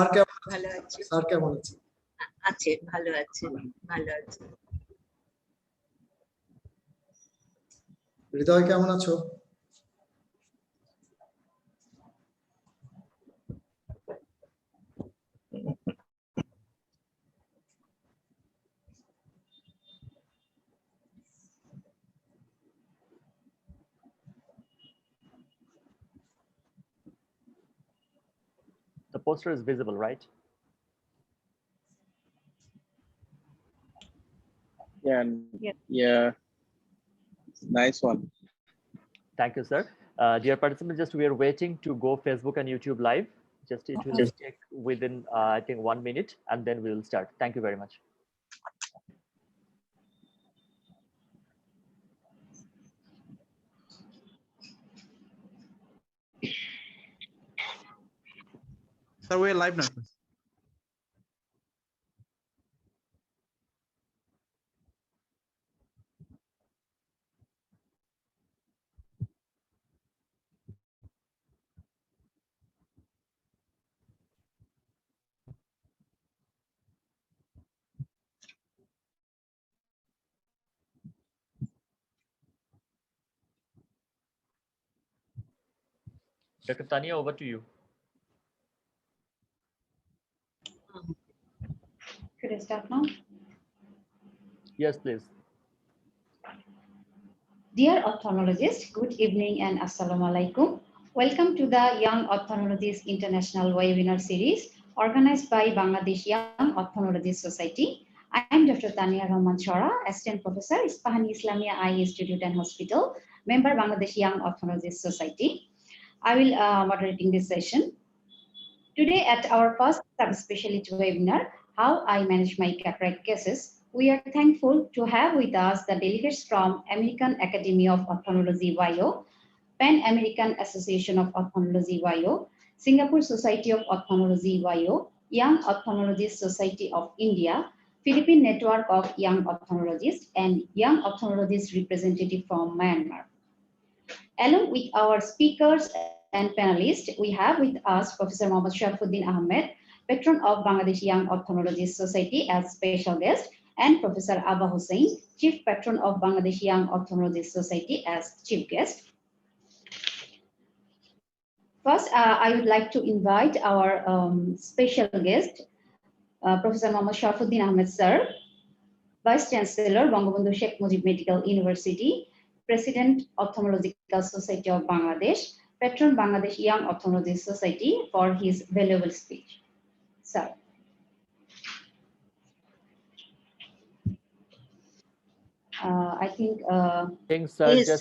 ভালো আছি। স্যার কেমন আছেন? আছে, ভালো আছে, ভালো আছে। হৃদয় কেমন আছো? The poster is visible, right? Yeah. Nice one. Thank you, sir. Dear participants, just we are waiting to go Facebook and YouTube live. Just it will take within, I think, 1 minute, and then we will start. Thank you very much. Sir, we're live now. Dr. Tania, over to you. Should I start now? Yes, please. Dear ophthalmologists, good evening and assalamu alaikum. Welcome to the Young Ophthalmologists International Webinar Series organized by Bangladesh Young Ophthalmologists Society. I am Dr. Tania Rahman Chora, Assistant Professor, Isfahan Islamia Eye Institute and Hospital, member Bangladesh Young Ophthalmologists Society. I will moderating this session. Today at our first subspecialty webinar, How I Manage My Cataract Cases, we are thankful to have with us the delegates from American Academy of Ophthalmology YO, Pan American Association of Ophthalmology YO, Singapore Society of Ophthalmology YO, Young Ophthalmologist Society of India, Philippine Network of Young Ophthalmologists, and Young Ophthalmologist representative from Myanmar. Along with our speakers and panelists, we have with us Professor Mohammad Sharafuddin Ahmed, patron of Bangladesh Young Ophthalmologists Society as special guest, and Professor Abba Hussain, chief patron of Bangladesh Young Ophthalmologists Society as chief guest. First, I would like to invite our special guest, Professor Mohammad Sharafuddin Ahmed sir, Vice Chancellor, Bangabandhu Sheikh Mujib Medical University, President, Ophthalmological Society of Bangladesh, patron Bangladesh Young Ophthalmologists Society, for his valuable speech. Sir. I think. Sir, Yes,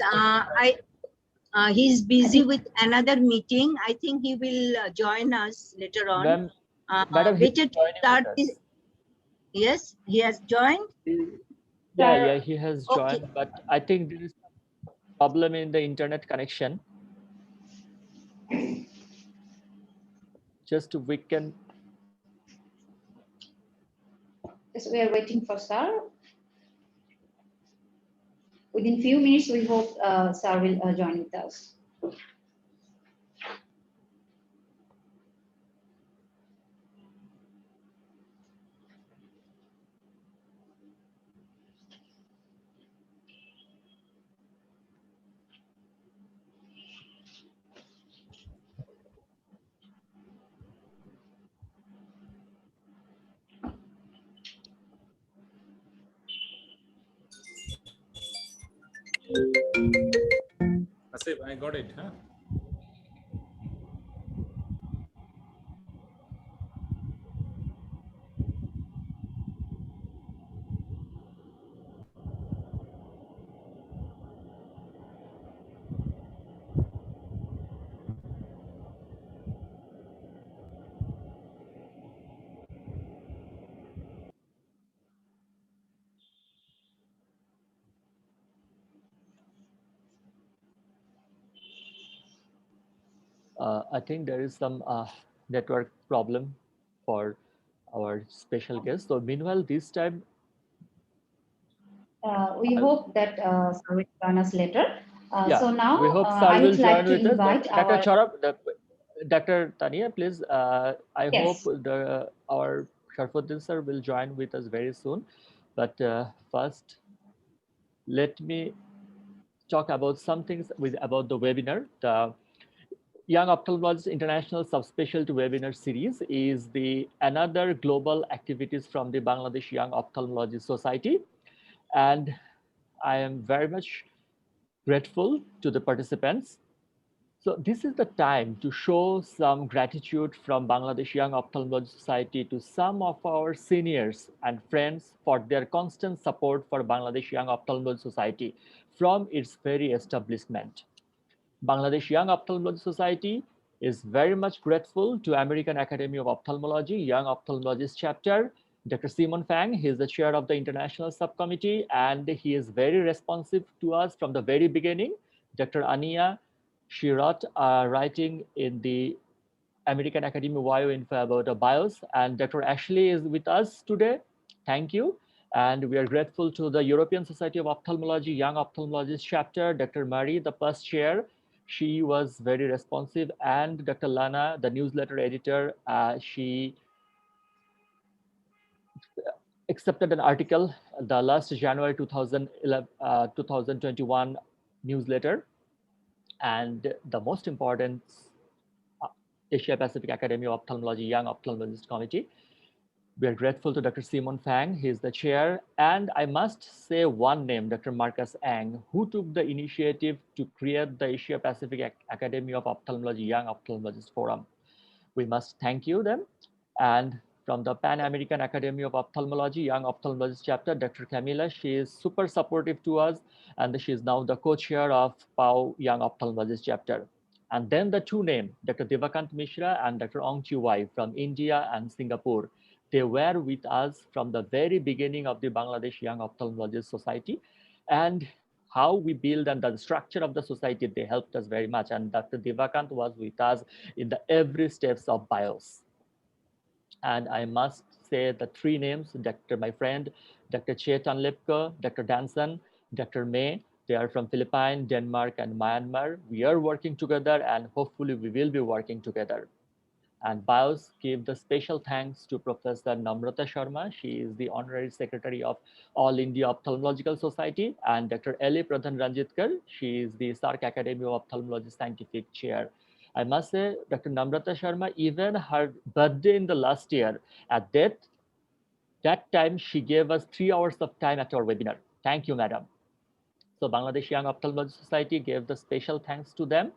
he's busy with another meeting. I think he will join us later on. Madam, better to start this. Yes, he has joined. Yeah, he has joined, Okay. but I think there is a problem in the internet connection. Just we can. Yes, we are waiting for sir. Within few minutes, we hope sir will join with us. Asif, I got it, huh? I think there is some network problem for our special guest. So meanwhile, this time. We hope that sir will join us later. Yeah, so now we hope sir I will would like join to with us. invite Dr. our. Chorab, Dr. Tania, please, I Yes. hope our Sharfuddin sir will join with us very soon. But first, let me talk about some things about the webinar. The Young Ophthalmologists International Subspecialty Webinar Series is the another global activities from the Bangladesh Young Ophthalmology Society. And I am very much grateful to the participants. So this is the time to show some gratitude from Bangladesh Young Ophthalmology Society to some of our seniors and friends for their constant support for Bangladesh Young Ophthalmology Society from its very establishment. Bangladesh Young Ophthalmology Society is very much grateful to American Academy of Ophthalmology Young Ophthalmologist chapter. Dr. Simon Fang, he is the chair of the international subcommittee, and he is very responsive to us from the very beginning. Dr. Ania, she wrote writing in the American Academy Bioinfo about BIOS, and Dr. Ashley is with us today. Thank you. And we are grateful to the European Society of Ophthalmology Young Ophthalmologist chapter, Dr. Marie, the first chair. She was very responsive, and Dr. Lana, the newsletter editor, she accepted an article the last January 2021 newsletter. And the most important, Asia Pacific Academy of Ophthalmology Young Ophthalmologist Committee. We are grateful to Dr. Simon Fang, he is the chair. And I must say one name, Dr. Marcus Ang, who took the initiative to create the Asia Pacific Academy of Ophthalmology Young Ophthalmologist Forum. We must thank you them. And from the Pan American Academy of Ophthalmology Young Ophthalmologist chapter, Dr. Camila, she is super supportive to us, and she is now the co-chair of PAO Young Ophthalmologist chapter. And then the two names, Dr. Devakant Mishra and Dr. Ong Chi Wai from India and Singapore. They were with us from the very beginning of the Bangladesh Young Ophthalmologist Society, and how we build and the structure of the society, they helped us very much. And Dr. Devakant was with us in the every steps of BIOS. And I must say the three names, my friend, Dr. Chetan Lepko, Dr. Danson, Dr. May, they are from Philippines, Denmark, and Myanmar. We are working together, and hopefully we will be working together. And BIOS gave the special thanks to Professor Namrata Sharma. She is the Honorary Secretary of All India Ophthalmological Society, and Dr. Eli Pradhan Ranjitkar. She is the Sark Academy of Ophthalmology Scientific Chair. I must say, Dr. Namrata Sharma, even her birthday in the last year, at that time, she gave us 3 hours of time at our webinar. Thank you, madam. So Bangladesh Young Ophthalmology Society gave the special thanks to them.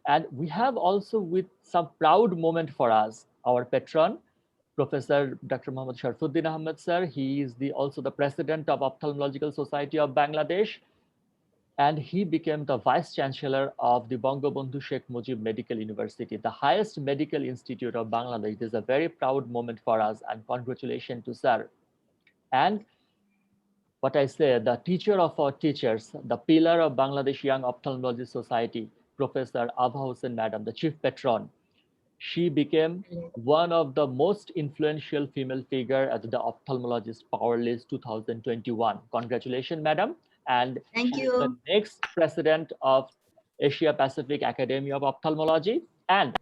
And we have also with some proud moment for us, our patron, Professor Dr. Muhammad Sharfuddin Ahmed sir. He is also the president of Ophthalmological Society of Bangladesh. And he became the vice chancellor of the Bangabandhu Sheikh Mujib Medical University, the highest medical institute of Bangladesh. This is a very proud moment for us, and congratulations to sir. And what I say, the teacher of our teachers, the pillar of Bangladesh Young Ophthalmology Society, Professor Abha Hussain Madam, the chief patron. She became one of the most influential female figure at the Ophthalmologist Power List 2021. Congratulations, madam. And Thank she you. is the next president of Asia Pacific Academy of Ophthalmology. And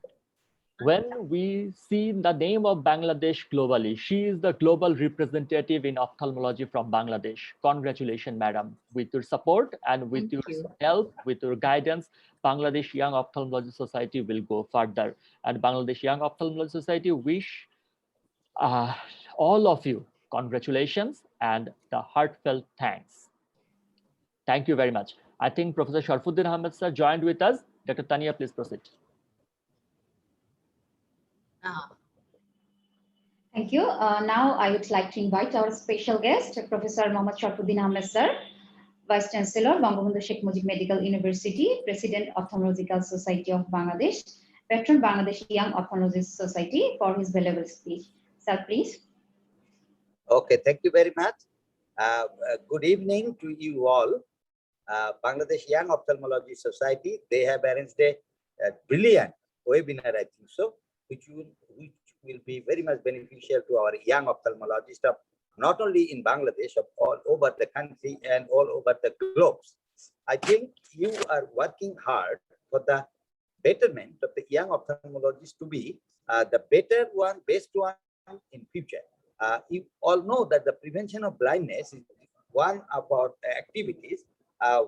when we see the name of Bangladesh globally, she is the global representative in ophthalmology from Bangladesh. Congratulations, madam. With your support and with your help, with your guidance, Bangladesh Young Ophthalmology Society will go further. And Bangladesh Young Ophthalmology Society wish all of you congratulations and the heartfelt thanks. Thank you very much. I think Professor Sharfuddin Ahmed sir joined with us. Dr. Tania, please proceed. Thank you. Now I would like to invite our special guest, Professor Muhammad Sharfuddin Ahmed sir, Vice Chancellor, Bangabandhu Sheikh Mujib Medical University, President, Ophthalmological Society of Bangladesh, Patron, Bangladesh Young Ophthalmologist Society, for his valuable speech. Sir, please. Okay, thank you very much. Good evening to you all. Bangladesh Young Ophthalmology Society, they have arranged a brilliant webinar, I think so, which will be very much beneficial to our young ophthalmologists of not only in Bangladesh, of all over the country and all over the globe. I think you are working hard for the betterment of the young ophthalmologists to be the better one, best one in future. You all know that the prevention of blindness is one of our activities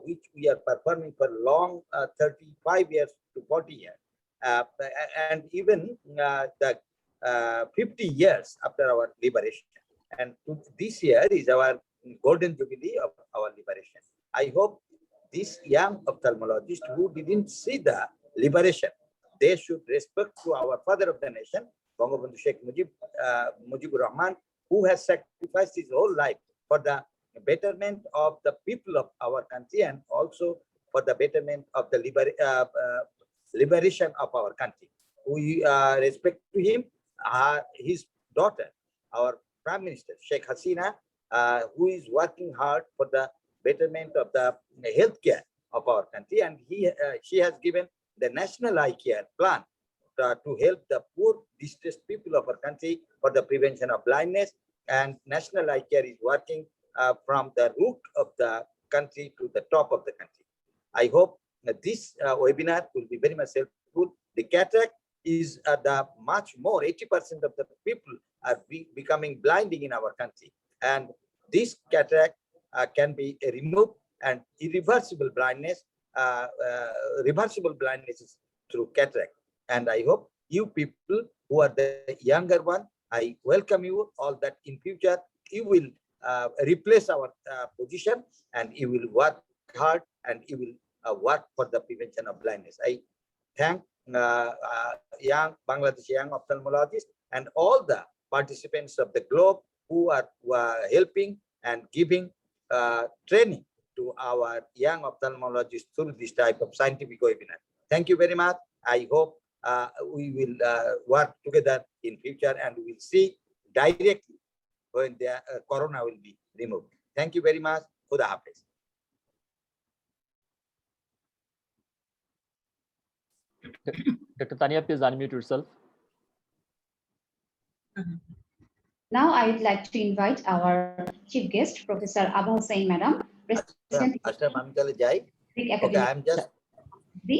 which we are performing for long 35 years to 40 years. And even the 50 years after our liberation. And this year is our golden jubilee of our liberation. I hope these young ophthalmologists who didn't see the liberation, they should respect to our father of the nation, Bangabandhu Sheikh Mujibur Rahman, who has sacrificed his whole life for the betterment of the people of our country and also for the betterment of the liberation of our country. We respect to him, his daughter, our Prime Minister, Sheikh Hasina, who is working hard for the betterment of the healthcare of our country, and she has given the National Eye Care Plan to help the poor, distressed people of our country for the prevention of blindness. And National Eye Care is working from the root of the country to the top of the country. I hope that this webinar will be very much helpful. The cataract is the much more, 80% of the people are becoming blinding in our country. And this cataract can be removed, and irreversible blindness, reversible blindness is through cataract. And I hope you people who are the younger one, I welcome you all that in future you will replace our position and you will work hard and you will work for the prevention of blindness. I thank young Bangladeshi young ophthalmologists and all the participants of the globe who are helping and giving training to our young ophthalmologists through this type of scientific webinar. Thank you very much. I hope we will work together in future and we will see directly when the corona will be removed. Thank you very much. Khuda Hafiz. Dr. Tania, please unmute yourself. Now I would like to invite our chief guest, Professor Abha Hussain, Madam. Okay,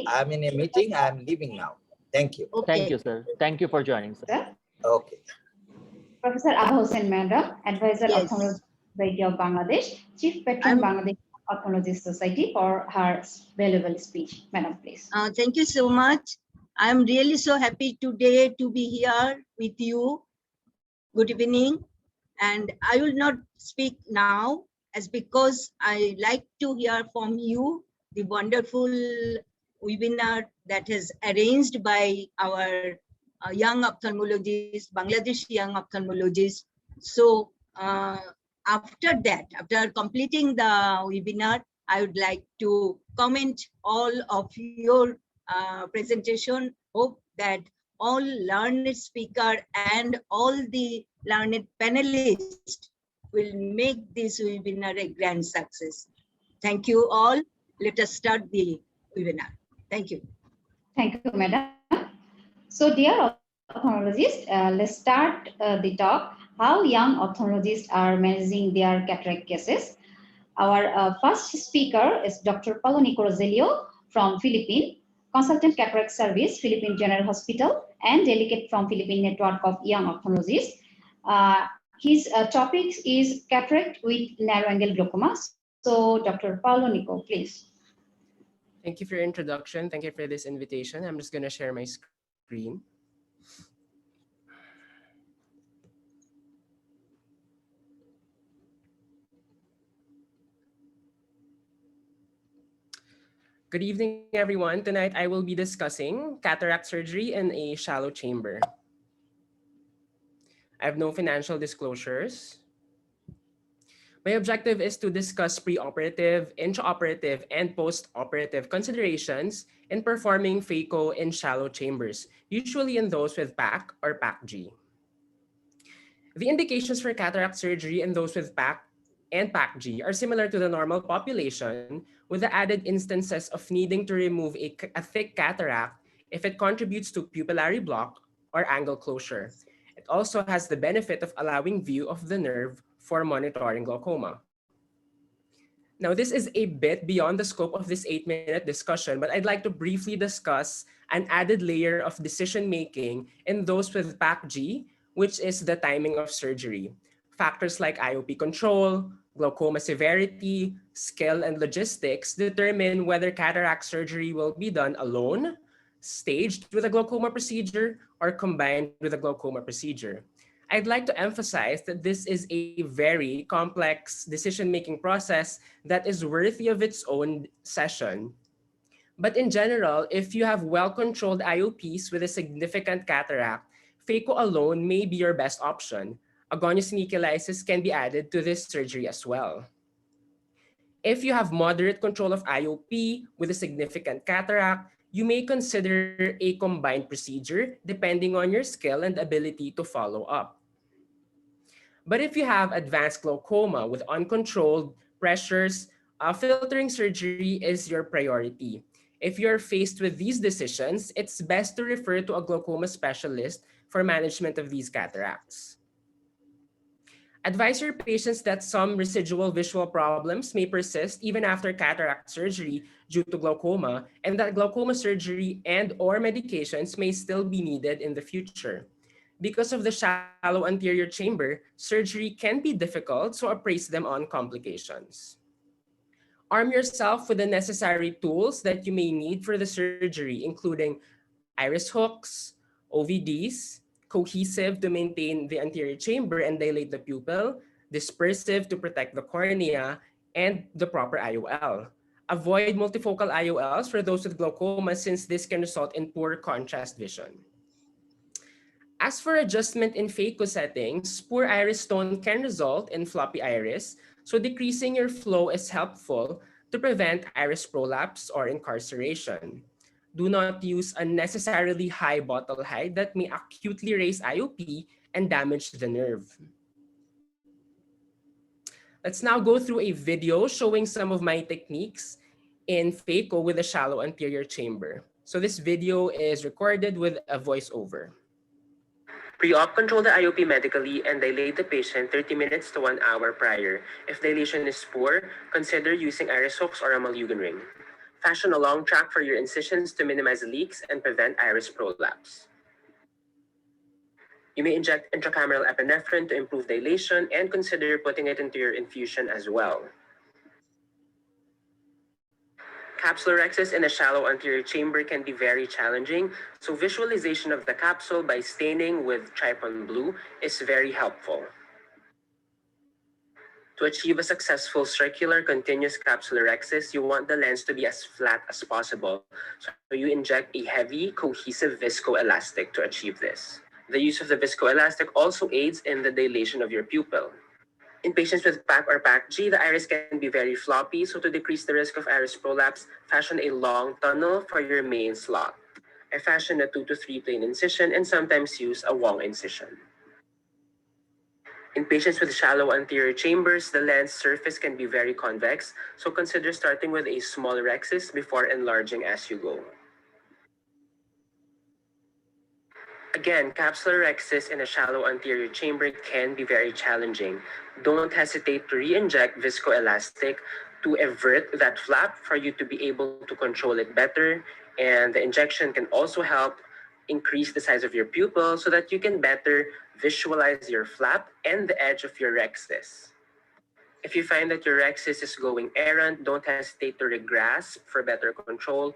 I'm in a meeting. I'm leaving now. Thank you. Okay. Thank you, sir. Thank you for joining, sir. Okay. Professor Abha Hussain, Madam, Advisor Yes. Ophthalmology Society of Bangladesh, Chief Patron Bangladesh Ophthalmologists Society, for her valuable speech. Madam, please. Thank you so much. I'm really so happy today to be here with you. Good evening. And I will not speak now as because I like to hear from you the wonderful webinar that is arranged by our young ophthalmologists, Bangladeshi young ophthalmologists. So after that, after completing the webinar, I would like to comment all of your presentation. Hope that all learned speaker and all the learned panelists will make this webinar a grand success. Thank you all. Let us start the webinar. Thank you. Thank you, Madam. So, dear ophthalmologists, let's start the talk. How young ophthalmologists are managing their cataract cases. Our first speaker is Dr. Paulo Nico Rogelio from Philippine, Consultant Cataract Service, Philippine General Hospital, and delegate from Philippine Network of Young Ophthalmologists. His topic is cataract with narrow angle glaucoma. So, Dr. Paulo Nico, please. Thank you for your introduction. Thank you for this invitation. I'm just going to share my screen. Good evening, everyone. Tonight, I will be discussing cataract surgery in a shallow chamber. I have no financial disclosures. My objective is to discuss preoperative, intraoperative, and postoperative considerations in performing phaco in shallow chambers, usually in those with PAC or PAC-G. The indications for cataract surgery in those with PAC and PAC-G are similar to the normal population, with the added instances of needing to remove a thick cataract if it contributes to pupillary block or angle closure. It also has the benefit of allowing view of the nerve for monitoring glaucoma. Now, this is a bit beyond the scope of this 8-minute discussion, but I'd like to briefly discuss an added layer of decision-making in those with PAC-G, which is the timing of surgery. Factors like IOP control, glaucoma severity, skill, and logistics determine whether cataract surgery will be done alone, staged with a glaucoma procedure, or combined with a glaucoma procedure. I'd like to emphasize that this is a very complex decision-making process that is worthy of its own session. But in general, if you have well-controlled IOPs with a significant cataract, phaco alone may be your best option. Agonist helicolisis can be added to this surgery as well. If you have moderate control of IOP with a significant cataract, you may consider a combined procedure depending on your skill and ability to follow up. But if you have advanced glaucoma with uncontrolled pressures, filtering surgery is your priority. If you're faced with these decisions, it's best to refer to a glaucoma specialist for management of these cataracts. Advise your patients that some residual visual problems may persist even after cataract surgery due to glaucoma, and that glaucoma surgery and or medications may still be needed in the future. Because of the shallow anterior chamber, surgery can be difficult, so appraise them on complications. Arm yourself with the necessary tools that you may need for the surgery, including iris hooks, OVDs, cohesive to maintain the anterior chamber and dilate the pupil, dispersive to protect the cornea, and the proper IOL. Avoid multifocal IOLs for those with glaucoma since this can result in poor contrast vision. As for adjustment in phaco settings, poor iris tone can result in floppy iris, so decreasing your flow is helpful to prevent iris prolapse or incarceration. Do not use unnecessarily high bottle height that may acutely raise IOP and damage the nerve. Let's now go through a video showing some of my techniques in phaco with a shallow anterior chamber. So this video is recorded with a voiceover. Pre-op, control the IOP medically and dilate the patient 30 minutes to 1 hour prior. If dilation is poor, consider using iris hooks or a Malugin ring. Fashion a long track for your incisions to minimize leaks and prevent iris prolapse. You may inject intracameral epinephrine to improve dilation and consider putting it into your infusion as well. Capsulorhexis in a shallow anterior chamber can be very challenging, so visualization of the capsule by staining with trypon blue is very helpful. To achieve a successful circular continuous capsulorhexis, you want the lens to be as flat as possible, so you inject a heavy, cohesive viscoelastic to achieve this. The use of the viscoelastic also aids in the dilation of your pupil. In patients with PAC or PAC-G, the iris can be very floppy, so to decrease the risk of iris prolapse, fashion a long tunnel for your main slot. I fashion a 2 to 3 plane incision and sometimes use a Wong incision. In patients with shallow anterior chambers, the lens surface can be very convex, so consider starting with a small rhexis before enlarging as you go. Again, capsulorhexis in a shallow anterior chamber can be very challenging. Don't hesitate to re-inject viscoelastic to avert that flap for you to be able to control it better. And the injection can also help increase the size of your pupil so that you can better visualize your flap and the edge of your rhexis. If you find that your rhexis is going errant, don't hesitate to regrasp for better control,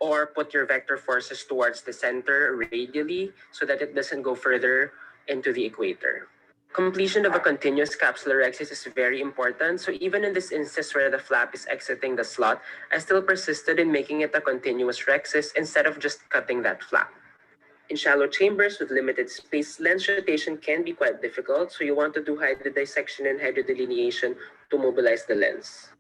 or put your vector forces towards the center radially so that it doesn't go further into the equator. Completion of a continuous capsulorhexis is very important, so even in this instance where the flap is exiting the slot, I still persisted in making it a continuous rhexis instead of just cutting that flap. In shallow chambers with limited space, lens rotation can be quite difficult, so you want to do hydrodissection and hydrodelineation to mobilize the lens.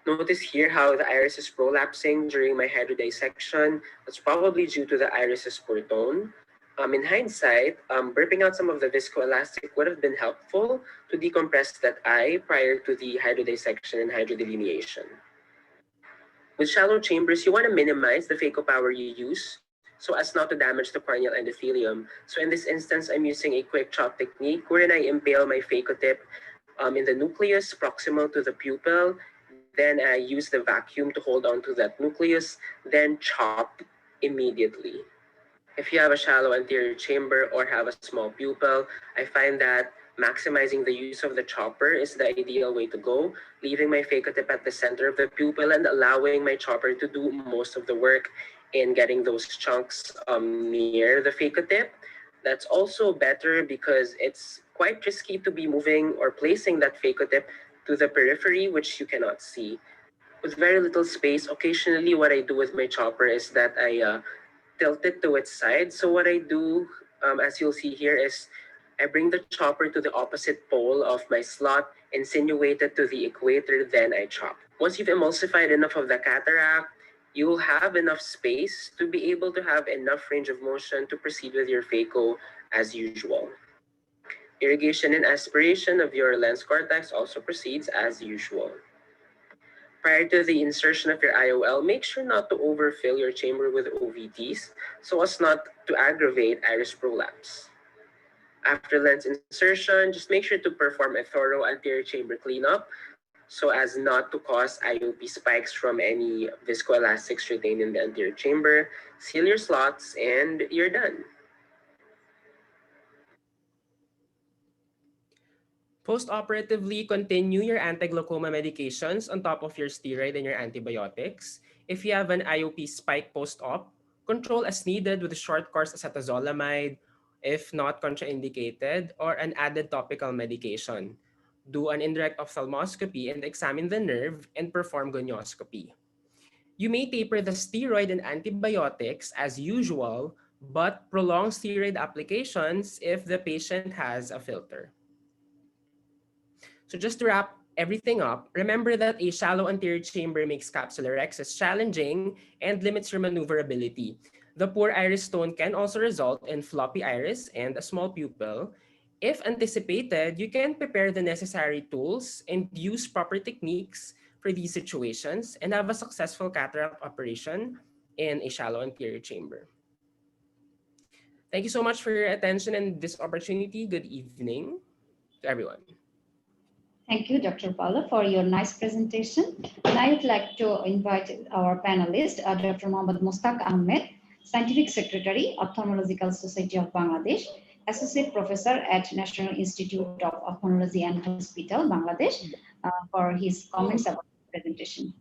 Notice here how the iris is prolapsing during my hydrodissection. That's probably due to the iris's poor tone. In hindsight, burping out some of the viscoelastic would have been helpful to decompress that eye prior to the hydrodissection and hydrodelineation. With shallow chambers, you want to minimize the phaco power you use so as not to damage the corneal endothelium. So in this instance, I'm using a quick chop technique wherein I impale my phaco tip in the nucleus proximal to the pupil, then I use the vacuum to hold on to that nucleus, then chop immediately. If you have a shallow anterior chamber or have a small pupil, I find that maximizing the use of the chopper is the ideal way to go, leaving my phaco tip at the center of the pupil and allowing my chopper to do most of the work in getting those chunks near the phaco tip. That's also better because it's quite risky to be moving or placing that phaco tip to the periphery, which you cannot see. With very little space, occasionally what I do with my chopper is that I tilt it to its side. So what I do, as you'll see here, is I bring the chopper to the opposite pole of my slot, insinuate it to the equator, then I chop. Once you've emulsified enough of the cataract, you will have enough space to be able to have enough range of motion to proceed with your phaco as usual. Irrigation and aspiration of your lens cortex also proceeds as usual. Prior to the insertion of your IOL, make sure not to overfill your chamber with OVTs so as not to aggravate iris prolapse. After lens insertion, just make sure to perform a thorough anterior chamber cleanup so as not to cause IOP spikes from any viscoelastics retained in the anterior chamber. Seal your slots and you're done. Post-operatively, continue your anti-glaucoma medications on top of your steroid and your antibiotics. If you have an IOP spike post-op, control as needed with a short course acetazolamide, if not contraindicated, or an added topical medication. Do an indirect ophthalmoscopy and examine the nerve and perform gonioscopy. You may taper the steroid and antibiotics as usual, but prolong steroid applications if the patient has a filter. So just to wrap everything up, remember that a shallow anterior chamber makes capsular excess challenging and limits your maneuverability. The poor iris tone can also result in floppy iris and a small pupil. If anticipated, you can prepare the necessary tools and use proper techniques for these situations and have a successful cataract operation in a shallow anterior chamber. Thank you so much for your attention and this opportunity. Good evening to everyone. Thank you, Dr. Paulo, for your nice presentation. And I would like to invite our panelist, Dr. Mohammad Mustaq Ahmed, Scientific Secretary, Ophthalmological Society of Bangladesh, Associate Professor at National Institute of Ophthalmology and Hospital, Bangladesh, for his comments about the presentation.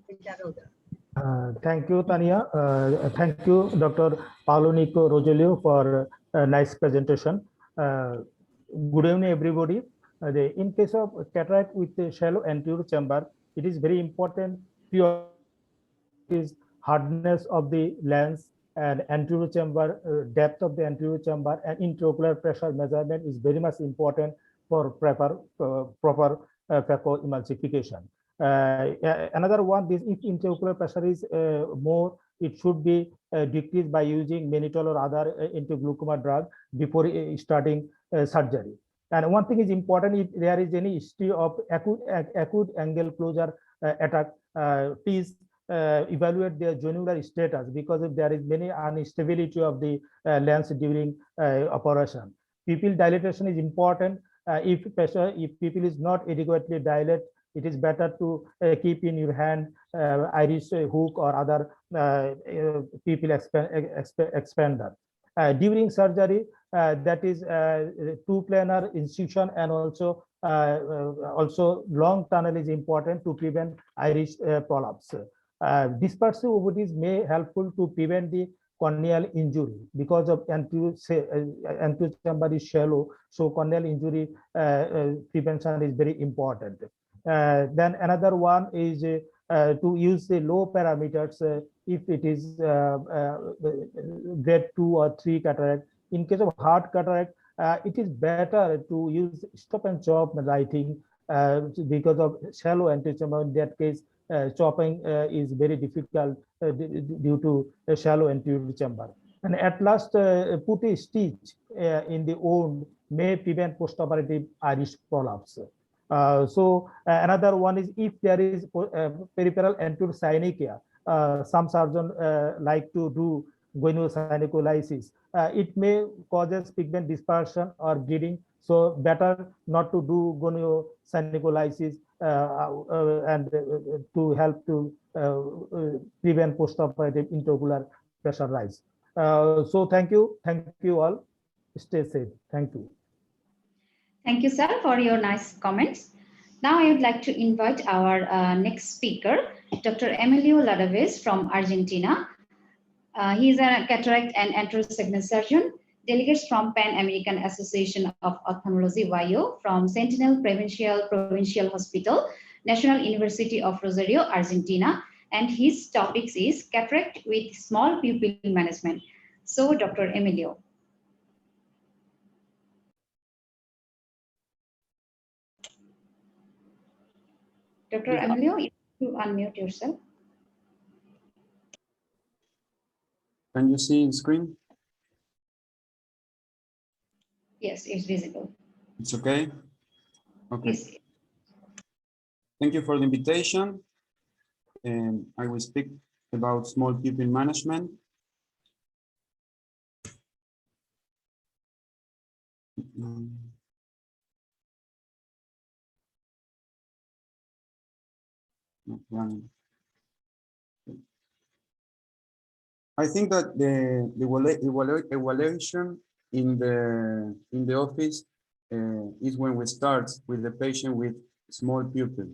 Thank you, Tania. Thank you, Dr. Paulo Nico Rogelio, for a nice presentation. Good evening, everybody. In case of cataract with the shallow anterior chamber, it is very important is hardness of the lens and anterior chamber, depth of the anterior chamber, and intraocular pressure measurement is very much important for proper phacoemulsification. Another one, this if intraocular pressure is more, it should be decreased by using mannitol or other anti-glaucoma drug before starting surgery. And one thing is important, if there is any history of acute angle closure attack, please evaluate their jonular status, because if there is many instability of the lens during operation. Pupil dilatation is important. If pupil is not adequately dilated, it is better to keep in your hand iris hook or other pupil expander. During surgery, that is two planar incision, and also long tunnel is important to prevent iris prolapse. Dispersive OVTs may helpful to prevent the corneal injury, because of anterior chamber is shallow, so corneal injury prevention is very important. Then another one is to use the low parameters if it is grade 2 or 3 cataract. In case of hard cataract, it is better to use stop and chop writing because of shallow anterior chamber. In that case, chopping is very difficult due to a shallow anterior chamber. And at last, put a stitch in the wound may prevent postoperative iris prolapse. Another one is if there is peripheral anterior synechiae, some surgeons like to do goniosynecholysis. It may causes pigment dispersion or bleeding, so better not to do goniosynecholysis to help to prevent postoperative intraocular pressure rise. So thank you all. Stay safe. Thank you. Thank you, sir, for your nice comments. Now I would like to invite our next speaker, Dr. Emilio Ladaves from Argentina. He is a cataract and anterior segment surgeon. Delegates from Pan American Association of Ophthalmology, YO, from Sentinel Provincial Hospital, National University of Rosario, Argentina. And his topics is cataract with small pupil management. So, Dr. Emilio. Dr. Emilio, you unmute yourself. Can you see the screen? Yes, it's visible. It's okay? Okay. Yes. Thank you for the invitation. And I will speak about small pupil management. I think that the evaluation in the office is when we start with the patient with small pupil.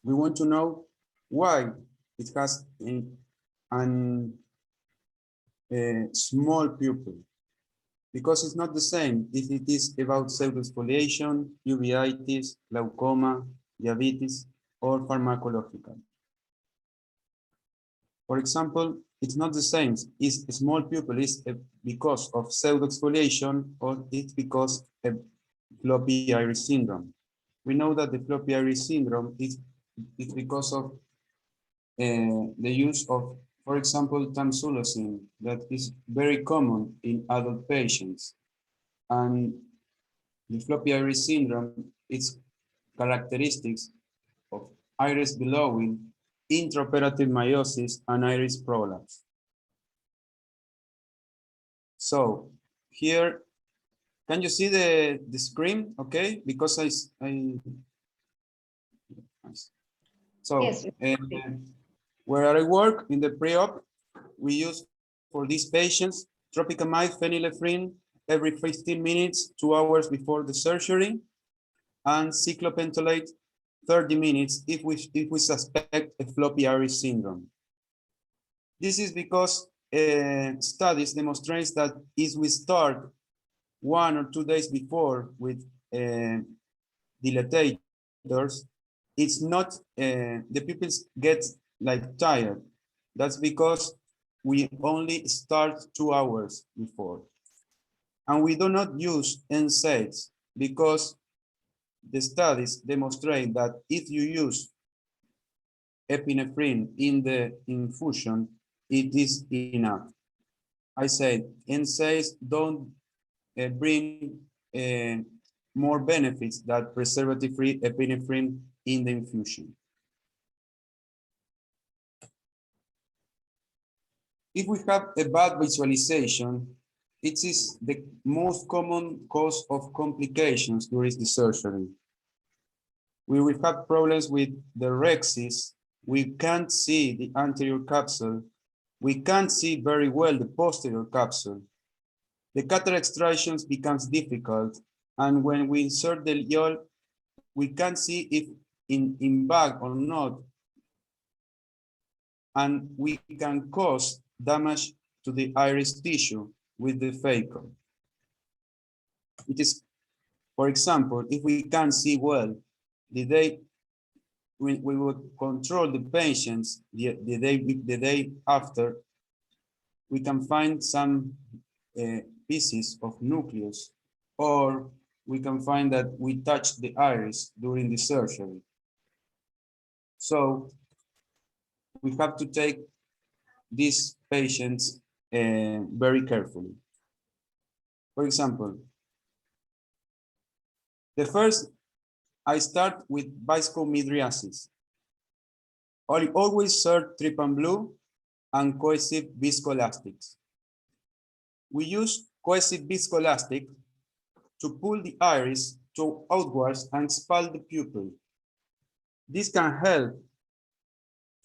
We want to know why it has a small pupil, because it's not the same if it is about pseudoexfoliation, uveitis, glaucoma, diabetes, or pharmacological. For example, it's not the same if a small pupil is because of pseudoexfoliation or it's because of floppy iris syndrome. We know that the floppy iris syndrome is because of the use of, for example, tamsulosin, that is very common in adult patients. And the floppy iris syndrome, its characteristics of iris billowing, intraoperative miosis, and iris prolapse. So here, can you see the screen? Okay, because so yes. where I work in the pre-op, we use for these patients tropicamide phenylephrine every 15 minutes, 2 hours before the surgery, and cyclopentolate 30 minutes if we suspect a floppy iris syndrome. This is because studies demonstrate that if we start 1 or 2 days before with dilatators, it's not, the pupils get like tired. That's because we only start 2 hours before. And we do not use NSAIDs because the studies demonstrate that if you use epinephrine in the infusion, it is enough. I said NSAIDs don't bring more benefits than preservative-free epinephrine in the infusion. If we have a bad visualization, it is the most common cause of complications during the surgery. We will have problems with the rhexis. We can't see the anterior capsule. We can't see very well the posterior capsule. The cataract extractions becomes difficult, and when we insert the yolk, we can't see if in bag or not, and we can cause damage to the iris tissue with the phaco. It is, for example, if we can't see well, the day we would control the patients the day after, we can find some pieces of nucleus, or we can find that we touched the iris during the surgery. So we have to take these patients very carefully. For example, the first, I start with viscomydriasis. I always serve trypan blue and cohesive viscoelastics. We use cohesive viscoelastic to pull the iris to outwards and expel the pupil. This can help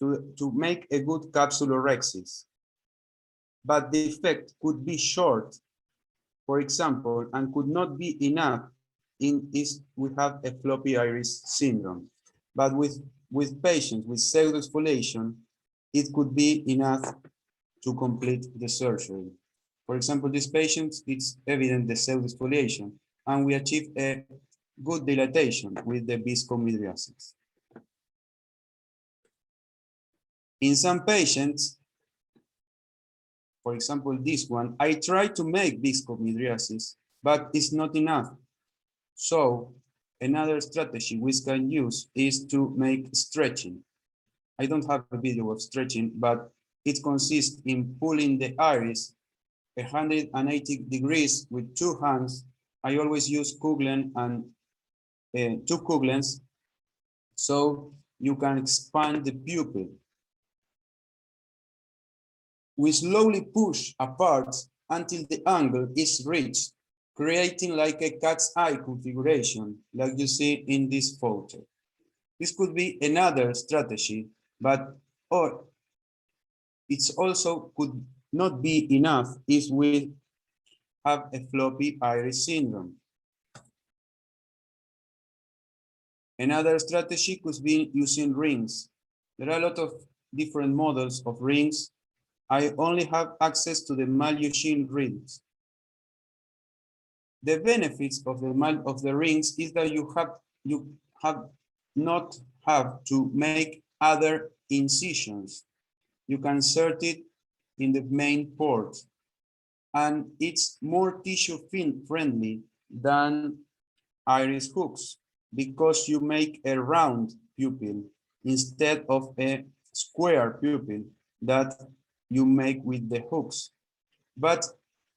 to make a good capsulorhexis, but the effect could be short, for example, and could not be enough if we have a floppy iris syndrome. But with patients with pseudoexfoliation, it could be enough to complete the surgery. For example, these patients, it's evident the pseudoexfoliation, and we achieve a good dilatation with the viscomydriasis. In some patients, for example, this one, I try to make viscomydriasis, but it's not enough. So another strategy we can use is to make stretching. I don't have a video of stretching, but it consists in pulling the iris 180 degrees with 2 hands. I always use Kuglen and 2 Kuglens, so you can expand the pupil. We slowly push apart until the angle is reached, creating like a cat's eye configuration, like you see in this photo. This could be another strategy, but or it's also could not be enough if we have a floppy iris syndrome. Another strategy could be using rings. There are a lot of different models of rings. I only have access to the Malyushin rings. The benefits of the rings is that you not have to make other incisions. You can insert it in the main port, and it's more tissue friendly than iris hooks because you make a round pupil instead of a square pupil that you make with the hooks. But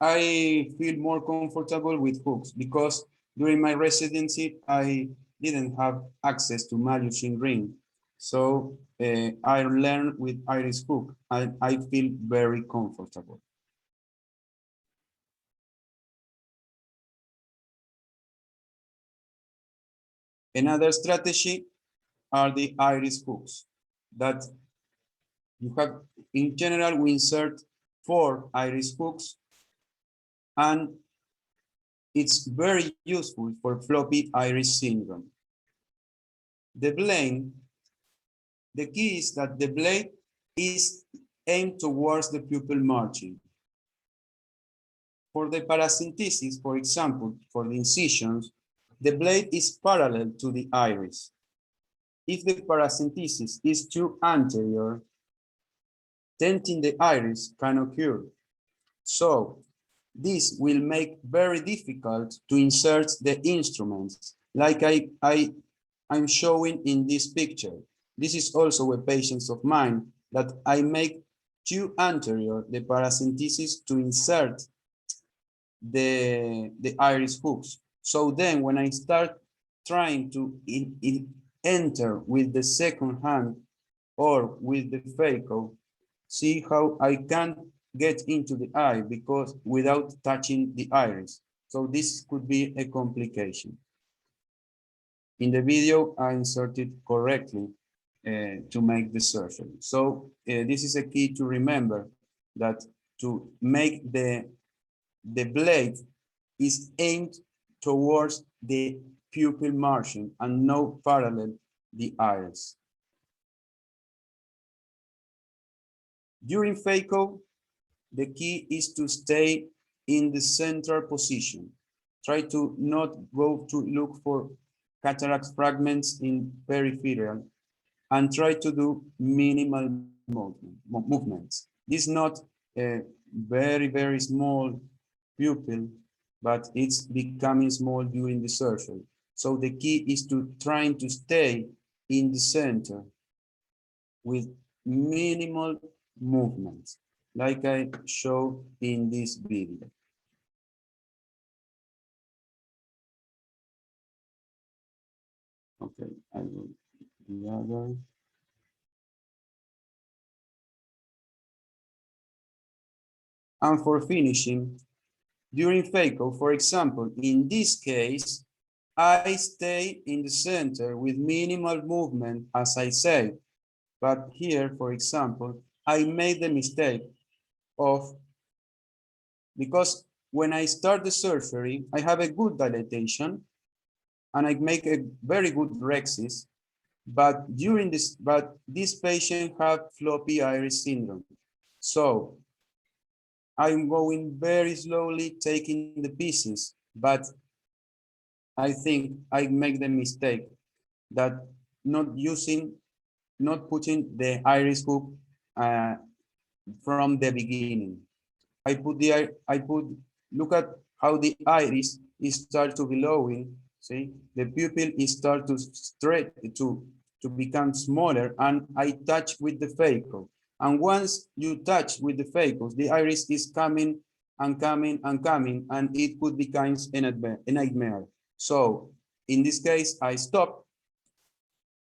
I feel more comfortable with hooks because during my residency, I didn't have access to Malyushin ring. So I learned with iris hook and I feel very comfortable. Another strategy are the iris hooks that you have. In general, we insert 4 iris hooks, and it's very useful for floppy iris syndrome. The key is that the blade is aimed towards the pupil margin. For the paracentesis, for example, for the incisions, the blade is parallel to the iris. If the paracentesis is too anterior, denting the iris can occur. So this will make very difficult to insert the instruments, like I'm showing in this picture. This is also a patient of mine that I make too anterior the paracentesis to insert the iris hooks. So then when I start trying to enter with the second hand or with the phaco, see how I can't get into the eye because without touching the iris. So this could be a complication. In the video, I inserted correctly to make the surgery. So this is a key to remember, that to make the blade is aimed towards the pupil margin and no parallel the iris. During phaco, the key is to stay in the central position. Try to not go to look for cataract fragments in peripheral, and try to do minimal movements. This is not a very, very small pupil, but it's becoming small during the surgery. So the key is to trying to stay in the center with minimal movements, like I show in this video. Okay, I will the other. And for finishing, during phaco, for example, in this case, I stay in the center with minimal movement, as I say. But here, for example, I made the mistake of, because when I start the surgery, I have a good dilatation and I make a very good rhexis, but this patient had floppy iris syndrome. So I'm going very slowly taking the pieces, but I think I make the mistake that not putting the iris hook from the beginning. Look at how the iris is start to glowing. See, the pupil is start to stretch, to become smaller, and I touch with the phaco. And once you touch with the phacos, the iris is coming and coming and coming, and it could become a nightmare. So in this case, I stop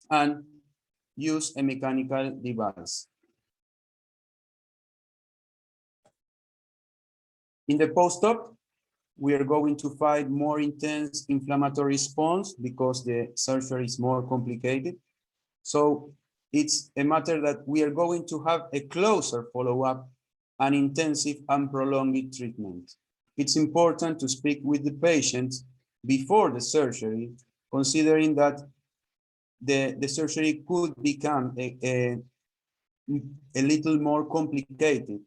and use a mechanical device. In the post-op, we are going to find more intense inflammatory response because the surgery is more complicated. So it's a matter that we are going to have a closer follow-up and intensive and prolonged treatment. It's important to speak with the patient before the surgery, considering that the surgery could become a little more complicated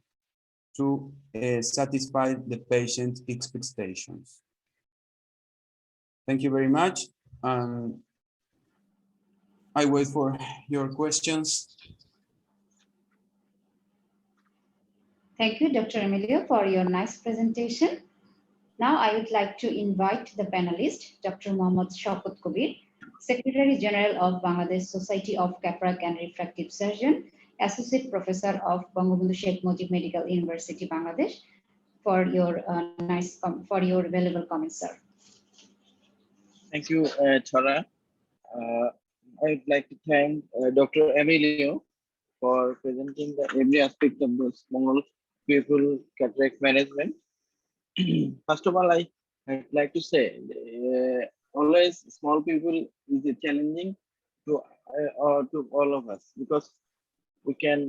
to satisfy the patient's expectations. Thank you very much. I wait for your questions. Thank you, Dr. Emilio, for your nice presentation. Now I would like to invite the panelist, Dr. Mohammad Shaukat Kabir, Secretary General of Bangladesh Society of Cataract and Refractive Surgeon, Associate Professor of Bangabandhu Sheikh Mujib Medical University, Bangladesh, for your valuable comments, sir. Thank you, Tara. I'd like to thank Dr. Emilio for presenting every aspect of the small pupil cataract management. First of all, I'd like to say, always small pupil is challenging to all of us, because we can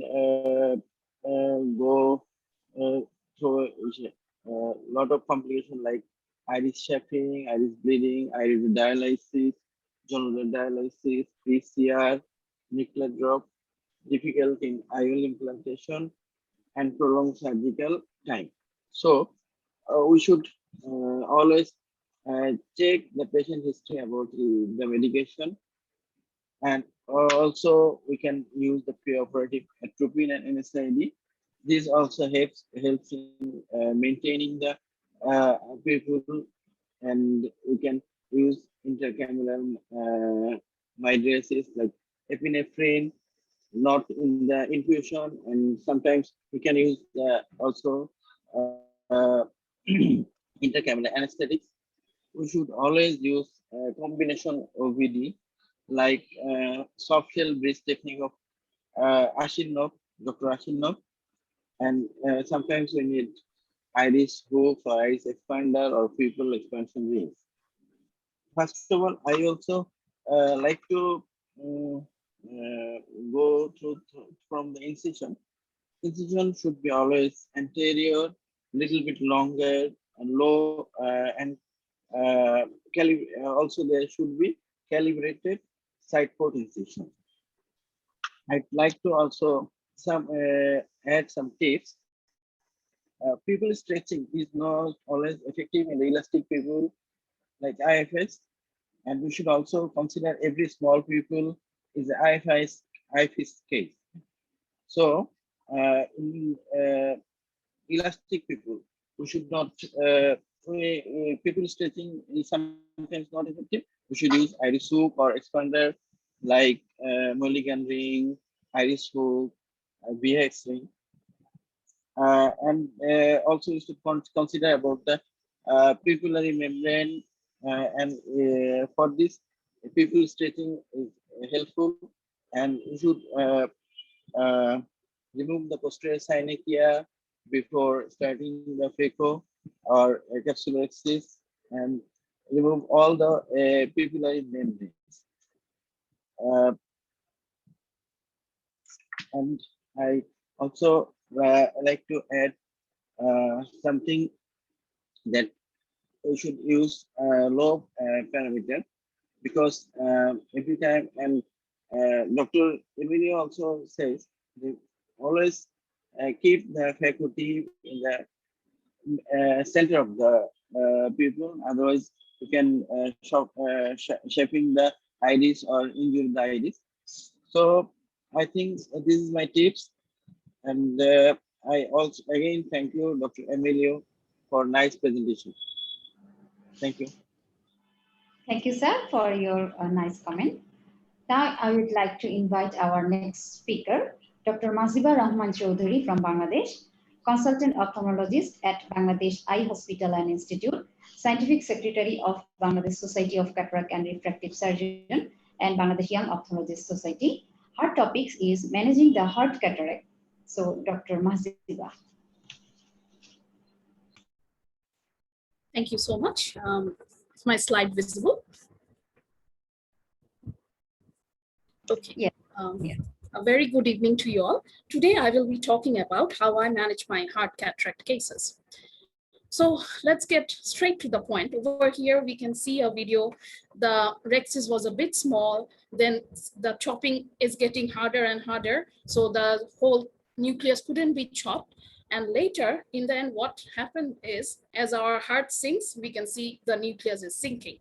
go through a lot of complications like iris shaping, iris bleeding, iris dialysis, journal dialysis, PCR, nuclear drop, difficulty in IOL implantation, and prolonged surgical time. So we should always check the patient history about the medication, and also we can use the preoperative atropine and NSAID. This also helps in maintaining the pupil, and we can use intracameral mydriasis like epinephrine, not in the infusion, and sometimes we can use also intracameral anesthetics. We should always use a combination OVD, like soft shell bridge technique of Dr. Ashinov, and sometimes we need iris hooks or iris expander or pupil expansion rings. First of all, I also like to go from the incision. Incision should be always anterior, little bit longer and low, and also there should be calibrated side port incision. I'd like to also add some tips. Pupil stretching is not always effective in the elastic pupil like IFS, and we should also consider every small pupil is an IFS case. So in elastic pupil, we should not, pupil stretching is sometimes not effective. We should use iris hook or expander like Mulligan ring, iris hook, BX ring. And also you should consider about the pupillary membrane, and for this pupil stretching is helpful, and you should remove the posterior synechia before starting the phaco or capsulorhexis, and remove all the pupillary membranes. And I also like to add something that we should use low parameter, because every time, and Dr. Emilio also says, they always keep the faculty in the center of the pupil, otherwise you can shaping the iris or injure the iris. So I think this is my tips, and I also again thank you, Dr. Emilio, for nice presentation. Thank you. Thank you, sir, for your nice comment. Now, I would like to invite our next speaker, Dr. Maziba Rahman Chaudhary from Bangladesh, consultant ophthalmologist at Bangladesh Eye Hospital and Institute, scientific secretary of Bangladesh Society of Cataract and Refractive Surgeon, and Bangladesh Young Ophthalmologist Society. Her topics is managing the hard cataract. So, Dr. Maziba. Thank you so much. Is my slide visible? Okay. Yeah. A very good evening to you all. Today I will be talking about how I manage my hard cataract cases. So let's get straight to the point. Over here we can see a video. The rexis was a bit small, then the chopping is getting harder and harder, so the whole nucleus couldn't be chopped. And later, in the end, what happened is, as our heart sinks, we can see the nucleus is sinking.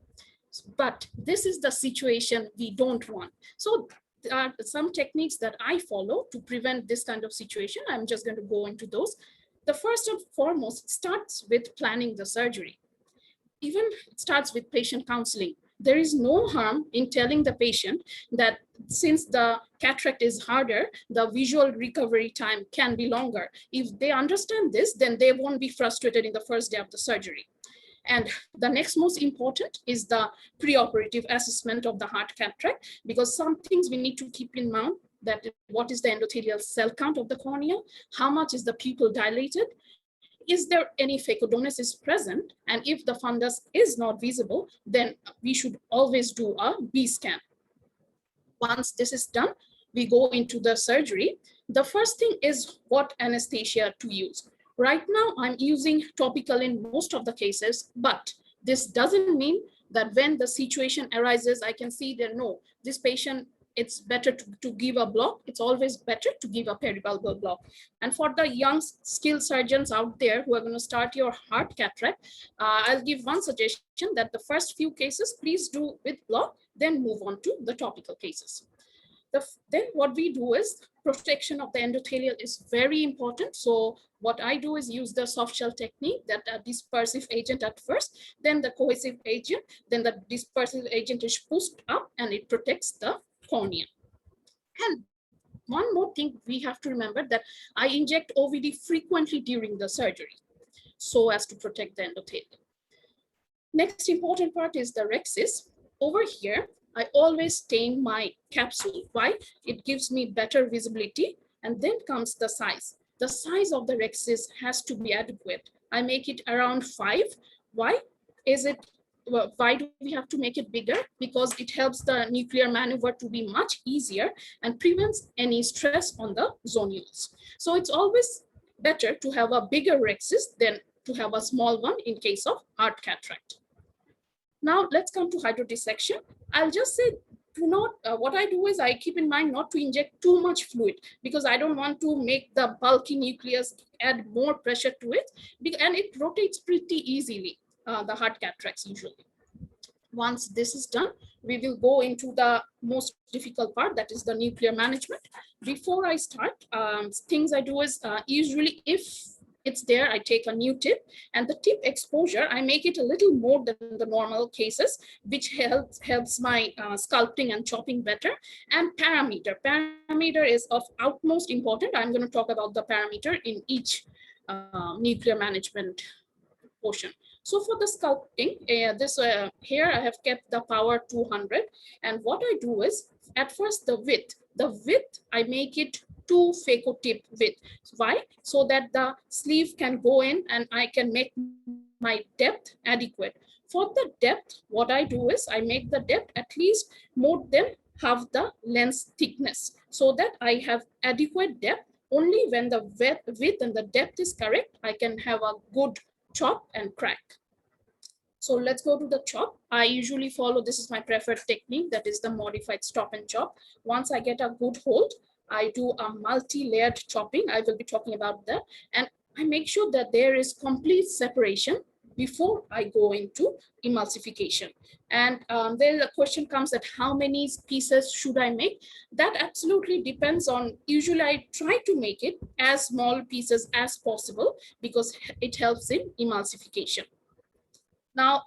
But this is the situation we don't want. So there are some techniques that I follow to prevent this kind of situation. I'm just going to go into those. The first and foremost starts with planning the surgery. Even it starts with patient counseling. There is no harm in telling the patient that since the cataract is harder, the visual recovery time can be longer. If they understand this, then they won't be frustrated in the first day of the surgery. And the next most important is the preoperative assessment of the hard cataract, because some things we need to keep in mind, that what is the endothelial cell count of the cornea, how much is the pupil dilated, is there any phacodonesis present, and if the fundus is not visible, then we should always do a B scan. Once this is done, we go into the surgery. The first thing is what anesthesia to use. Right now, I'm using topical in most of the cases, but this doesn't mean that when the situation arises, I can see that no, this patient, it's better to give a block. It's always better to give a peribulbar block. And for the young skilled surgeons out there who are going to start your hard cataract, I'll give one suggestion, that the first few cases, please do with block, then move on to the topical cases. Then what we do is protection of the endothelial is very important. So what I do is use the soft shell technique, that dispersive agent at first, then the cohesive agent, then the dispersive agent is pushed up and it protects the cornea. And one more thing we have to remember, that I inject OVD frequently during the surgery so as to protect the endothelium. Next important part is the rexis. Over here, I always stain my capsule. Why? It gives me better visibility. And then comes the size. The size of the rexis has to be adequate. I make it around 5. Why? Why do we have to make it bigger? Because it helps the nuclear maneuver to be much easier and prevents any stress on the zonules. So it's always better to have a bigger rexis than to have a small one in case of hard cataract. Now let's come to hydrodissection. I'll just say, do not, what I do is I keep in mind not to inject too much fluid, because I don't want to make the bulky nucleus add more pressure to it, and it rotates pretty easily, the hard cataracts usually. Once this is done, we will go into the most difficult part, that is the nuclear management. Before I start, things I do is usually if it's there, I take a new tip, and the tip exposure, I make it a little more than the normal cases, which helps my sculpting and chopping better. And parameter is of utmost important. I'm going to talk about the parameter in each nuclear management portion. So for the sculpting, here I have kept the power 200, and what I do is, at first the width I make it 2 phaco tip width. Why? So that the sleeve can go in and I can make my depth adequate. For the depth, what I do is I make the depth at least more than half the lens thickness so that I have adequate depth. Only when the width and the depth is correct, I can have a good chop and crack. So let's go to the chop. I usually follow, this is my preferred technique, that is the modified stop and chop. Once I get a good hold, I do a multi-layered chopping. I will be talking about that. And I make sure that there is complete separation before I go into emulsification. And then the question comes that how many pieces should I make? That absolutely depends on, usually I try to make it as small pieces as possible because it helps in emulsification. Now,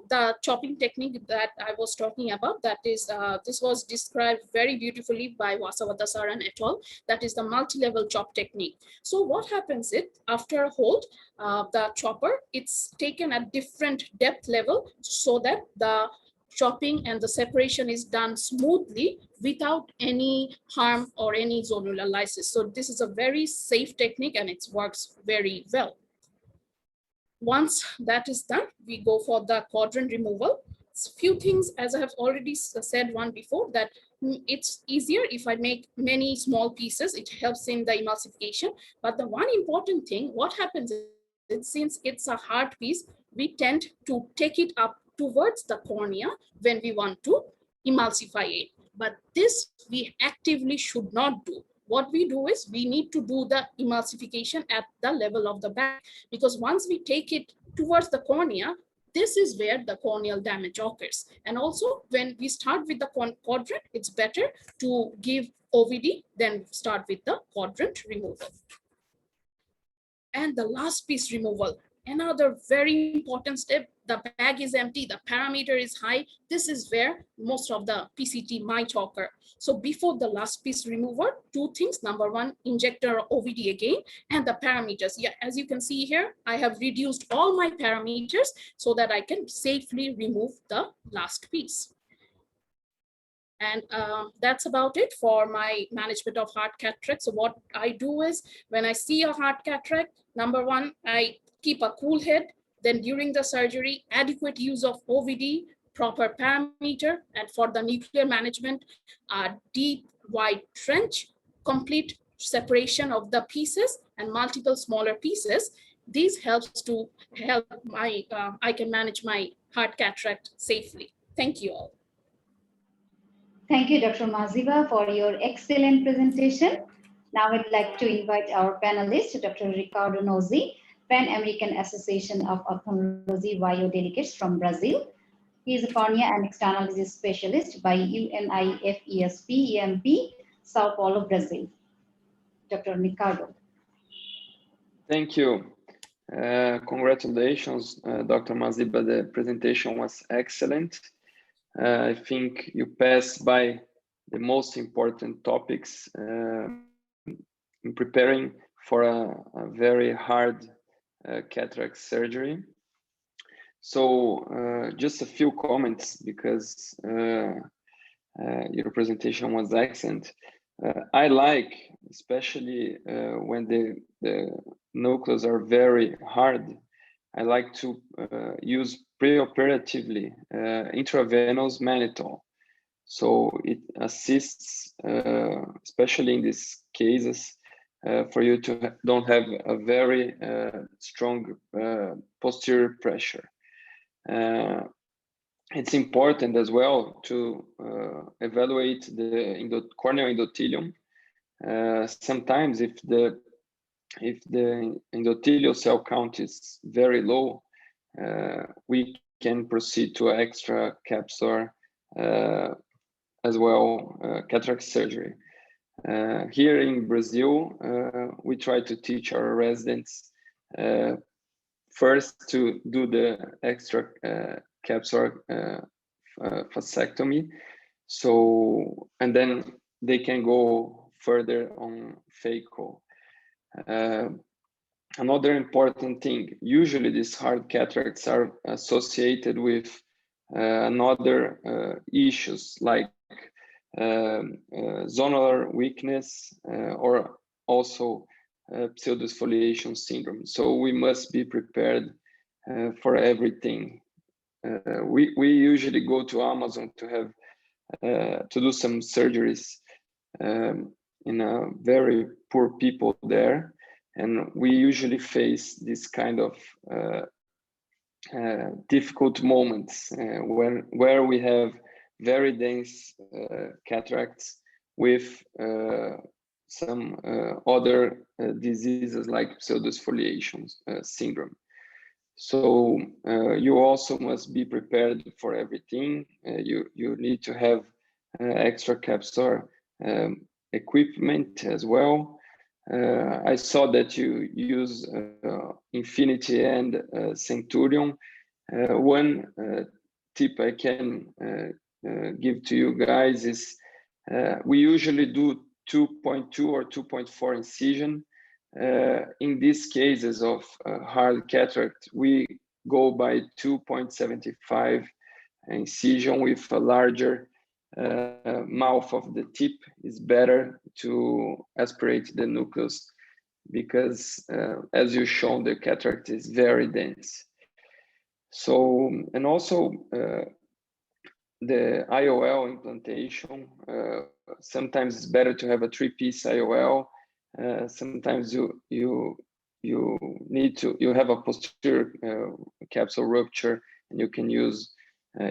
the chopping technique that I was talking about, that is, this was described very beautifully by Vasavadasaran et al. That is the multi-level chop technique. So what happens is, after a hold, the chopper, it's taken at different depth level so that the chopping and the separation is done smoothly without any harm or any zonal lysis. So this is a very safe technique and it works very well. Once that is done, we go for the quadrant removal. Few things, as I have already said one before, that it's easier if I make many small pieces. It helps in the emulsification. But the one important thing, what happens is, since it's a hard piece, we tend to take it up towards the cornea when we want to emulsify it. But this we actively should not do. What we do is we need to do the emulsification at the level of the back, because once we take it towards the cornea, this is where the corneal damage occurs. And also when we start with the quadrant, it's better to give OVD than start with the quadrant removal. And the last piece removal, another very important step. The bag is empty, the parameter is high. This is where most of the PCT might occur. So before the last piece removal, two things. Number one, injector OVD again, and the parameters. Yeah, as you can see here, I have reduced all my parameters so that I can safely remove the last piece. And that's about it for my management of hard cataract. So what I do is, when I see a hard cataract, number one, I keep a cool head. Then during the surgery, adequate use of OVD, proper parameter, and for the nuclear management, deep, wide trench, complete separation of the pieces and multiple smaller pieces. These helps to help my, I can manage my hard cataract safely. Thank you all. Thank you, Dr. Maziba, for your excellent presentation. Now I'd like to invite our panelist, Dr. Ricardo Nozzi, Pan-American Association of Ophthalmology YO delegates from Brazil. He is a cornea and external disease specialist by UNIFESP EMP, Sao Paulo, Brazil. Dr. Ricardo. Thank you. Congratulations, Dr. Maziba. The presentation was excellent. I think you passed by the most important topics in preparing for a very hard cataract surgery. So just a few comments, because your presentation was excellent. I like, especially when the nucleus are very hard, I like to use preoperatively intravenous mannitol. So it assists, especially in these cases, for you to don't have a very strong posterior pressure. It's important as well to evaluate the corneal endothelium. Sometimes if the endothelial cell count is very low, we can proceed to extra capsular as well cataract surgery. Here in Brazil, we try to teach our residents first to do the extra capsular vasectomy, so, and then they can go further on phaco. Another important thing, usually these hard cataracts are associated with another issues like zonular weakness or also pseudoexfoliation syndrome. So we must be prepared for everything. we usually go to Amazon to have to do some surgeries in a very poor people there, and we usually face this kind of difficult moments where we have very dense cataracts with some other diseases like pseudosfoliation syndrome. So you also must be prepared for everything. You need to have extra capsular equipment as well. I saw that you use Infinity and Centurion. One tip I can give to you guys is we usually do 2.2 or 2.4 incision. In these cases of hard cataract, we go by 2.75 incision with a larger mouth of the tip. Is better to aspirate the nucleus because as you shown, the cataract is very dense. So, and also the IOL implantation, sometimes it's better to have a 3-piece IOL. Sometimes you need to, you have a posterior capsule rupture, and you can use,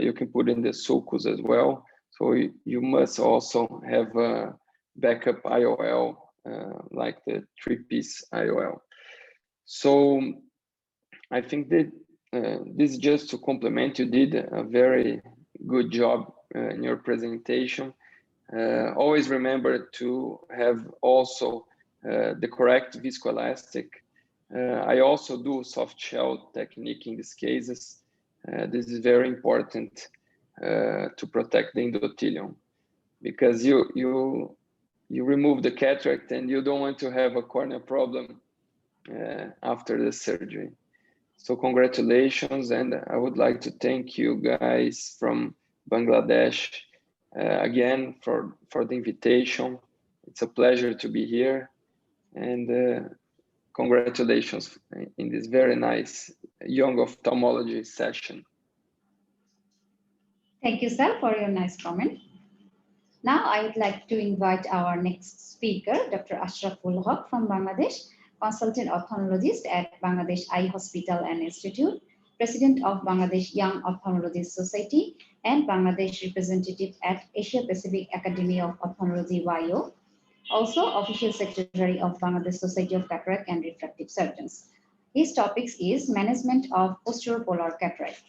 you can put in the sulcus as well. So you must also have a backup IOL, like the 3-piece IOL. So I think that this is just to complement. You did a very good job in your presentation. Always remember to have also the correct viscoelastic. I also do soft shell technique in these cases. This is very important to protect the endothelium, because you remove the cataract and you don't want to have a cornea problem after the surgery. So congratulations, and I would like to thank you guys from Bangladesh again for the invitation. It's a pleasure to be here, and congratulations in this very nice young ophthalmology session. Thank you, sir, for your nice comment. Now I would like to invite our next speaker, Dr. Ashraful Haq from Bangladesh, consultant ophthalmologist at Bangladesh Eye Hospital and Institute, president of Bangladesh Young Ophthalmologists Society, and Bangladesh representative at Asia Pacific Academy of Ophthalmology, YO, also official secretary of Bangladesh Society of Cataract and Refractive Surgeons. His topic is management of posterior polar cataract.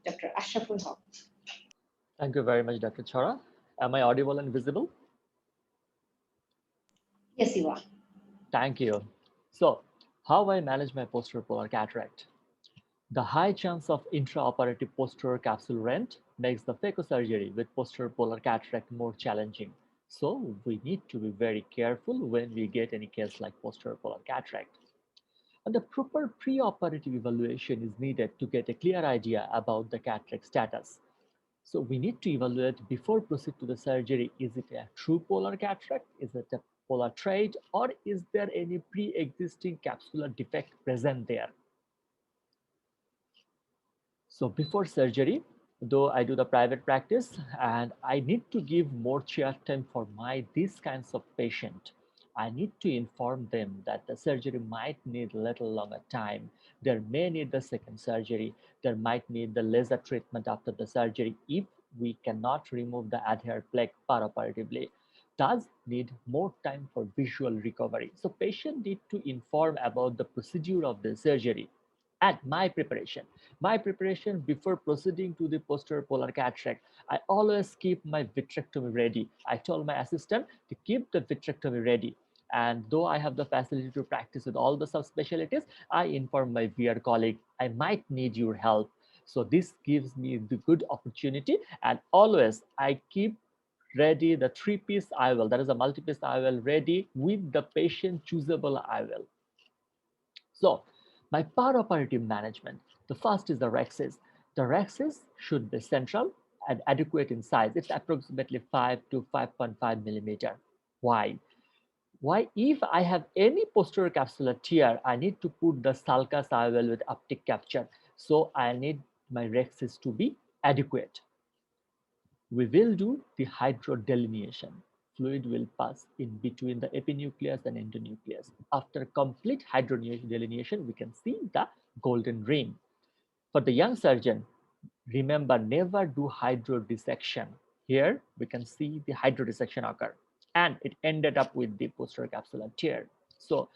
Dr. Ashraful Haq. Thank you very much, Dr. Chora. Am I audible and visible? Yes, you are. Thank you. So, how I manage my posterior polar cataract? The high chance of intraoperative posterior capsule rent makes the phaco surgery with posterior polar cataract more challenging. So, we need to be very careful when we get any case like posterior polar cataract. And the proper preoperative evaluation is needed to get a clear idea about the cataract status. So we need to evaluate before proceed to the surgery. Is it a true polar cataract? Is it a polar trait? Or is there any pre-existing capsular defect present there? So before surgery, though I do the private practice and I need to give more chair time for these kinds of patient, I need to inform them that the surgery might need a little longer time. There may need the second surgery. There might need the laser treatment after the surgery if we cannot remove the adherent plaque perioperatively. Does need more time for visual recovery. So patient need to inform about the procedure of the surgery and my preparation before proceeding to the posterior polar cataract. I always keep my vitrectomy ready. I told my assistant to keep the vitrectomy ready. And though I have the facility to practice with all the subspecialties, I inform my VR colleague, I might need your help. So this gives me the good opportunity, and always I keep ready the 3-piece IOL, that is a multi-piece IOL ready with the patient choosable IOL. So my perioperative management, the first is the rhexis. The rhexis should be central and adequate in size. It's approximately 5 to 5.5 millimeter wide. Why? If I have any posterior capsular tear, I need to put the sulcus IOL with optic capture. So I need my rex is to be adequate. We will do the hydrodelineation. Fluid will pass in between the epinucleus and endonucleus. After complete hydrodelineation, we can see the golden ring. For the young surgeon, remember, never do hydrodissection. Here we can see the hydrodissection occur, and it ended up with the posterior capsular tear. So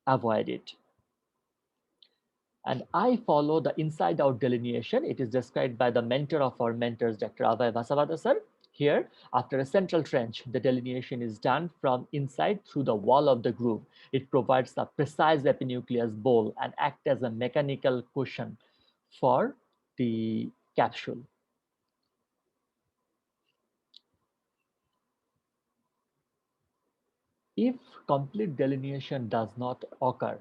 avoid it. And I follow the inside-out delineation. It is described by the mentor of our mentors, Dr. Abhay Vasavada sir. Here, after a central trench, the delineation is done from inside through the wall of the groove. It provides a precise epinucleus bowl and acts as a mechanical cushion for the capsule. If complete delineation does not occur,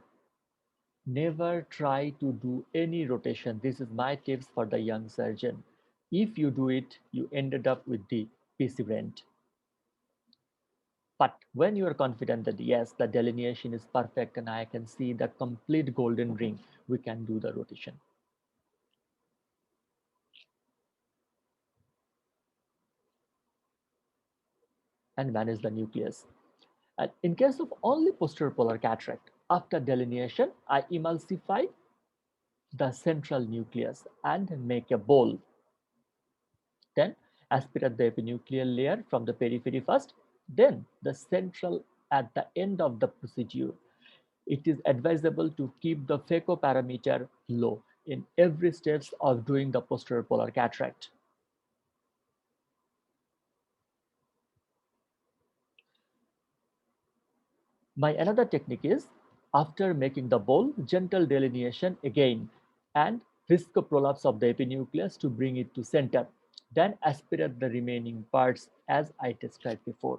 never try to do any rotation. This is my tips for the young surgeon. If you do it, you ended up with the PC rent. But when you are confident that yes, the delineation is perfect and I can see the complete golden ring, we can do the rotation. And manage the nucleus. And in case of only posterior polar cataract, after delineation, I emulsify the central nucleus and make a bowl. Then aspirate the epinuclear layer from the periphery first, then the central at the end of the procedure. It is advisable to keep the phaco parameter low in every steps of doing the posterior polar cataract. My another technique is, after making the bowl, gentle delineation again and viscoprolapse of the epinucleus to bring it to center. Then aspirate the remaining parts as I described before.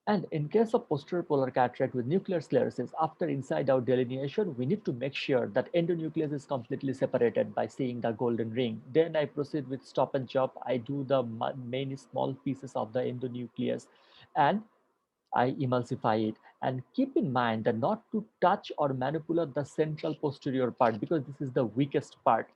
And in case of posterior polar cataract with nuclear sclerosis, after inside-out delineation, we need to make sure that endonucleus is completely separated by seeing the golden ring. Then I proceed with stop and chop. I do the many small pieces of the endonucleus and I emulsify it. And keep in mind that not to touch or manipulate the central posterior part because this is the weakest part.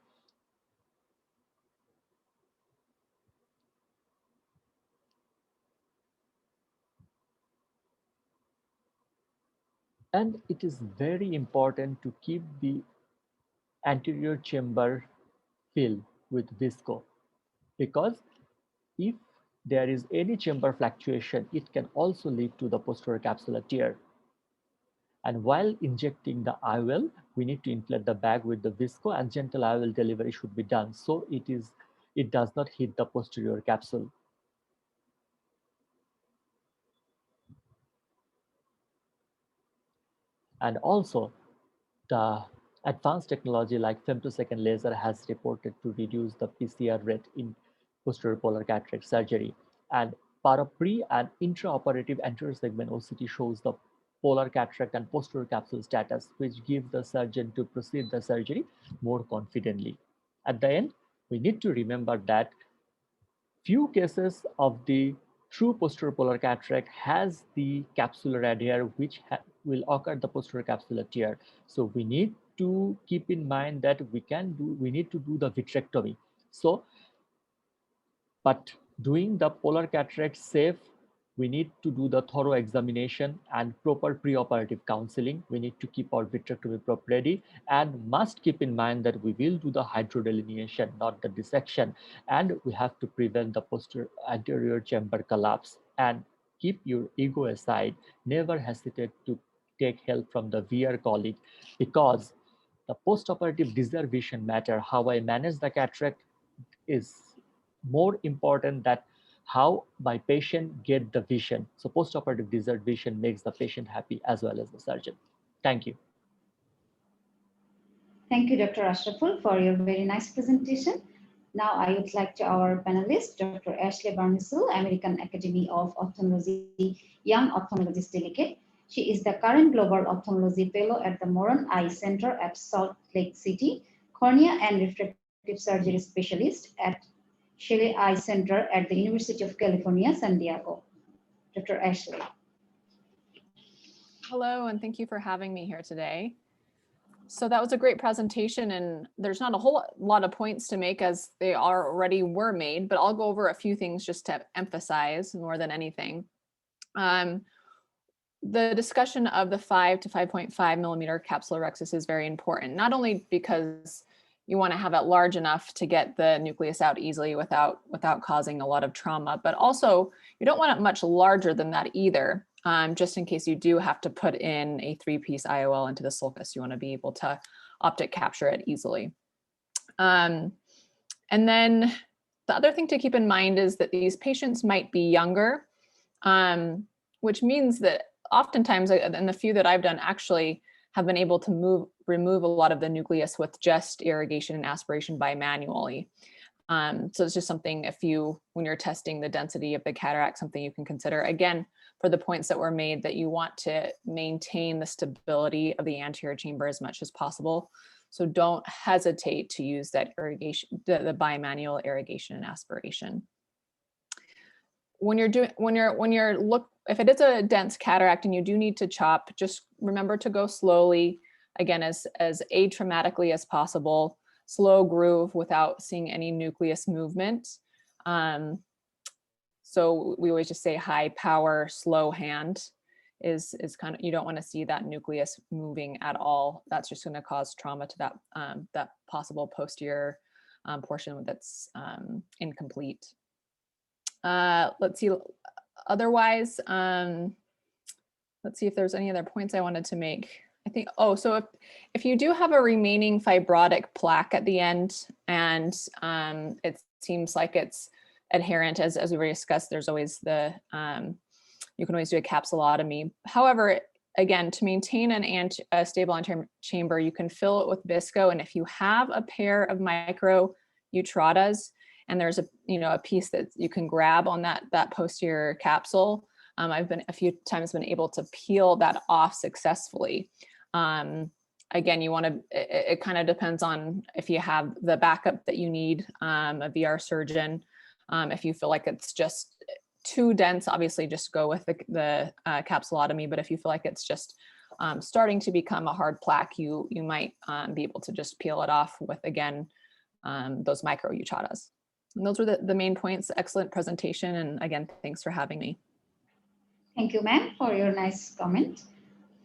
And it is very important to keep the anterior chamber filled with visco because if there is any chamber fluctuation, it can also lead to the posterior capsular tear. And while injecting the IOL, we need to inflate the bag with the visco and gentle IOL delivery should be done so it does not hit the posterior capsule. And also, the advanced technology like femtosecond laser has reported to reduce the PCR rate in posterior polar cataract surgery. And pre and intraoperative anterior segment OCT shows the polar cataract and posterior capsule status, which gives the surgeon to proceed the surgery more confidently. At the end, we need to remember that few cases of the true posterior polar cataract has the capsular adhere which will occur the posterior capsular tear. So we need to keep in mind that we need to do the vitrectomy. So, but doing the polar cataract safe, we need to do the thorough examination and proper preoperative counseling. We need to keep our vitrectomy prop ready and must keep in mind that we will do the hydrodelineation, not the dissection. And we have to prevent the posterior anterior chamber collapse and keep your ego aside. Never hesitate to take help from the VR colleague because the postoperative deservation matter. How I manage the cataract is more important that how my patient get the vision. So postoperative desert vision makes the patient happy as well as the surgeon. Thank you. Thank you, Dr. Ashraful, for your very nice presentation. Now I would like to our panelist, Dr. Ashley Barnisul, American Academy of Ophthalmology Young Ophthalmologist Delegate. She is the current Global Ophthalmology Fellow at the Moran Eye Center at Salt Lake City, cornea and refractive surgery specialist at Shelley Eye Center at the University of California, San Diego. Dr. Ashley. Hello, and thank you for having me here today. So that was a great presentation, and there's not a whole lot of points to make as they already were made, but I'll go over a few things just to emphasize more than anything. The discussion of the 5 to 5.5 millimeter capsulorhexis is very important, not only because you want to have it large enough to get the nucleus out easily without causing a lot of trauma, but also you don't want it much larger than that either, just in case you do have to put in a 3-piece IOL into the sulcus. You want to be able to optic capture it easily. And then the other thing to keep in mind is that these patients might be younger, which means that oftentimes, and the few that I've done actually have been able to remove a lot of the nucleus with just irrigation and aspiration bimanually. So it's just something, when you're testing the density of the cataract, something you can consider. Again, for the points that were made, that you want to maintain the stability of the anterior chamber as much as possible. So don't hesitate to use that irrigation, the bimanual irrigation and aspiration. If it is a dense cataract and you do need to chop, just remember to go slowly, again, as atraumatically as possible, slow groove without seeing any nucleus movement. So we always just say high power, slow hand is kind of, you don't want to see that nucleus moving at all. That's just going to cause trauma to that possible posterior portion that's incomplete. Let's see. Otherwise, let's see if there's any other points I wanted to make. I think, so if you do have a remaining fibrotic plaque at the end and it seems like it's adherent, as we already discussed, there's always you can always do a capsulotomy. However, again, to maintain a stable anterior chamber, you can fill it with visco, and if you have a pair of micro utradas, and there's a piece that you can grab on that posterior capsule, I've been a few times been able to peel that off successfully. Again, you want to, it kind of depends on if you have the backup that you need, a VR surgeon. If you feel like it's just too dense, obviously just go with the capsulotomy. But if you feel like it's just starting to become a hard plaque, you might be able to just peel it off with, again, those micro utradas. And those were the main points. Excellent presentation. And again, thanks for having me. Thank you, ma'am, for your nice comment.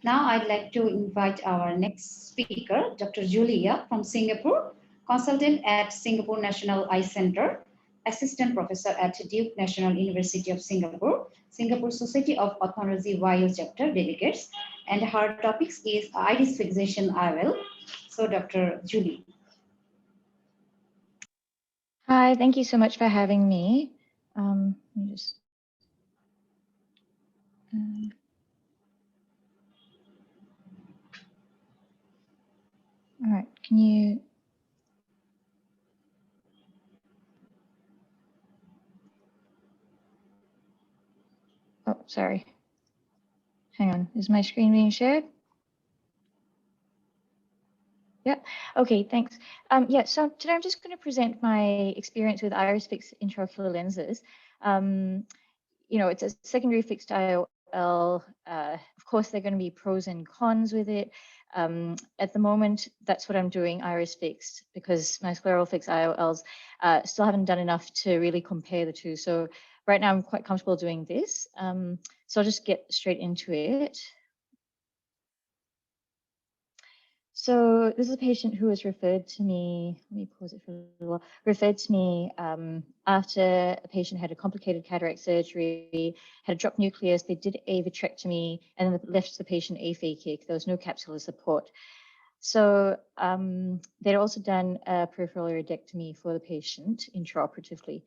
Now I'd like to invite our next speaker, Dr. Julia from Singapore, consultant at Singapore National Eye Center, assistant professor at Duke National University of Singapore, Singapore Society of Ophthalmology YO chapter delegates, and her topics is iris fixation IOL. So Dr. Julie. Hi, thank you so much for having me. Let me just. All right, can you? Oh, sorry. Hang on, is my screen being shared? Yeah, okay, thanks. Yeah, so today I'm just going to present my experience with iris fixed intraocular lenses. It's a secondary fixed IOL. Of course, there are going to be pros and cons with it. At the moment, that's what I'm doing, iris fixed, because my scleral fixed IOLs still haven't done enough to really compare the two. So right now I'm quite comfortable doing this. So I'll just get straight into it. So this is a patient who was referred to me, let me pause it for a little while, referred to me after a patient had a complicated cataract surgery, had a dropped nucleus, they did a vitrectomy and then left the patient aphakic. There was no capsular support. So they'd also done a peripheral iridectomy for the patient intraoperatively.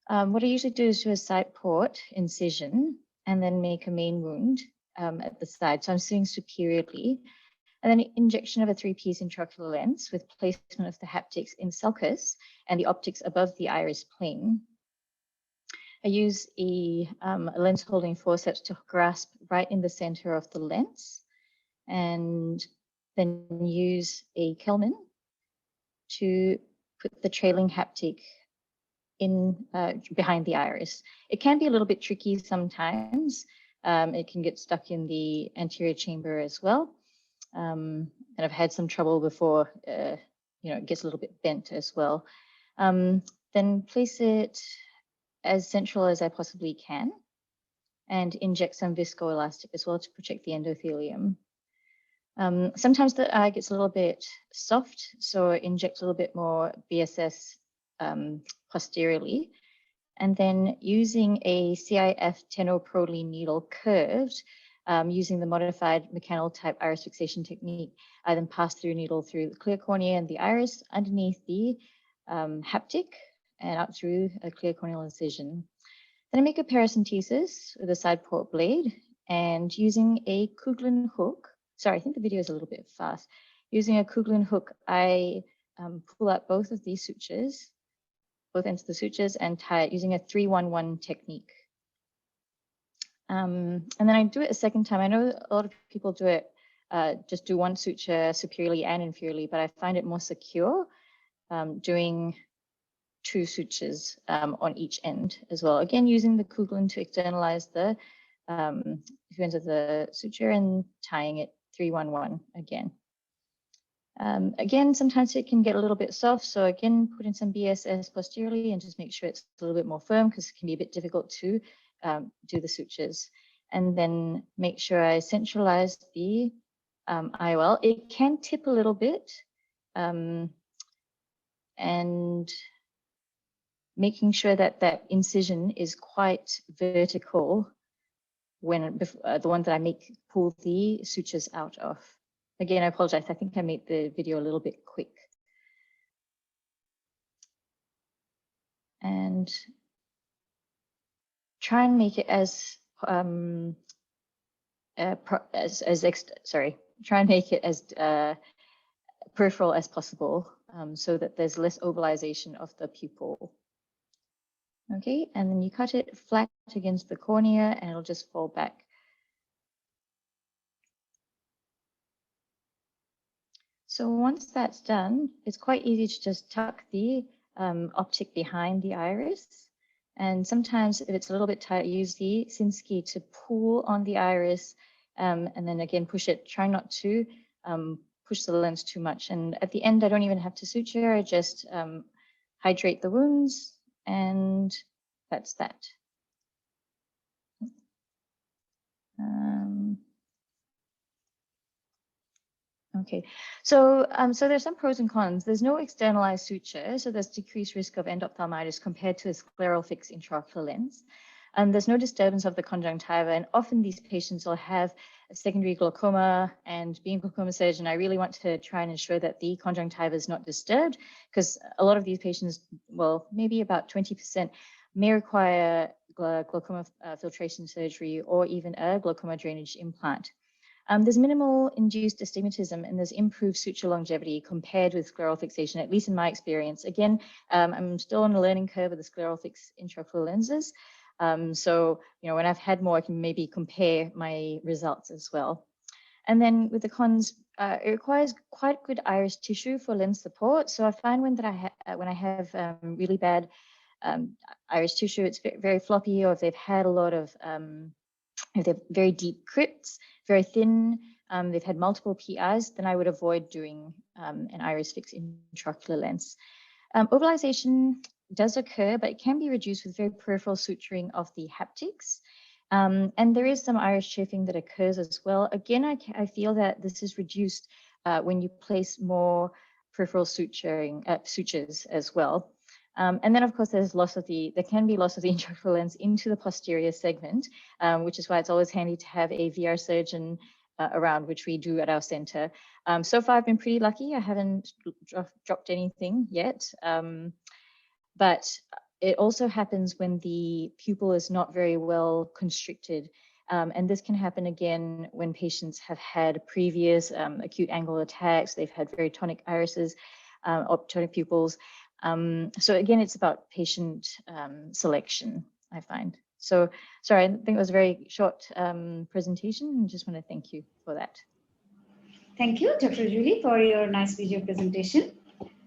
What I usually do is do a side port incision and then make a main wound at the side. So I'm sitting superiorly. And then injection of a 3-piece intraocular lens with placement of the haptics in sulcus and the optics above the iris plane. I use a lens holding forceps to grasp right in the center of the lens and then use a Kelman to put the trailing haptic in behind the iris. It can be a little bit tricky sometimes. It can get stuck in the anterior chamber as well. And I've had some trouble before, it gets a little bit bent as well. Then place it as central as I possibly can and inject some viscoelastic as well to protect the endothelium. Sometimes the eye gets a little bit soft, so inject a little bit more BSS posteriorly. And then using a CIF tenoproline needle curved, using the modified mechanical type iris fixation technique, I then pass through needle through the clear cornea and the iris underneath the haptic and out through a clear corneal incision. Then I make a paracentesis with a side port blade and using a Kugeln hook. Sorry, I think the video is a little bit fast. Using a Kugeln hook, I pull out both of these sutures, both ends of the sutures, and tie it using a 3-1-1 technique. And then I do it a second time. I know a lot of people do it, just do one suture superiorly and inferiorly, but I find it more secure doing 2 sutures on each end as well. Again, using the Kugeln to externalize the ends of the suture and tying it 3-1-1 again. Again, sometimes it can get a little bit soft. So again, put in some BSS posteriorly and just make sure it's a little bit more firm because it can be a bit difficult to do the sutures. And then make sure I centralize the IOL. It can tip a little bit and making sure that that incision is quite vertical when the one that I pull the sutures out of. Again, I apologize. I think I made the video a little bit quick. And try and make it as peripheral as possible, so that there's less ovalization of the pupil. Okay, and then you cut it flat against the cornea and it'll just fall back. So once that's done, it's quite easy to just tuck the optic behind the iris. And sometimes if it's a little bit tight, use the Sinski to pull on the iris and then again push it. Try not to push the lens too much. And at the end, I don't even have to suture. I just hydrate the wounds and that's that. Okay, so there's some pros and cons. There's no externalized suture, so there's decreased risk of endophthalmitis compared to a scleral fixed intraocular lens. There's no disturbance of the conjunctiva, and often these patients will have a secondary glaucoma, and being a glaucoma surgeon, I really want to try and ensure that the conjunctiva is not disturbed, because a lot of these patients, well, maybe about 20% may require glaucoma filtration surgery or even a glaucoma drainage implant. There's minimal induced astigmatism and there's improved suture longevity compared with scleral fixation, at least in my experience. Again, I'm still on a learning curve with the scleral fixed intraocular lenses. So, when I've had more, I can maybe compare my results as well. And then with the cons, it requires quite good iris tissue for lens support. So I find when I have really bad iris tissue, it's very floppy, or if they've had a lot of, if they're very deep crypts, very thin, they've had multiple PIs, then I would avoid doing an iris fixed intraocular lens. Ovalization does occur, but it can be reduced with very peripheral suturing of the haptics. And there is some iris chafing that occurs as well. Again, I feel that this is reduced when you place more peripheral sutures as well. And then, of course, there can be loss of the intraocular lens into the posterior segment, which is why it's always handy to have a VR surgeon around, which we do at our center. So far, I've been pretty lucky. I haven't dropped anything yet. But it also happens when the pupil is not very well constricted. And this can happen again when patients have had previous acute angle attacks. They've had very tonic irises, or tonic pupils. So again, it's about patient selection, I find. So sorry, I think it was a very short presentation, and just want to thank you for that. Thank you, Dr. Julie, for your nice video presentation.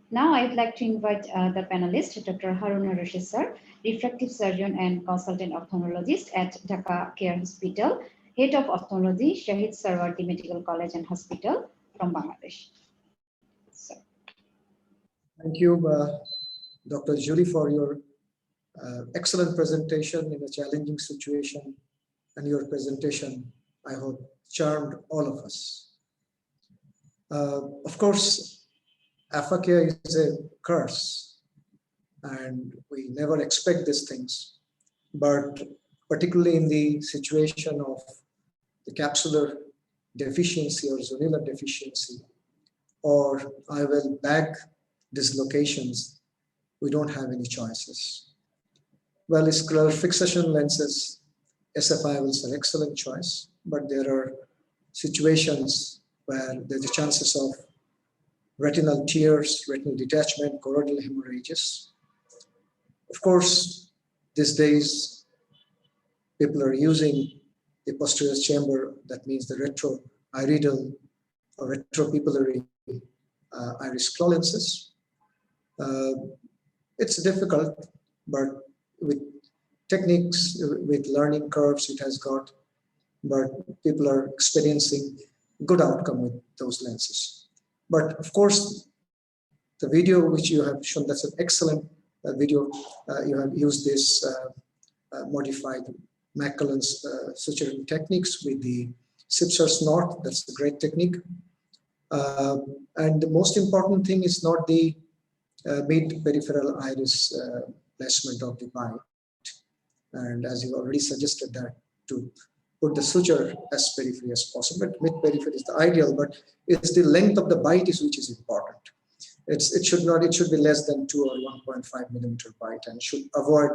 Now I'd like to invite the panelist, Dr. Haruna Rashid sir, refractive surgeon and consultant ophthalmologist at Dhaka Care Hospital, head of ophthalmology, Shahid Sarwati Medical College and Hospital from Bangladesh. So. Thank you, Dr. Julie, for your excellent presentation in a challenging situation, and your presentation, I hope, charmed all of us. Of course, aphakia is a curse, and we never expect these things, but particularly in the situation of the capsular deficiency or zonular deficiency, or IOL bag dislocations, we don't have any choices. Well, scleral fixation lenses, SFIOLs are excellent choice, but there are situations where there's the chances of retinal tears, retinal detachment, choroidal hemorrhages. Of course, these days, people are using the posterior chamber, that means the retroiridal or retropupillary iris claw lenses. It's difficult, but with techniques, with learning curves, it has got, but people are experiencing good outcome with those lenses. But of course, the video which you have shown, that's an excellent video. You have used this modified Macallan's suturing techniques with the Sipser snort. That's a great technique. And the most important thing is not the mid-peripheral iris placement of the bite. And as you already suggested that to put the suture as periphery as possible, but mid-periphery is the ideal, but it's the length of the bite is which is important. It should be less than 2 or 1.5 millimeter bite, and should avoid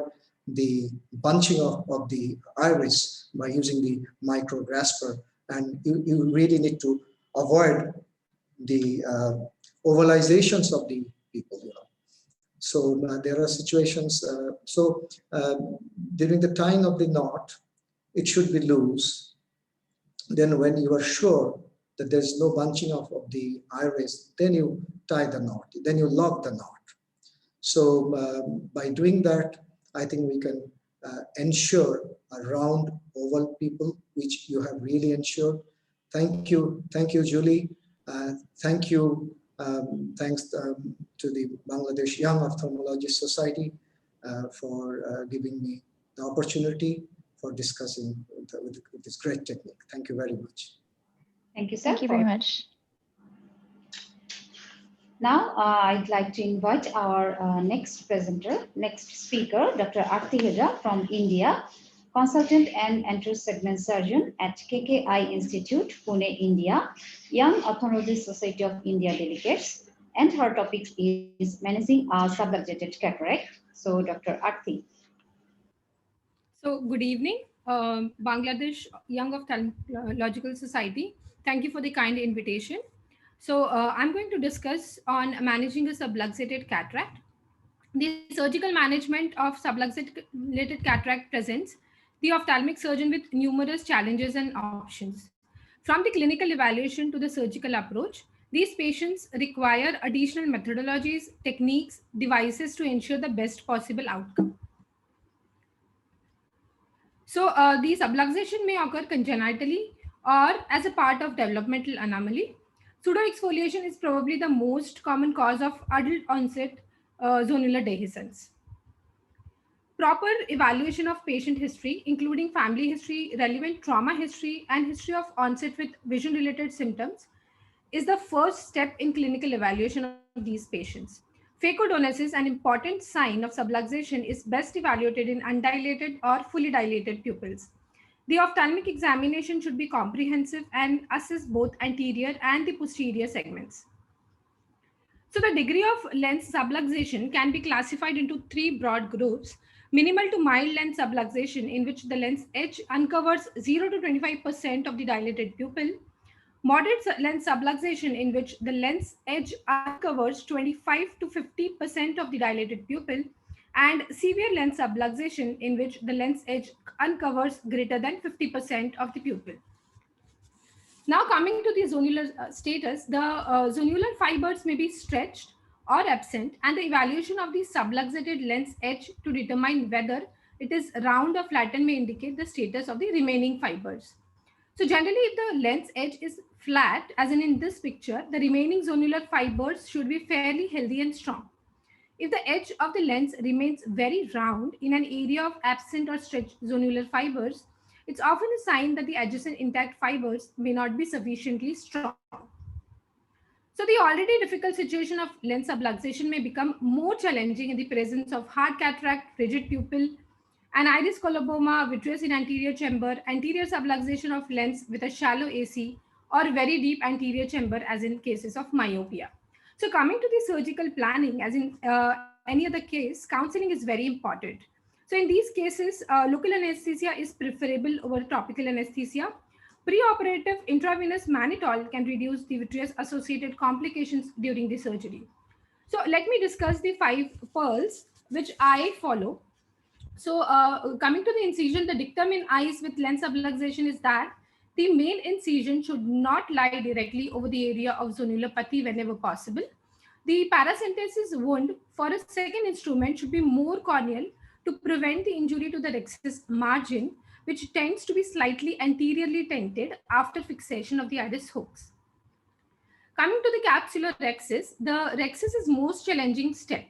the bunching of the iris by using the micro grasper. And you really need to avoid the ovalizations of the people, you know. So there are situations, during the tying of the knot, it should be loose. Then when you are sure that there's no bunching of the iris, then you tie the knot, then you lock the knot. So by doing that, I think we can ensure a round oval pupil, which you have really ensured. Thank you, Julie. Thank you. Thanks to the Bangladesh Young Ophthalmologists Society for giving me the opportunity for discussing with this great technique. Thank you very much. Thank you, sir. Thank you very much. Now, I'd like to invite our next speaker, Dr. Arti Heda from India, consultant and anterior segment surgeon at KKI Institute, Pune, India, Young Ophthalmologists Society of India delegates, and her topic is managing a subluxated cataract. So, Dr. Arti. So, good evening, Bangladesh Young Ophthalmological Society. Thank you for the kind invitation. So, I'm going to discuss on managing a subluxated cataract. The surgical management of subluxated cataract presents the ophthalmic surgeon with numerous challenges and options. From the clinical evaluation to the surgical approach, these patients require additional methodologies, techniques, devices to ensure the best possible outcome. So the subluxation may occur congenitally or as a part of developmental anomaly. Pseudoexfoliation is probably the most common cause of adult onset zonular dehiscence. Proper evaluation of patient history, including family history, relevant trauma history, and history of onset with vision-related symptoms, is the first step in clinical evaluation of these patients. Phacodonosis, an important sign of subluxation, is best evaluated in undilated or fully dilated pupils. The ophthalmic examination should be comprehensive and assess both anterior and the posterior segments. So the degree of lens subluxation can be classified into 3 broad groups: minimal to mild lens subluxation, in which the lens edge uncovers 0 to 25% of the dilated pupil; moderate lens subluxation, in which the lens edge uncovers 25 to 50% of the dilated pupil; and severe lens subluxation, in which the lens edge uncovers greater than 50% of the pupil. Now, coming to the zonular status, the zonular fibers may be stretched or absent, and the evaluation of the subluxated lens edge to determine whether it is round or flattened may indicate the status of the remaining fibers. So generally, if the lens edge is flat, as in this picture, the remaining zonular fibers should be fairly healthy and strong. If the edge of the lens remains very round in an area of absent or stretched zonular fibers, it's often a sign that the adjacent intact fibers may not be sufficiently strong. So the already difficult situation of lens subluxation may become more challenging in the presence of hard cataract, rigid pupil, an iris coloboma, vitreous in anterior chamber, anterior subluxation of lens with a shallow AC, or very deep anterior chamber as in cases of myopia. So coming to the surgical planning, as in any other case, counseling is very important. So in these cases, local anesthesia is preferable over topical anesthesia. Preoperative intravenous mannitol can reduce the vitreous associated complications during the surgery. So let me discuss the 5 pearls which I follow. So coming to the incision, the dictum in eyes with lens subluxation is that the main incision should not lie directly over the area of zonulopathy whenever possible. The paracentesis wound for a second instrument should be more corneal to prevent the injury to the rexus margin, which tends to be slightly anteriorly tented after fixation of the iris hooks. Coming to the capsular rexus, the rexus is most challenging step.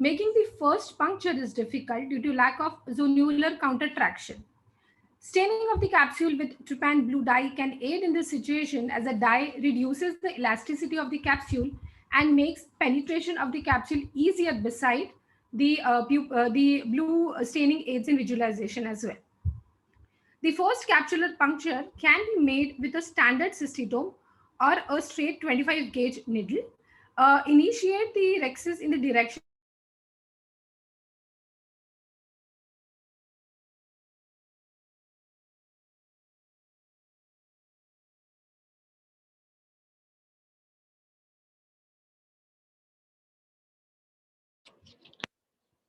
Making the first puncture is difficult due to lack of zonular countertraction. Staining of the capsule with trypan blue dye can aid in this situation, as the dye reduces the elasticity of the capsule and makes penetration of the capsule easier. Beside the blue staining aids in visualization as well. The first capsular puncture can be made with a standard cystitome or a straight 25 gauge needle. Initiate the rexus in the direction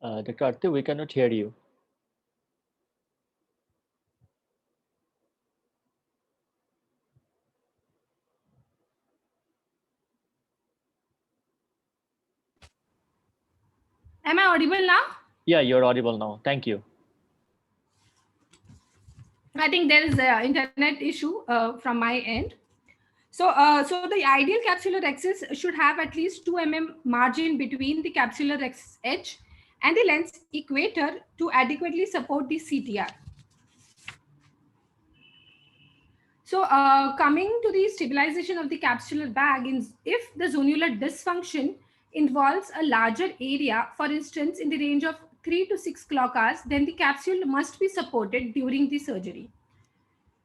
Dr. Arti, we cannot hear you. Am I audible now? Yeah, you're audible now. Thank you. I think there is an internet issue from my end. So the ideal capsular rexus should have at least 2 mm margin between the capsular rexus edge and the lens equator to adequately support the CTR. So coming to the stabilization of the capsular bag, if the zonular dysfunction involves a larger area, for instance, in the range of 3 to 6 clock hours, then the capsule must be supported during the surgery.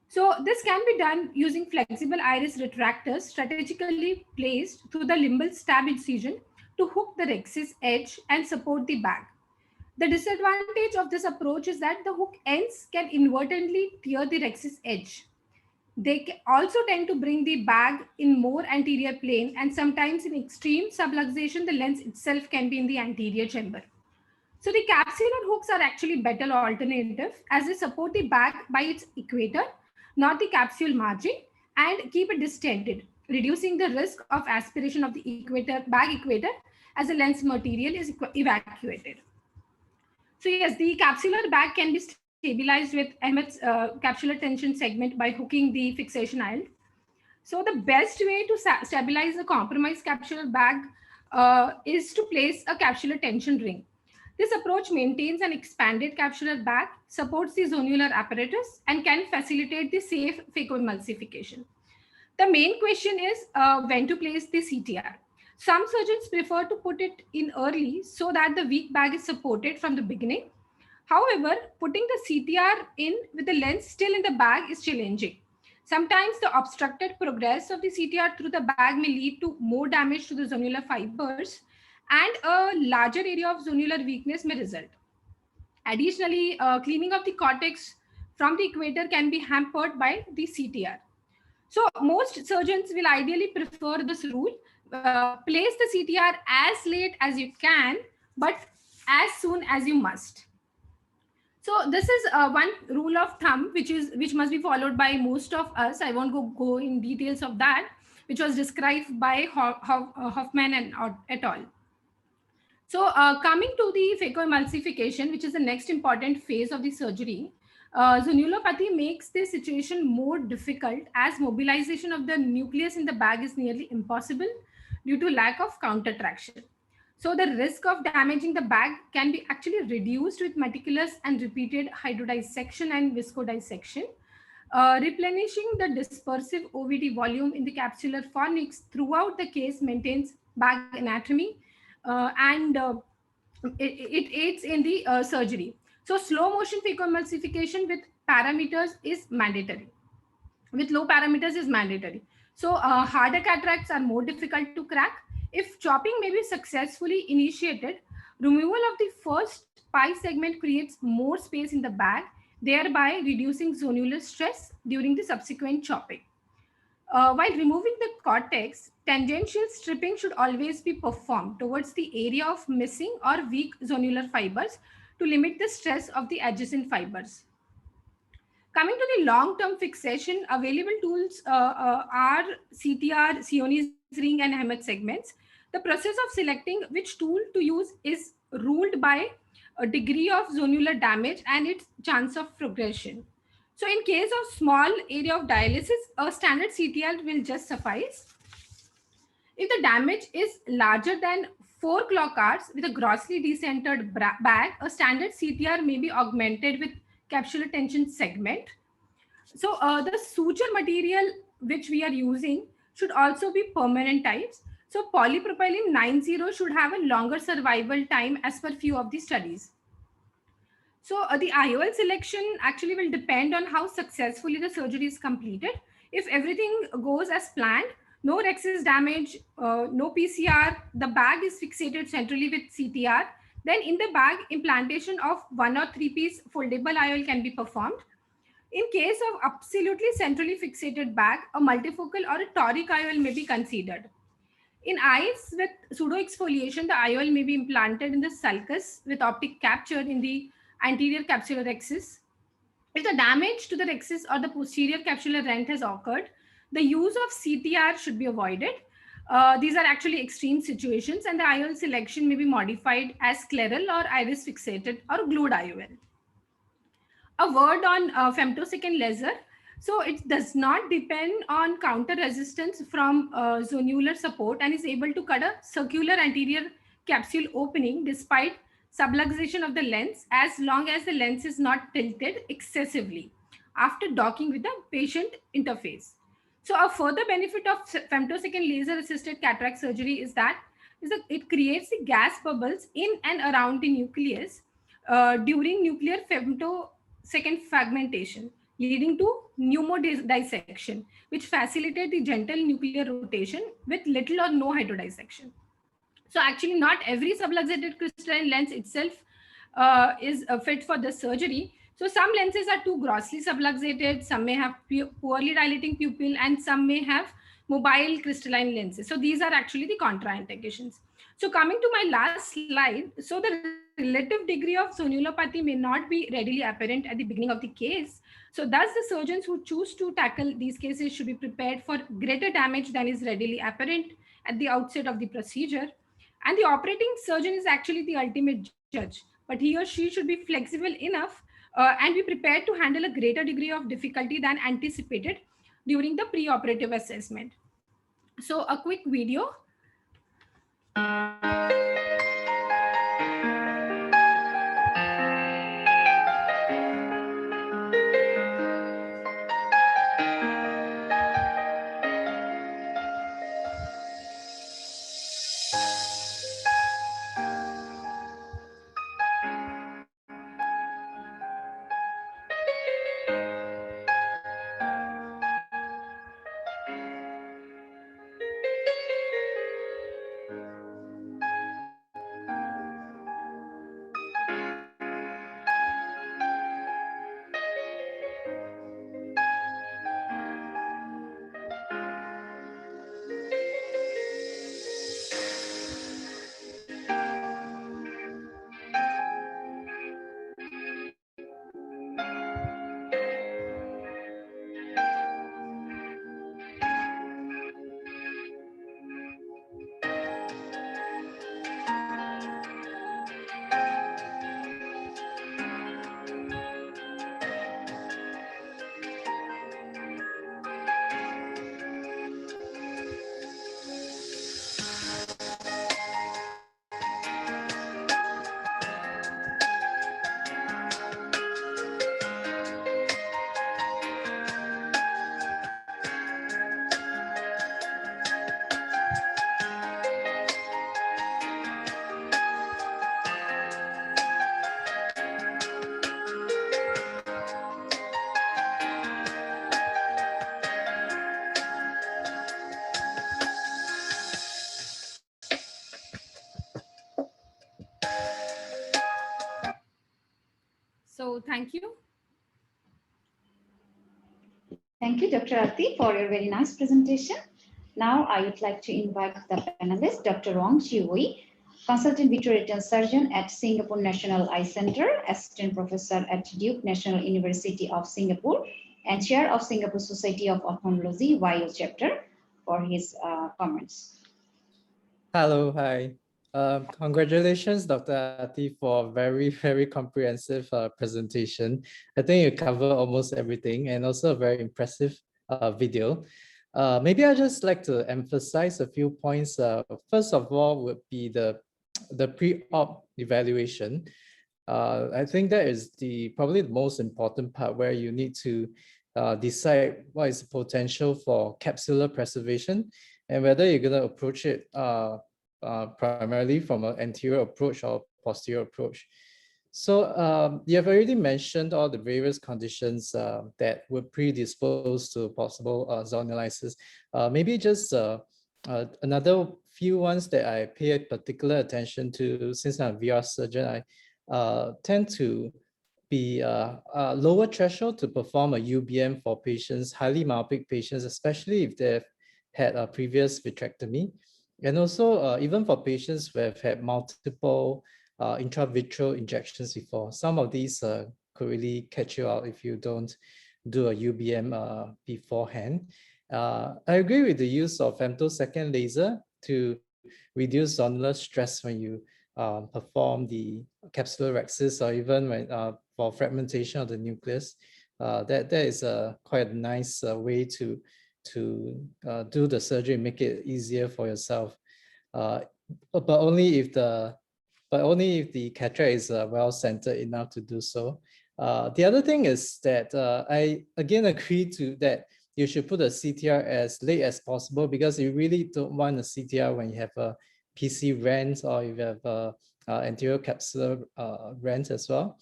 So this can be done using flexible iris retractors strategically placed through the limbal stab incision to hook the rexus edge and support the bag. The disadvantage of this approach is that the hook ends can inadvertently tear the rexus edge. They also tend to bring the bag in more anterior plane, and sometimes in extreme subluxation, the lens itself can be in the anterior chamber. So the capsular hooks are actually better alternative, as they support the bag by its equator, not the capsule margin, and keep it distended, reducing the risk of aspiration of the bag equator as the lens material is evacuated. So yes, the capsular bag can be stabilized with Ahmed's capsular tension segment by hooking the fixation aisle. So the best way to stabilize a compromised capsular bag is to place a capsular tension ring. This approach maintains an expanded capsular bag, supports the zonular apparatus, and can facilitate the safe phacoemulsification. The main question is when to place the CTR. Some surgeons prefer to put it in early so that the weak bag is supported from the beginning. However, putting the CTR in with the lens still in the bag is challenging. Sometimes the obstructed progress of the CTR through the bag may lead to more damage to the zonular fibers, and a larger area of zonular weakness may result. Additionally, cleaning of the cortex from the equator can be hampered by the CTR. So most surgeons will ideally prefer this rule. Place the CTR as late as you can, but as soon as you must. So this is one rule of thumb which must be followed by most of us. I won't go in details of that, which was described by Hoffman and et al. So coming to the phacoemulsification, which is the next important phase of the surgery, zonulopathy makes the situation more difficult as mobilization of the nucleus in the bag is nearly impossible due to lack of counter traction. So the risk of damaging the bag can be actually reduced with meticulous and repeated hydrodissection and viscodissection. Replenishing the dispersive OVD volume in the capsular fornix throughout the case maintains bag anatomy and it aids in the surgery. So slow motion phacoemulsification with parameters is mandatory. With low parameters is mandatory. So harder cataracts are more difficult to crack. If chopping may be successfully initiated, removal of the first pie segment creates more space in the bag, thereby reducing zonular stress during the subsequent chopping. While removing the cortex, tangential stripping should always be performed towards the area of missing or weak zonular fibers to limit the stress of the adjacent fibers. Coming to the long-term fixation, available tools are CTR, Sionis ring, and Hammett segments. The process of selecting which tool to use is ruled by a degree of zonular damage and its chance of progression. So in case of small area of dialysis, a standard CTR will just suffice. If the damage is larger than 4 clock hours with a grossly decentered bag, a standard CTR may be augmented with capsular tension segment. So the suture material which we are using should also be permanent types. So polypropylene 90 should have a longer survival time as per few of the studies. So the IOL selection actually will depend on how successfully the surgery is completed. If everything goes as planned, no rexis damage, no PCR, the bag is fixated centrally with CTR, then in the bag, implantation of 1 or 3 piece foldable IOL can be performed. In case of absolutely centrally fixated bag, a multifocal or a toric IOL may be considered. In eyes with pseudoexfoliation, the IOL may be implanted in the sulcus with optic capture in the anterior capsular rexis. If the damage to the rexis or the posterior capsular rent has occurred, the use of CTR should be avoided. These are actually extreme situations, and the IOL selection may be modified as scleral or iris fixated or glued IOL. A word on femtosecond laser. So it does not depend on counter resistance from zonular support and is able to cut a circular anterior capsule opening despite subluxation of the lens as long as the lens is not tilted excessively after docking with the patient interface. So a further benefit of femtosecond laser assisted cataract surgery is that it creates the gas bubbles in and around the nucleus during nuclear femtosecond fragmentation, leading to pneumodissection, which facilitate the gentle nuclear rotation with little or no hydrodissection. So actually not every subluxated crystalline lens itself is fit for the surgery. So some lenses are too grossly subluxated, some may have poorly dilating pupil, and some may have mobile crystalline lenses. So these are actually the contraindications. So coming to my last slide, so the relative degree of zonulopathy may not be readily apparent at the beginning of the case. So thus the surgeons who choose to tackle these cases should be prepared for greater damage than is readily apparent at the outset of the procedure. And the operating surgeon is actually the ultimate judge, but he or she should be flexible enough and be prepared to handle a greater degree of difficulty than anticipated during the preoperative assessment. So a quick video. thank you. Thank you, Dr. Ati, for your very nice presentation. Now I would like to invite the panelist, Dr. Wong Chiu-Wei, Consultant Vitreoretinal Surgeon at Singapore National Eye Center, Assistant Professor at Duke National University of Singapore, and Chair of Singapore Society of Ophthalmology, YO chapter, for his comments. Hello, hi. Congratulations, Dr. Ati, for a very, very comprehensive presentation. I think you cover almost everything and also a very impressive video. Maybe I'd just like to emphasize a few points. First of all would be the pre-op evaluation. I think that is probably the most important part, where you need to decide what is the potential for capsular preservation and whether you're going to approach it primarily from an anterior approach or posterior approach. So you have already mentioned all the various conditions that would predispose to possible zonulalysis. Maybe just another few ones that I pay particular attention to. Since I'm a VR surgeon, I tend to be a lower threshold to perform a UBM for patients, highly myopic patients, especially if they've had a previous vitrectomy. And also even for patients who have had multiple intravitreal injections before. Some of these could really catch you out if you don't do a UBM beforehand. I agree with the use of femtosecond laser to reduce zonular stress when you perform the capsular rhexis, or even when for fragmentation of the nucleus. That is quite a nice way to do the surgery and make it easier for yourself. But only if the cataract is well centered enough to do so. The other thing is that I again agree to that you should put a CTR as late as possible, because you really don't want a CTR when you have a PC rent or you have a anterior capsular rent as well,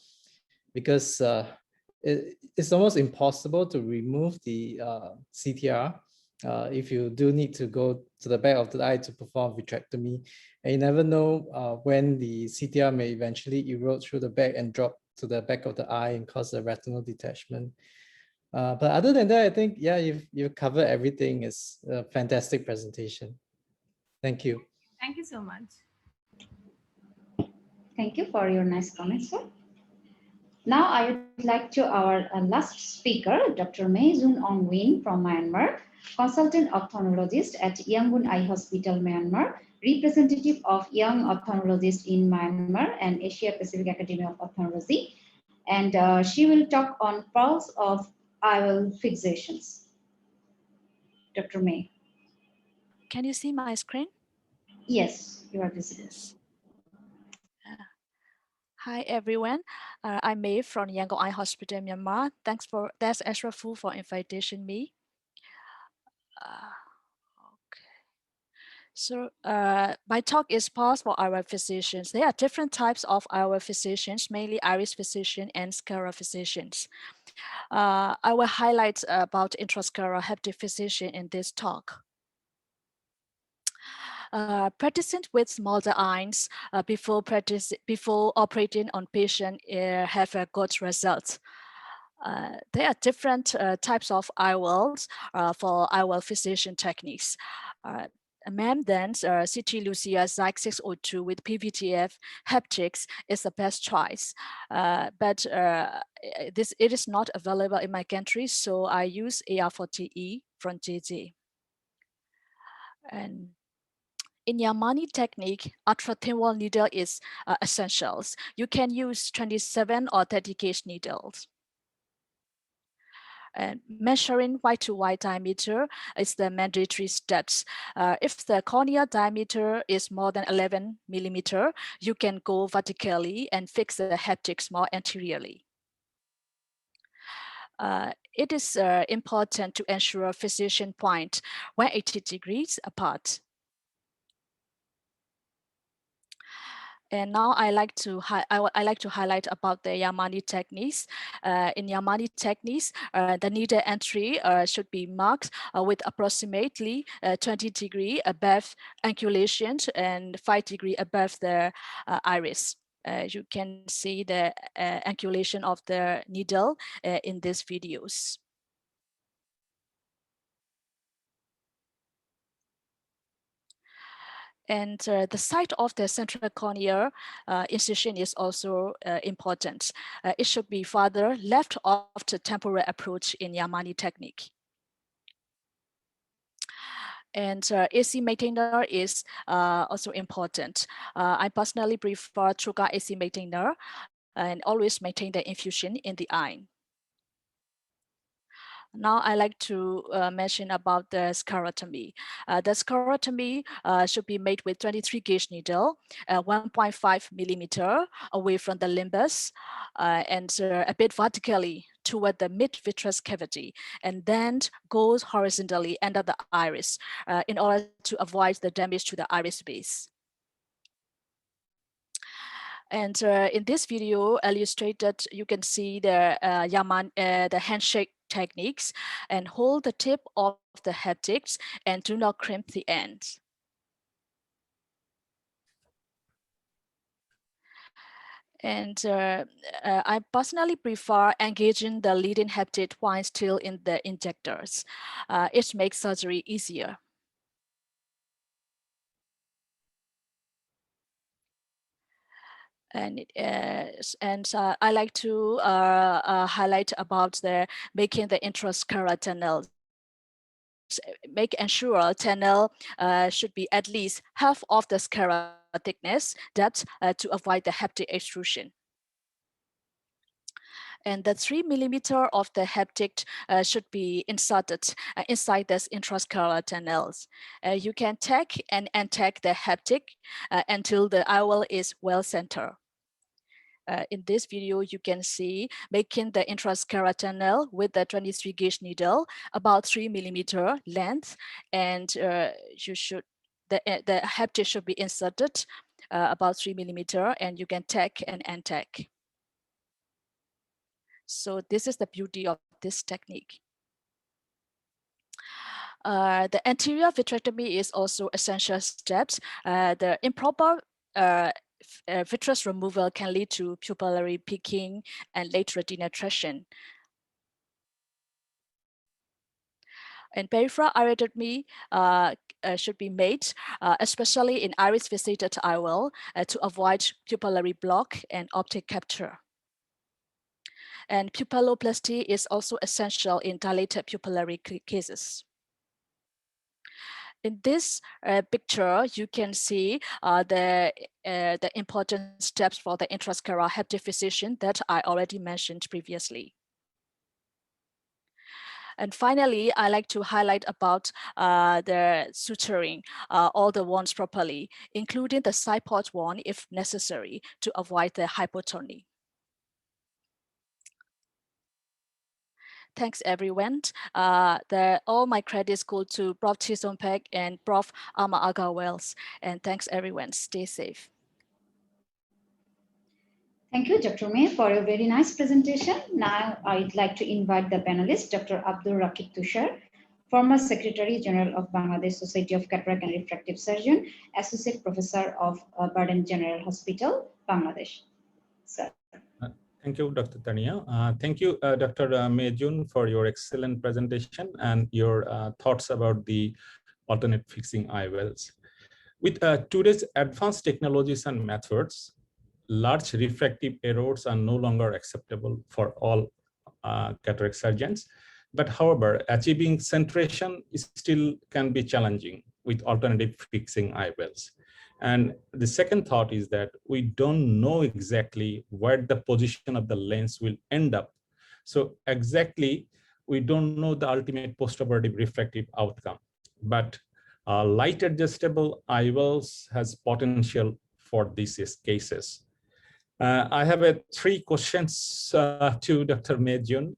because it's almost impossible to remove the CTR if you do need to go to the back of the eye to perform vitrectomy. And you never know when the CTR may eventually erode through the back and drop to the back of the eye and cause a retinal detachment. But other than that, I think, yeah, you've covered everything. It's a fantastic presentation. Thank you. Thank you so much. Thank you for your nice comments, sir. Now I would like to our last speaker, Dr. Mei Jun Ong Win from Myanmar, consultant ophthalmologist at Yangon Eye Hospital, Myanmar, representative of Young Ophthalmologists in Myanmar and Asia Pacific Academy of Ophthalmology. And she will talk on pulse of IOL fixations. Dr. Mei. Can you see my screen? Yes, you are visible. Yes. Hi everyone, I'm Mei from Yangon Eye Hospital, Myanmar. Thanks Extra Food for inviting me. So my talk is pulse for IOL physicians. There are different types of IOL physicians, mainly iris physician and scleral physicians. I will highlight about intrascleral haptic physician in this talk. Practicing with smaller eyes before operating on patient have a good result. There are different types of IOLs for IOL physician techniques. Then CT Lucia Zyc 602 with PVTF haptics is the best choice. But it is not available in my country, so I use AR40E from JJ. And in Yamani technique, ultra thin wall needle is essentials. You can use 27 or 30 gauge needles. And measuring white to white diameter is the mandatory steps. If the cornea diameter is more than 11 millimeter, you can go vertically and fix the haptics more anteriorly. It is important to ensure physician point 180 degrees apart. And now I like to highlight about the Yamani techniques. In Yamani techniques, the needle entry should be marked with approximately 20 degree above angulation and 5 degree above the iris. You can see the angulation of the needle in these videos. And the site of the central corneal incision is also important. It should be farther left of the temporal approach in Yamani technique. And AC maintainer is also important. I personally prefer Truga AC maintainer and always maintain the infusion in the eye. Now I like to mention about the sclerotomy. The sclerotomy should be made with 23 gauge needle, 1.5 millimeter away from the limbus, and a bit vertically toward the mid-vitreous cavity, and then goes horizontally under the iris in order to avoid the damage to the iris base. And in this video illustrated, you can see the the handshake techniques, and hold the tip of the haptics and do not crimp the end. And I personally prefer engaging the leading haptic while still in the injectors. It makes surgery easier. And I like to highlight about the making the intrascleral tunnel. Make ensure tunnel should be at least half of the scleral thickness depth to avoid the haptic extrusion. And the 3 millimeter of the haptic should be inserted inside this intrascleral tunnels. You can tack and untack the haptic until the IOL is well centered. In this video, you can see making the intrascleral tunnel with the 23 gauge needle about 3 millimeter length, and the haptic should be inserted about 3 millimeter, and you can tack and untack. So this is the beauty of this technique. The anterior vitrectomy is also essential steps. The improper vitreous removal can lead to pupillary peaking and late retina attraction. And peripheral iridotomy should be made, especially in iris-fixated IOL, to avoid pupillary block and optic capture. And pupilloplasty is also essential in dilated pupillary cases. In this picture, you can see the important steps for the intrascleral haptic fixation that I already mentioned previously. And finally, I like to highlight about the suturing all the wands properly, including the side port wand if necessary to avoid the hypotony. Thanks everyone. All my credits go to Prof. Chisompek and Prof. Alma Aga-Wells. And thanks everyone. Stay safe. Thank you, Dr. May, for a very nice presentation. Now I'd like to invite the panelist, Dr. Abdul Rakib Tushar, former Secretary General of Bangladesh Society of Cataract and Refractive Surgeon, Associate Professor of Burden General Hospital, Bangladesh. Sir. Thank you, Dr. Tania. Thank you, Dr. Mejun, for your excellent presentation and your thoughts about the alternate fixing IOLs. With today's advanced technologies and methods, large refractive errors are no longer acceptable for all cataract surgeons. But however, achieving centration still can be challenging with alternative fixing IOLs. And the second thought is that we don't know exactly where the position of the lens will end up. So exactly, we don't know the ultimate postoperative refractive outcome. But light adjustable IOLs has potential for these cases. I have 3 questions to Dr. Mejun.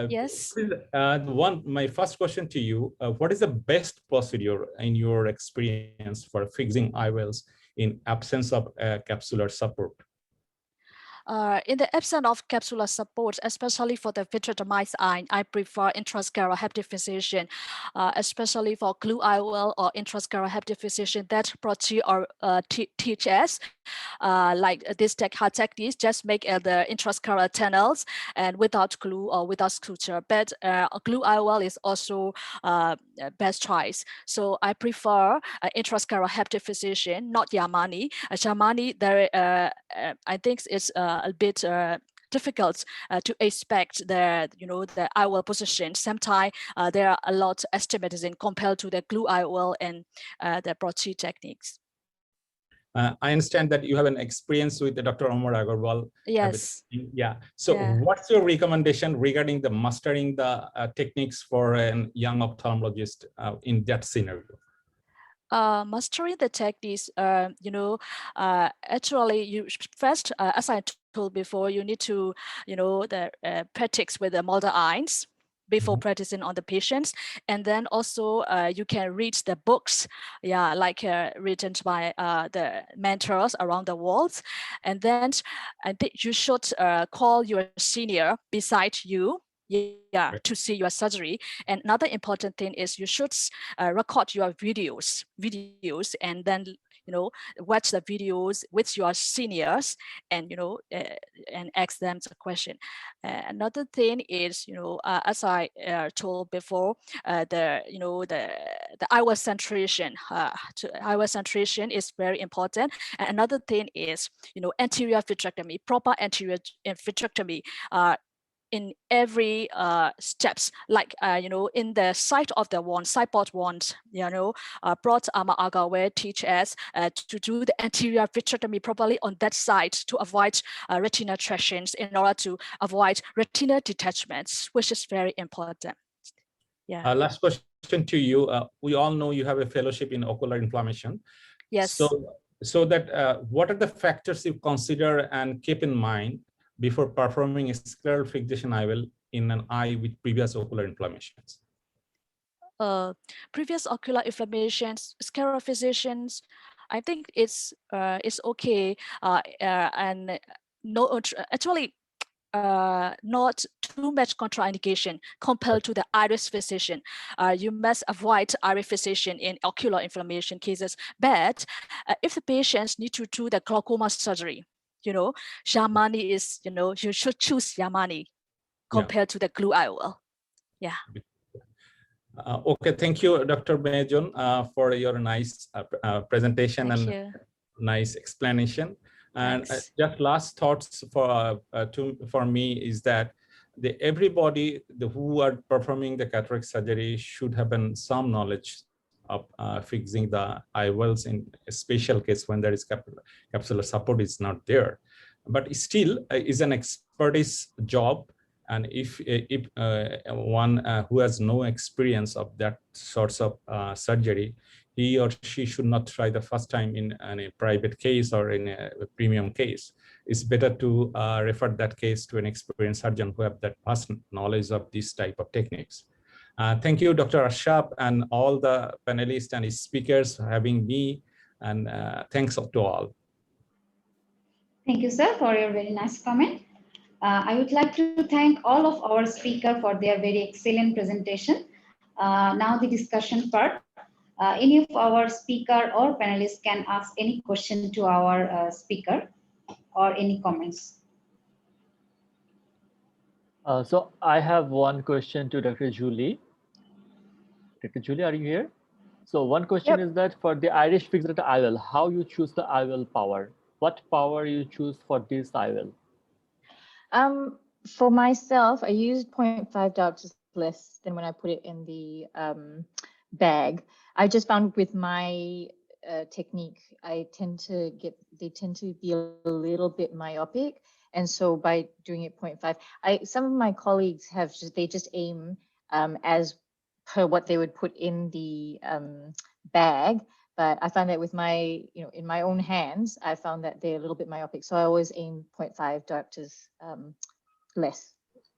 Yes. My first question to you, what is the best procedure in your experience for fixing IOLs in absence of capsular support? In the absence of capsular support, especially for the vitrectomized eye, I prefer intrascleral haptic fixation, especially for glue IOL or intrascleral haptic fixation that Prochi or teach us like this hard techniques, just make the intrascleral tunnels and without glue or without suture. But glue IOL is also best choice. So I prefer intrascleral haptic fixation, not Yamani. Yamani, there I think it's a bit difficult to expect the the IOL position. Sometimes there are a lot astigmatism compared to the glue IOL and the broadsheet techniques. I understand that you have an experience with Dr. Omar Agarwal. Yes. Yeah. So what's your recommendation regarding the mastering the techniques for a young ophthalmologist in that scenario? Mastering the techniques, actually you first, as I told before, you need to, practice with the model eyes before practicing on the patients. And then also you can read the books, like written by the mentors around the world. And then I think you should call your senior beside you, to see your surgery. And another important thing is you should record your videos and then watch the videos with your seniors and and ask them the question. Another thing is as I told before, the IOL centration. IOL centration is very important. And another thing is anterior vitrectomy, proper anterior vitrectomy. In every steps, like in the side of the wand, sideboard wand, Broad Amar Agarwal teach us to do the anterior vitrectomy properly on that side to avoid retinal tractions in order to avoid retinal detachments, which is very important. Yeah. Last question to you. We all know you have a fellowship in ocular inflammation. Yes. So that what are the factors you consider and keep in mind before performing a scleral fixation IOL in an eye with previous ocular inflammations? Previous ocular inflammations, scleral fixations, I think it's okay, and no, actually not too much contraindication compared to the iris fixation. You must avoid iris fixation in ocular inflammation cases. But if the patients need to do the glaucoma surgery, Yamani is, you should choose Yamani compared to the glue IOL. Yeah. Okay, thank you, Dr. Mejun, for your nice presentation and nice explanation. And just last thoughts for me is that everybody who are performing the cataract surgery should have some knowledge of fixing the IOLs in a special case when there is capsular support is not there. But still is an expertise job. And if one who has no experience of that sorts of surgery, he or she should not try the first time in a private case or in a premium case. It's better to refer that case to an experienced surgeon who have that past knowledge of this type of techniques. Thank you, Dr. Ashab, and all the panelists and speakers for having me, and thanks to all. Thank you, sir, for your very nice comment. I would like to thank all of our speakers for their very excellent presentation. Now the discussion part. Any of our speaker or panelists can ask any question to our speaker or any comments. So I have one question to Dr. Julie. Dr. Julie, are you here? So one question is that for the iris fixed IOL, how you choose the IOL power? What power you choose for this IOL? For myself, I used 0.5 diopters less than when I put it in the bag. I just found with my technique, they tend to be a little bit myopic. And so by doing it 0.5, some of my colleagues they just aim as per what they would put in the bag. But I found that with my, in my own hands, I found that they're a little bit myopic. So I always aim 0.5 diopters less.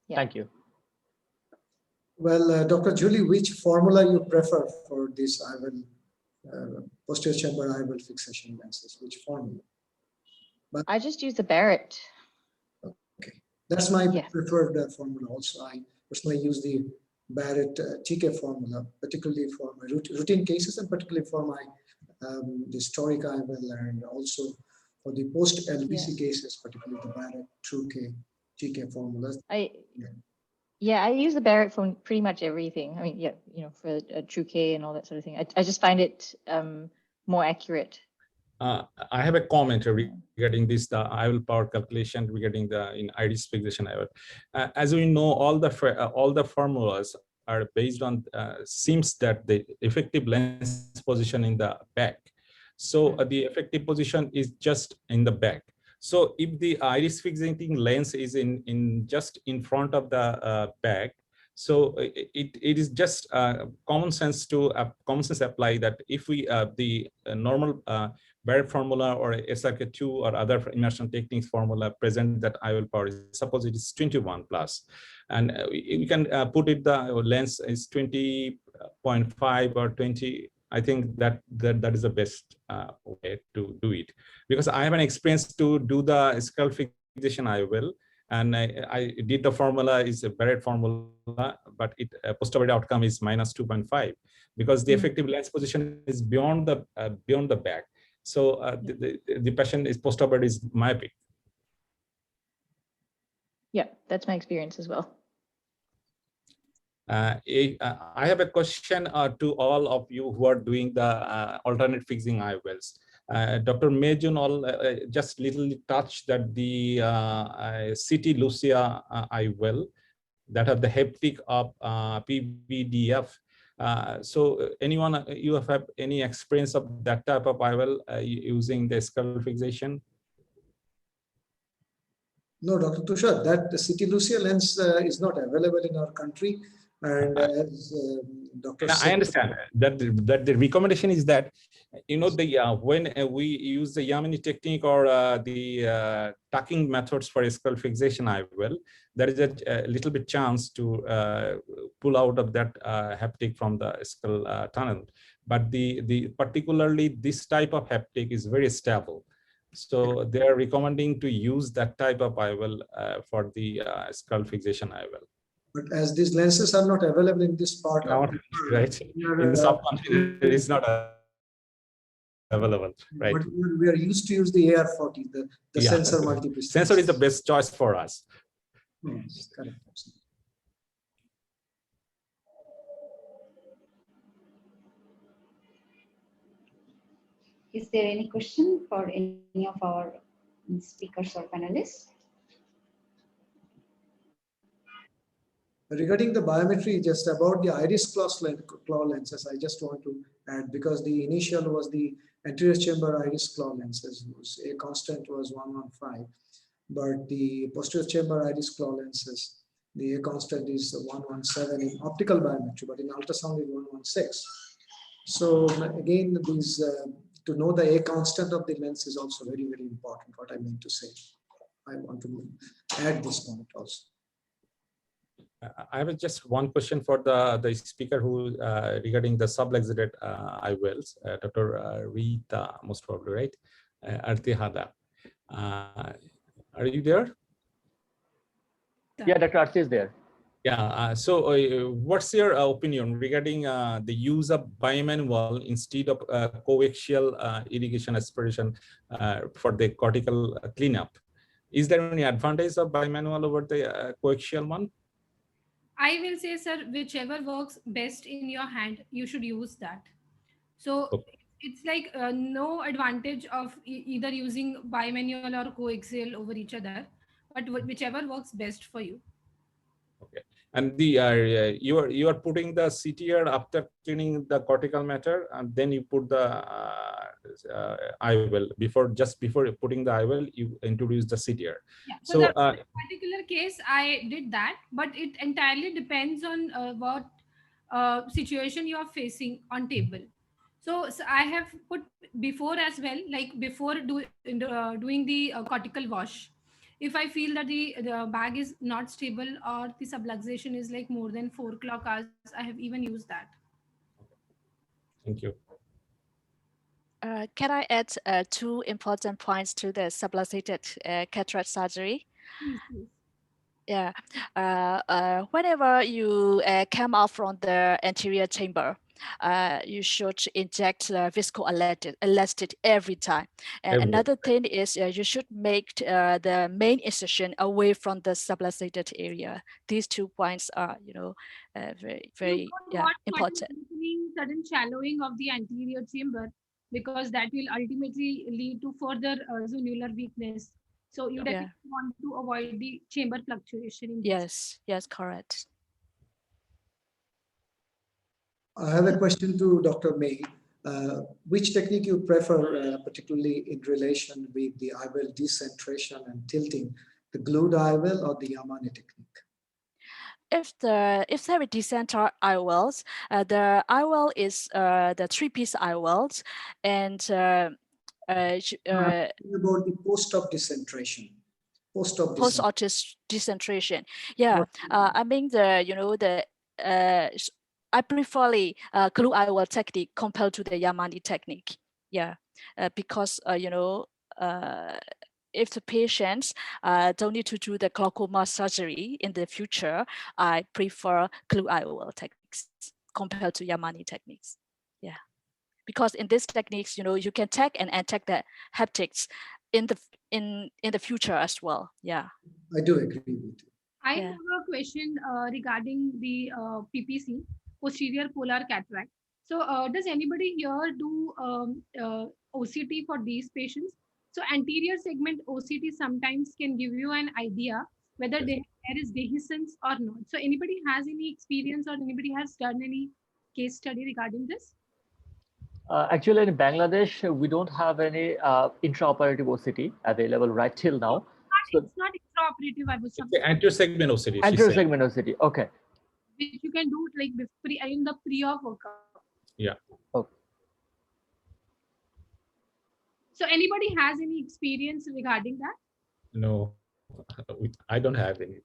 Yeah. Thank you. Well, Dr. Julie, which formula you prefer for this posterior chamber IOL fixation lenses? Which formula? I just use the Barrett. Okay, that's my preferred formula. Also, I personally use the Barrett TK formula, particularly for my routine cases and particularly for my historic IOL and also for the post-LBC cases, particularly the Barrett, TrueK, GK formulas. Yeah, I use the Barrett for pretty much everything. I mean, yeah, for TrueK and all that sort of thing. I just find it more accurate. I have a comment regarding this, the IOL power calculation regarding the iris fixation IOL. As we know, all the formulas are based on seems that the effective lens position in the back. So the effective position is just in the back. So if the iris fixating lens is in just in front of the back, so it is just common sense apply that if we the normal Barrett formula or SRK2 or other immersion techniques formula present that IOL power is, suppose it is 21 plus, and we can put it the lens is 20.5 or 20. I think that is the best way to do it, because I have an experience to do the skull fixation IOL, and I did the formula is a Barrett formula, but it postoperative outcome is minus 2.5 because the effective lens position is beyond the back. So the patient is postoperative is myopic. Yeah, that's my experience as well. I have a question to all of you who are doing the alternate fixing IOLs. Dr. Mejun just little touched that the CT Lucia IOL that have the haptic of PVDF. So anyone, you have any experience of that type of IOL using the skull fixation? No, Dr. Tushar, that the CT Lucia lens is not available in our country. And as Dr. I understand that the recommendation is that, the when we use the Yamini technique or the tucking methods for skull fixation IOL, there is a little bit chance to pull out of that haptic from the skull tunnel. But the particularly this type of haptic is very stable. So they are recommending to use that type of IOL for the skull fixation IOL. But as these lenses are not available in this part of the world, right, in the subcontinent it is not available, right? But we are used to use the AR40, the sensor multiplicity. Sensor is the best choice for us. Yes, correct. Is there any question for any of our speakers or panelists? Regarding the biometry, just about the iris claw lenses, I just want to add, because the initial was the anterior chamber iris claw lenses, whose A constant was 115, but the posterior chamber iris claw lenses, the A constant is 117 in optical biometry, but in ultrasound is 116. So again, these to know the A constant of the lens is also very, very important, what I meant to say. I want to add this point also. I have just one question for the speaker who regarding the subluxated IOLs, Dr. Rita, most probably, right? Artihada. Are you there? Yeah, Dr. Arti is there. Yeah, so what's your opinion regarding the use of bimanual instead of coaxial irrigation aspiration for the cortical cleanup? Is there any advantage of bimanual over the coaxial one? I will say, sir, whichever works best in your hand, you should use that. So it's like no advantage of either using bimanual or coaxial over each other, but whichever works best for you. Okay, and the you are putting the CTR after cleaning the cortical matter, and then you put the IOL before putting the IOL, you introduce the CTR. Yeah. So that particular case, I did that, but it entirely depends on what situation you are facing on table. So I have put before as well, like before doing the cortical wash. If I feel that the bag is not stable or the subluxation is like more than 4 o'clock hours, I have even used that. Thank you. Can I add 2 important points to the subluxated cataract surgery? Please, please. Yeah, whenever you come out from the anterior chamber, you should inject viscoelastic every time. And another thing is you should make the main incision away from the subluxated area. These 2 points are, very important. Sudden shallowing of the anterior chamber, because that will ultimately lead to further zonular weakness. So you definitely want to avoid the chamber fluctuation. Yes, correct. I have a question to Dr. May. Which technique you prefer, particularly in relation with the IVL decentration and tilting, the glued IVL or the Yamane technique? If there is decenter IOLs, the IOL is the 3-piece IOLs, and about the post-op decentration. Post-op decentration. Yeah, I mean I prefer glue IOL technique compared to the Yamane technique. Yeah, because if the patients don't need to do the glaucoma surgery in the future, I prefer glue IOL techniques compared to Yamane techniques. Yeah, because in these techniques, you can tag and untag the haptics in the future as well. Yeah, I do agree with you. I have a question regarding the PPC, posterior polar cataract. So does anybody here do OCT for these patients? So anterior segment OCT sometimes can give you an idea whether there is dehiscence or not. So anybody has any experience or anybody has done any case study regarding this? Actually, in Bangladesh, we don't have any intraoperative OCT available right till now. It's not intraoperative. I was anterior segment OCT. Anterior segment OCT. Okay. Which you can do like in the pre-op workup. Yeah. Okay. So anybody has any experience regarding that? No, I don't have any.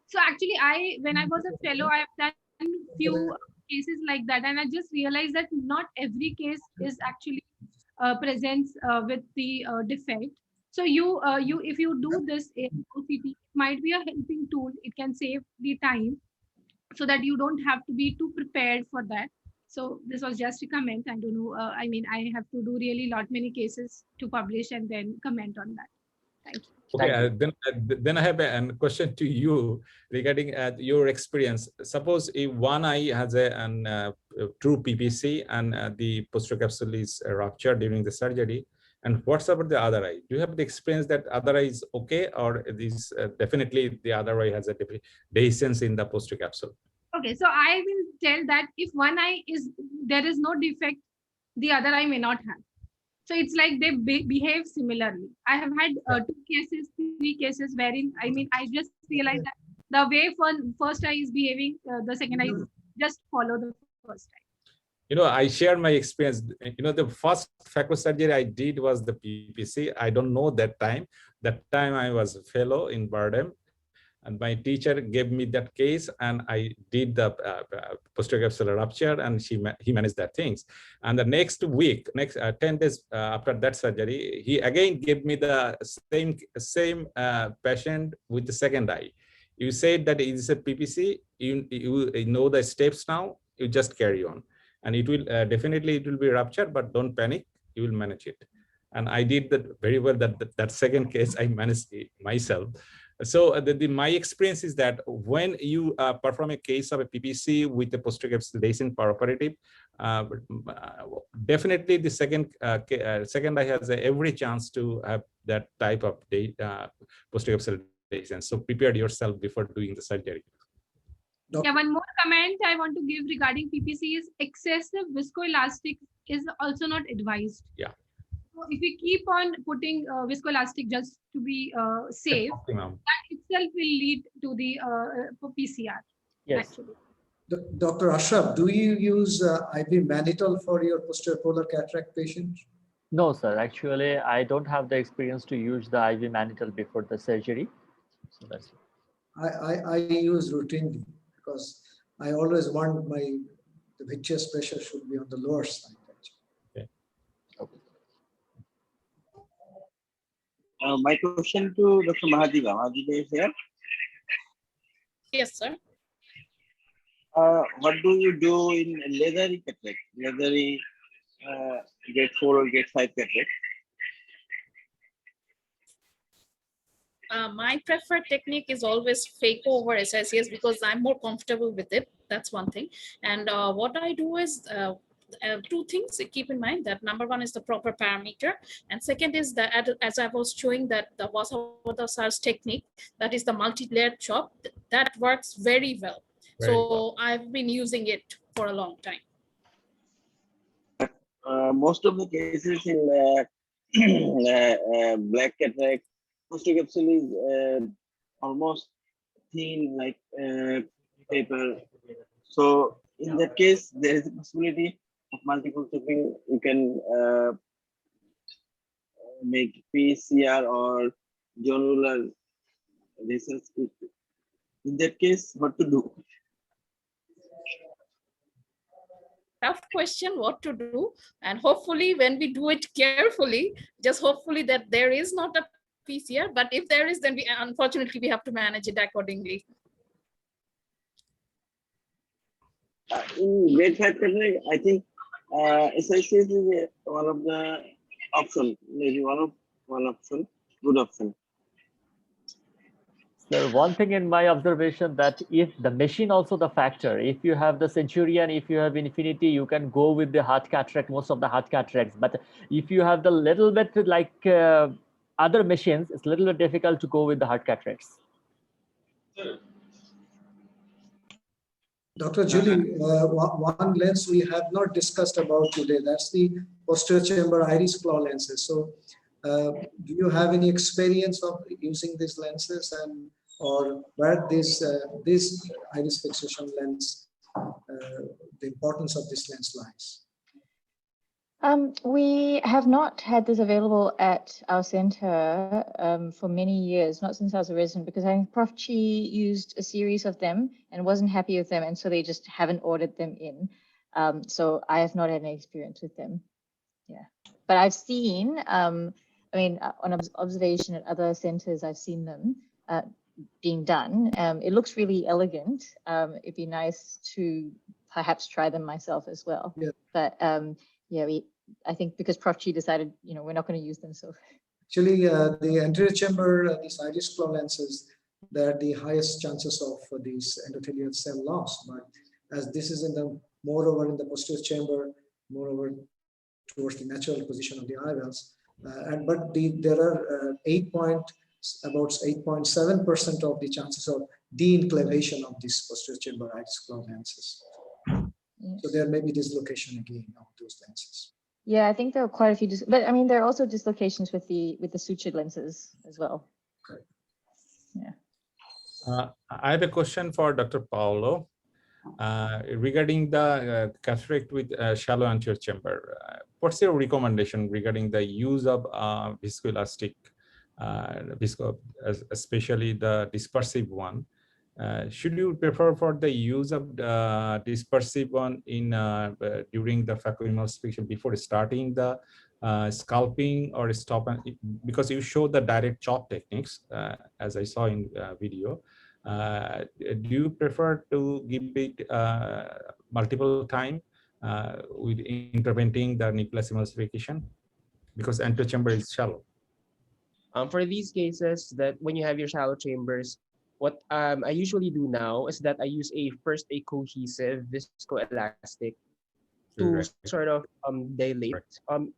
So actually, when I was a fellow, I've done few cases like that, and I just realized that not every case is actually presents with the defect. So if you do this in OCT, it might be a helping tool. It can save the time, so that you don't have to be too prepared for that. So this was just a comment. I don't know. I mean, I have to do really many cases to publish and then comment on that. Thank you. Okay, then I have a question to you regarding your experience. Suppose if one eye has a true PPC and the posterior capsule is ruptured during the surgery, and what's about the other eye? Do you have the experience that other eye is okay, or is definitely the other eye has a dehiscence in the posterior capsule? Okay, so I will tell that if one eye there is no defect, the other eye may not have. So it's like they behave similarly. I have had 2 cases, 3 cases wherein, I mean, I just realized that the way first eye is behaving, the second eye just follow the first eye. I share my experience. The first phaco surgery I did was the PPC. I don't know that time. That time I was a fellow in Bardem, and my teacher gave me that case, and I did the posterior capsular rupture, and he managed that things. And the next week, 10 days after that surgery, he again gave me the same patient with the second eye. You said that it is a PPC. You know the steps now. You just carry on, and it will definitely it will be ruptured, but don't panic. You will manage it. And I did that very well. That second case I managed it myself. So my experience is that when you perform a case of a PPC with the posterior capsule dehiscent perioperative, definitely the second eye has every chance to have that type of posterior capsule dehiscence. So prepare yourself before doing the surgery. Yeah, one more comment I want to give regarding PPC is excessive viscoelastic is also not advised. Yeah. So if we keep on putting viscoelastic just to be safe, that itself will lead to the PCR. Yes. Actually. Dr. Ashraf, do you use IV mannitol for your posterior polar cataract patients? No, sir. Actually, I don't have the experience to use the IV mannitol before the surgery. So that's it. I use routinely because I always want the vitreous pressure should be on the lower side. Okay. Okay. My question to Dr. Mahadiva. Mahadiva is here. Yes, sir. What do you do in leathery cataract? Leathery grade 4 or grade 5 cataract? My preferred technique is always phaco over SICS because I'm more comfortable with it. That's one thing. And what I do is two things to keep in mind. That number one is the proper parameter, and second is that, as I was showing, that the Vasavadasar's technique, that is the multi-layered chop, that works very well. So I've been using it for a long time. Most of the cases in black cataract, capsule is almost thin like paper. So in that case, there is a possibility of multiple chopping. You can make PCR or jonular research. In that case, what to do? Tough question what to do, and hopefully when we do it carefully, just hopefully that there is not a PCR, but if there is, then we unfortunately we have to manage it accordingly. In grade 5 cataract, I think SICS is one of the option, maybe one option, good option. So one thing in my observation that if the machine also the factor, if you have the Centurion, if you have Infinity, you can go with the hard cataract, most of the hard cataracts. But if you have the little bit like other machines, it's a little bit difficult to go with the hard cataracts. Dr. Julie, one lens we have not discussed about today, that's the posterior chamber iris claw lenses. So do you have any experience of using these lenses, and or where this iris fixation lens, the importance of this lens lies? We have not had this available at our center for many years, not since I was a resident, because I think Prof. Chi used a series of them and wasn't happy with them, and so they just haven't ordered them in. So I have not had any experience with them. Yeah, but I've seen, I mean, on observation at other centers, I've seen them being done. It looks really elegant. It'd be nice to perhaps try them myself as well. Yeah. But yeah, I think because Prof. Chi decided, we're not going to use them. So actually, the anterior chamber, these iris claw lenses, they're the highest chances of these endothelial cell loss. But as this is in the moreover in the posterior chamber, moreover towards the natural position of the eye wells, but there are about 8.7% of the chances of de-enclavation of these posterior chamber iris claw lenses. yes. So there may be dislocation again of those lenses. Yeah, I think there are quite a few, but I mean, there are also dislocations with the sutured lenses as well. Okay. Yeah. I have a question for Dr. Paolo regarding the cataract with shallow anterior chamber. What's your recommendation regarding the use of viscoelastic, especially the dispersive one? Should you prefer for the use of the dispersive one in during the phacoemulsification before starting the scalping, or stop? Because you show the direct chop techniques, as I saw in video. Do you prefer to give it multiple time with interventing the nucleus emulsification? Because anterior chamber is shallow. For these cases, that when you have your shallow chambers, what I usually do now is that I use first a cohesive viscoelastic to sort of dilate,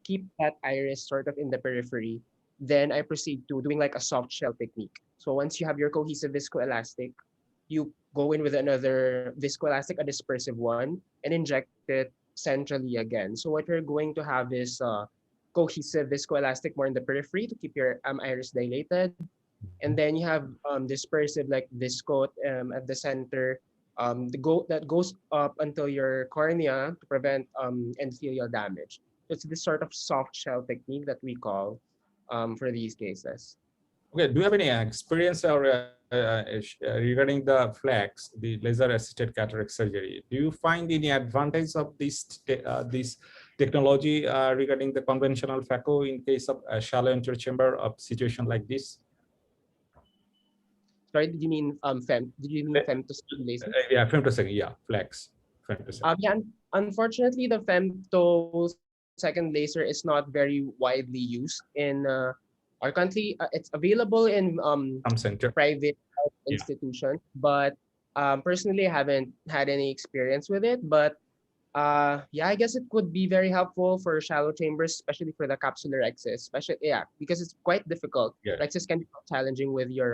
keep that iris sort of in the periphery. Then I proceed to doing like a soft shell technique. So once you have your cohesive viscoelastic, you go in with another viscoelastic, a dispersive one, and inject it centrally again. So what you're going to have is cohesive viscoelastic more in the periphery to keep your iris dilated. And then you have dispersive like viscoat at the center, that goes up until your cornea to prevent endothelial damage. It's this sort of soft shell technique that we call for these cases. Okay, do you have any experience or regarding the FLACS, the laser-assisted cataract surgery? Do you find any advantage of this technology regarding the conventional phaco in case of a shallow anterior chamber of situation like this? Sorry, did you mean femtosecond laser? Yeah, femtosecond. Yeah, flex. Femtosecond. Yeah, unfortunately, the femtosecond laser is not very widely used in our country. It's available in Some center. private institutions, but personally, I haven't had any experience with it. But yeah, I guess it could be very helpful for shallow chambers, especially for the capsular rexes, especially because it's quite difficult. Yeah. Rexes can be challenging with your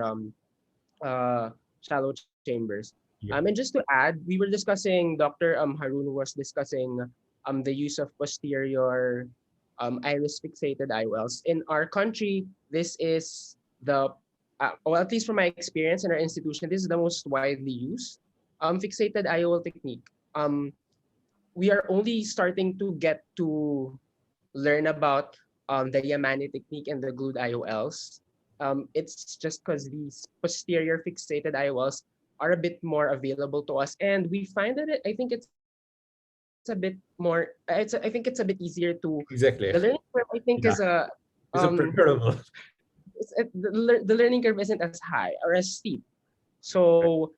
shallow chambers. Yeah. And just to add, we were discussing, Dr. Harun was discussing the use of posterior iris fixated IOLs. In our country, this is the, well, at least from my experience in our institution, this is the most widely used fixated IOL technique. We are only starting to get to learn about the Yamane technique and the glued IOLs. It's just because these posterior fixated IOLs are a bit more available to us, and we find that I think it's a bit more. I think it's a bit easier to. Exactly. The learning curve, I think, is a. It's preferable. The learning curve isn't as high or as steep, so.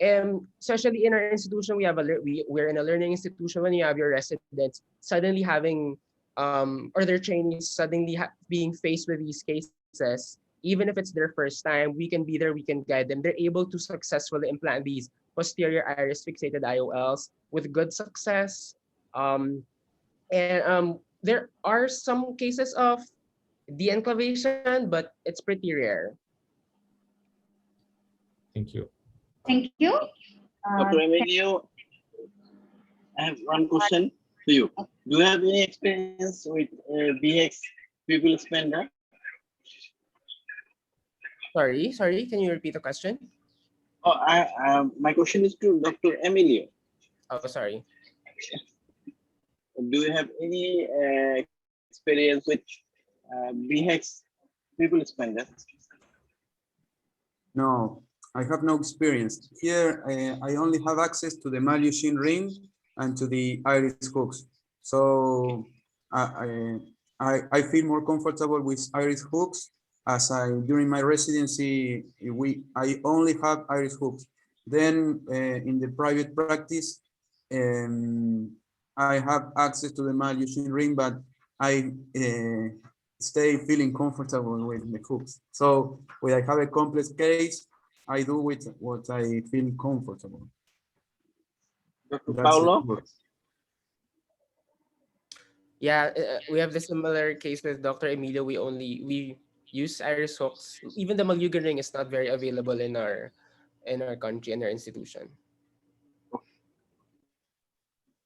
Especially in our institution, we're in a learning institution. When you have your residents suddenly having or their trainees suddenly being faced with these cases, even if it's their first time, we can be there, we can guide them. They're able to successfully implant these posterior iris fixated IOLs with good success. There are some cases of de-enclavation, but it's pretty rare. Thank you. Thank you. Dr. Emilio, I have one question to you. Do you have any experience with BX pupil expander? Sorry, can you repeat the question? Oh, my question is to Dr. Emilio. Oh, sorry. Do you have any experience with BX pupil expander? No, I have no experience. Here, I only have access to the Malyushin ring and to the iris hooks. So I feel more comfortable with iris hooks, as during my residency, I only have iris hooks. Then in the private practice, I have access to the Malyushin ring, but I stay feeling comfortable with the hooks. So when I have a complex case, I do with what I feel comfortable. Dr. Paulo? Yeah, we have the similar case with Dr. Emilio. We use iris hooks. Even the Malyugan ring is not very available in our country, in our institution.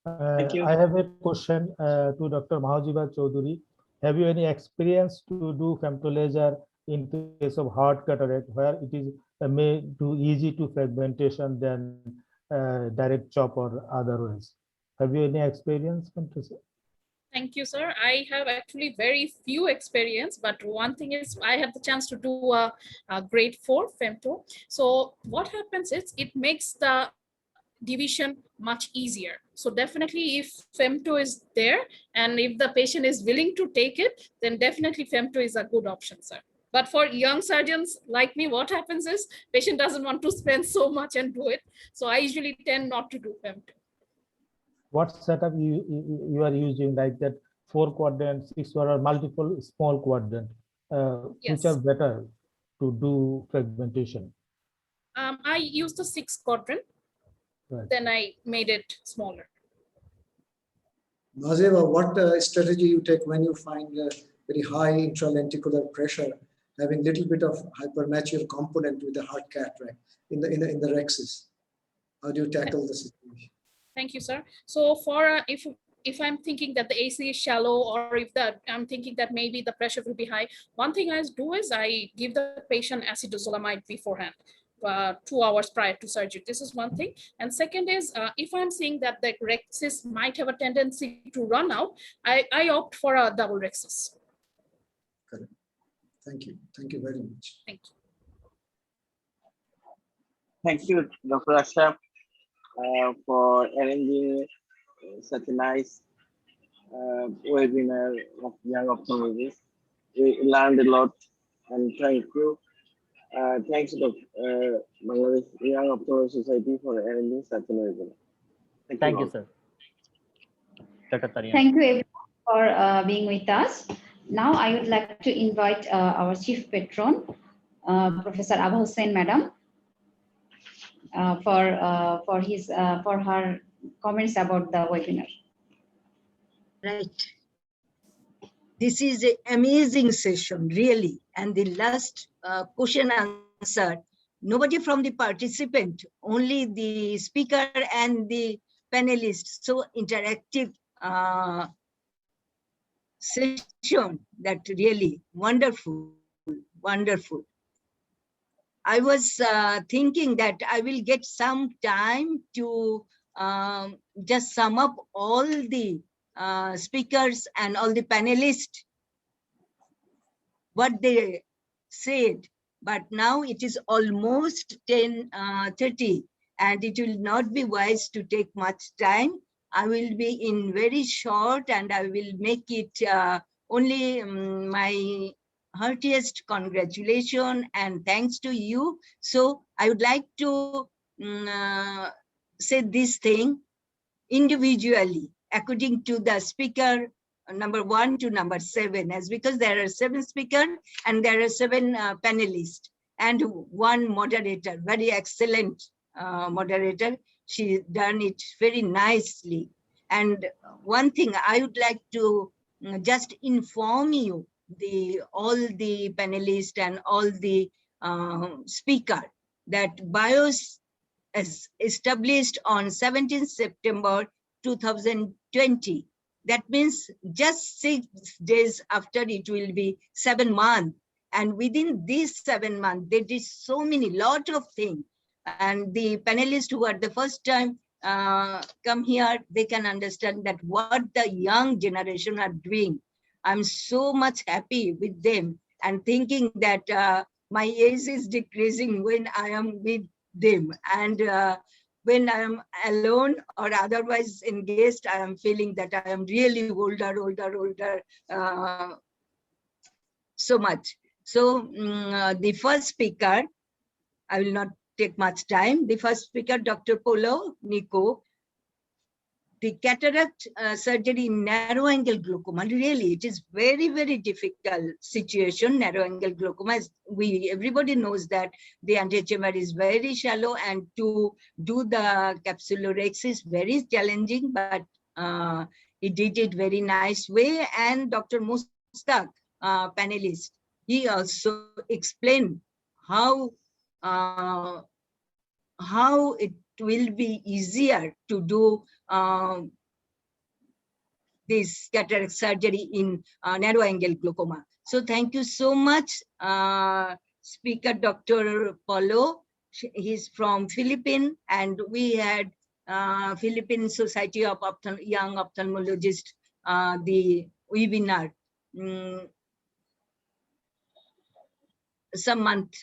I have a question to Dr. Mahajiba Chaudhuri. Have you any experience to do femtolaser in case of hard cataract, where it is too easy to fragmentation than direct chop or otherwise? Have you any experience? Thank you, sir. I have actually very few experience, but one thing is I had the chance to do a grade 4 femto. So what happens is it makes the division much easier. So definitely if femto is there and if the patient is willing to take it, then definitely femto is a good option, sir. But for young surgeons like me, what happens is patient doesn't want to spend so much and do it. So I usually tend not to do femto. What setup you are using, like that 4 quadrant, 6 or multiple small quadrant, Yes. which are better to do fragmentation? I used the 6 quadrant. Right. Then I made it smaller. Nazeva, what strategy you take when you find a very high intralenticular pressure, having little bit of hypermature component with the hard cataract in the rexes? How do you tackle the situation? Thank you, sir. So for if I'm thinking that the AC is shallow, or if I'm thinking that maybe the pressure will be high, one thing I do is I give the patient acetazolamide beforehand. 2 hours prior to surgery. This is one thing. And second is, if I'm seeing that the rexis might have a tendency to run out, I opt for a double rexis. Correct. Thank you. Thank you very much. Thank you. Thank you, Dr. Ashraf, for arranging such a nice webinar of young ophthalmologists. We learned a lot, and thank you. Thanks, Bangladesh Young Ophthalmologists Society for arranging such an event. Thank you, all. sir. Dr. Tania. Thank you everyone for being with us. Now I would like to invite our chief patron, Professor Abha Hussain, madam, for her comments about the webinar. Right. This is an amazing session, really. And the last question answered, nobody from the participant, only the speaker and the panelists. So interactive session that really wonderful, wonderful. I was thinking that I will get some time to just sum up all the speakers and all the panelists, what they said, but now it is almost 10:30 and it will not be wise to take much time. I will be in very short and I will make it only my heartiest congratulations and thanks to you. So I would like to say this thing individually according to the speaker number 1 to number 7, as because there are 7 speakers and there are 7 panelists and 1 moderator, very excellent moderator. She done it very nicely. And one thing I would like to just inform you, all the panelists and all the speaker, that BIOS is established on 17th September 2020. That means just 6 days after it will be 7 months. And within these 7 months, they did so many, lot of things. And the panelists who are the first time come here, they can understand that what the young generation are doing. I'm so much happy with them and thinking that my age is decreasing when I am with them. And when I am alone or otherwise engaged, I am feeling that I am really older, so much. So the first speaker, I will not take much time. The first speaker, Dr. Polo Nico, the cataract surgery in narrow angle glaucoma, really, it is very, very difficult situation. Narrow angle glaucoma, everybody knows that the antechamber is very shallow and to do the capsulorhexis is very challenging, but he did it very nice way. And Dr. Mustaq, panelist, he also explained how it will be easier to do this cataract surgery in narrow angle glaucoma. So thank you so much, speaker Dr. Polo. He's from Philippine, and we had Philippine Society of Young Ophthalmologists, the webinar some month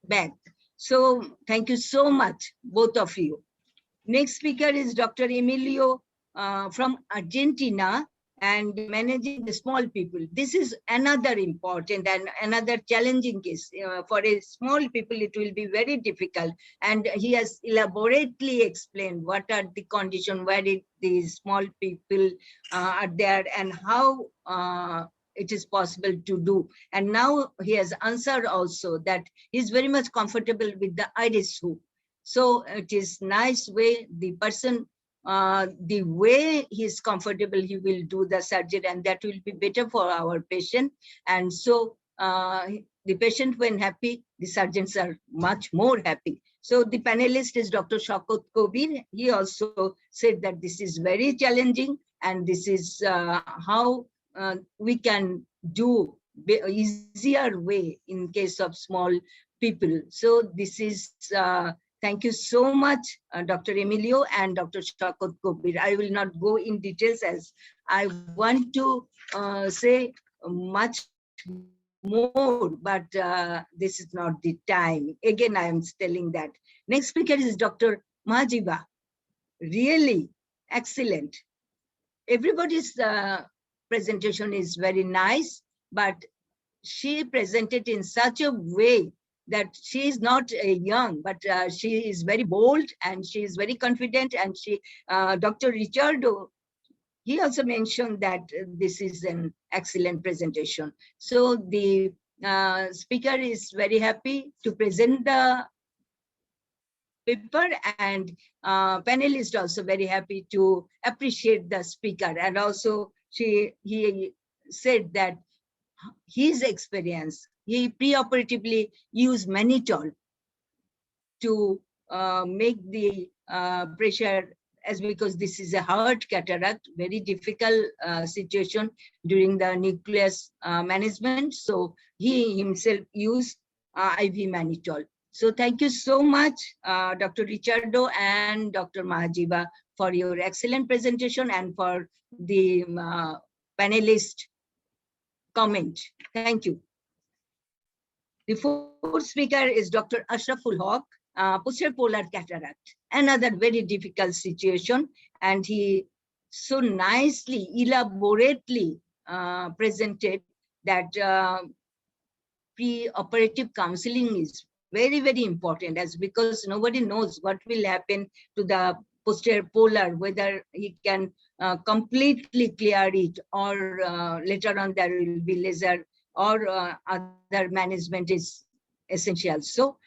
back. So thank you so much, both of you. Next speaker is Dr. Emilio from Argentina and managing the small people. This is another important and another challenging case. For a small people, it will be very difficult. And he has elaborately explained what are the conditions where the small people are there and how it is possible to do. And now he has answered also that he's very much comfortable with the iris hoop. So it is nice way the person, the way he's comfortable, he will do the surgery, and that will be better for our patient. And so the patient, when happy, the surgeons are much more happy. So the panelist is Dr. Shaukat Kobir. He also said that this is very challenging, and this is how we can do easier way in case of small people. So this is thank you so much, Dr. Emilio and Dr. Shaukat Kobir. I will not go in details as I want to say much more, but this is not the time. Again, I am telling that. Next speaker is Dr. Majiba. Really excellent. Everybody's presentation is very nice, but she presented in such a way that she is not young, but she is very bold and she is very confident. And Dr. Richardo, he also mentioned that this is an excellent presentation. So the speaker is very happy to present the paper, and panelists also very happy to appreciate the speaker. And also he said that his experience, he preoperatively used mannitol to make the pressure, as because this is a hard cataract, very difficult situation during the nucleus management. So he himself used IV mannitol. So thank you so much, Dr. Richardo and Dr. Mahajiba, for your excellent presentation and for the panelist comment. Thank you. The fourth speaker is Dr. Ashraful Haq, posterior polar cataract, another very difficult situation. And he so nicely, elaborately presented that pre-operative counseling is very, very important, as because nobody knows what will happen to the posterior polar, whether he can completely clear it, or later on there will be laser, or other management is essential. So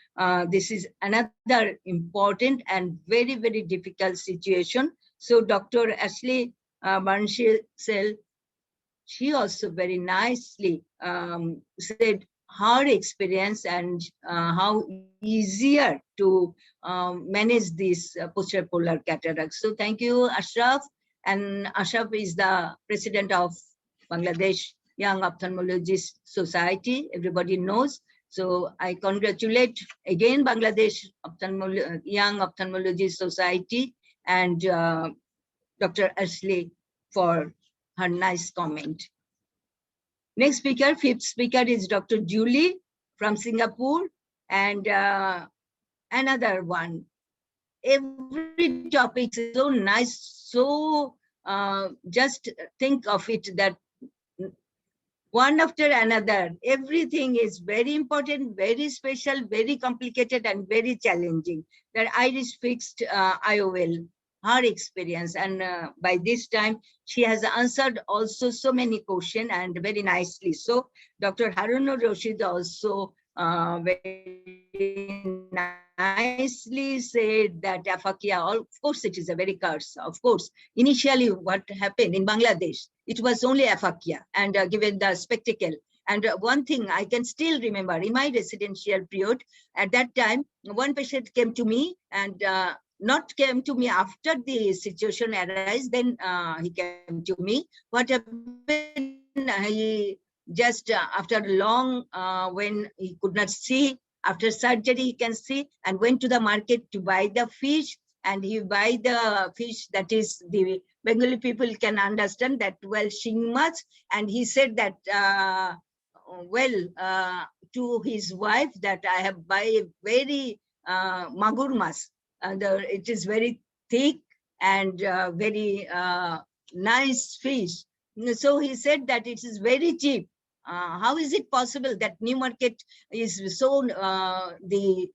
this is another important and very, very difficult situation. So Dr. Ashley Barnsell, she also very nicely said her experience and how easier to manage this posterior polar cataract. So thank you, Ashraf. And Ashraf is the president of Bangladesh Young Ophthalmologists Society, everybody knows. So I congratulate again Bangladesh Young Ophthalmologists Society and Dr. Ashley for her nice comment. Next speaker, fifth speaker is Dr. Julie from Singapore, and another one. Every topic is so nice, so just think of it that one after another, everything is very important, very special, very complicated, and very challenging. That iris fixed IOL, her experience, and by this time she has answered also so many questions and very nicely. So Dr. Harunur Rashid also very nicely said that aphakia, of course it is a very curse. Of course, initially what happened in Bangladesh, it was only aphakia, and given the spectacle. And one thing I can still remember in my residential period, at that time, one patient came to me, and not came to me after the situation arose, then he came to me. What happened, he just after long, when he could not see, after surgery he can see, and went to the market to buy the fish, and he buy the fish, that is the Bengali people can understand that well, shingmach, and he said that to his wife that I have buy a very magur mas, and it is very thick and very nice fish. So he said that it is very cheap. How is it possible that New Market is so, the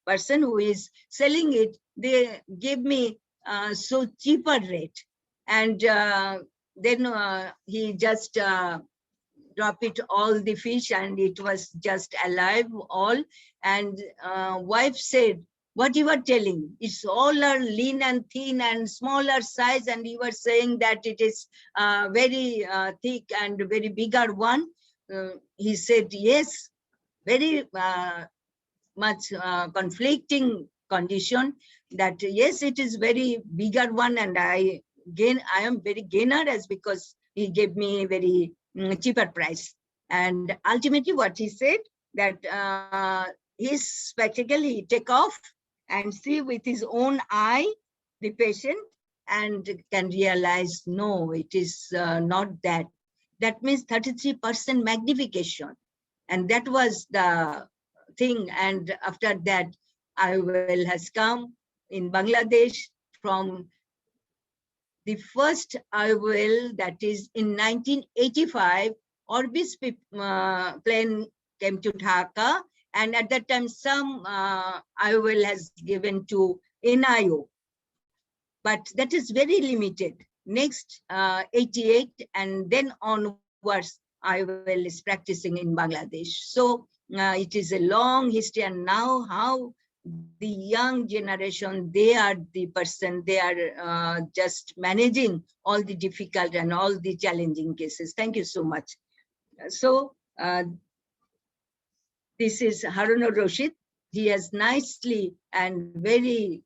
person who is selling it, they gave me so cheaper rate? And then he just drop it all the fish, and it was just alive all. And wife said, what you are telling, it's all are lean and thin and smaller size, and you are saying that it is very thick and very bigger one. He said, yes, very much conflicting condition, that yes, it is very bigger one, and I am very gainer, as because he gave me a very cheaper price. And ultimately what he said, that his spectacle he take off and see with his own eye the patient, and can realize, no, it is not that. That means 33% magnification. And that was the thing. And after that, IOL has come in Bangladesh. From the first IOL, that is in 1985, Orbis plane came to Dhaka, And at that time, some IOL has given to NIO, but that is very limited. Next, 88, and then onwards, IOL is practicing in Bangladesh. So it is a long history, and now how the young generation, they are the person, they are just managing all the difficult and all the challenging cases. Thank you so much. So this is Harun Rashid. He has nicely and very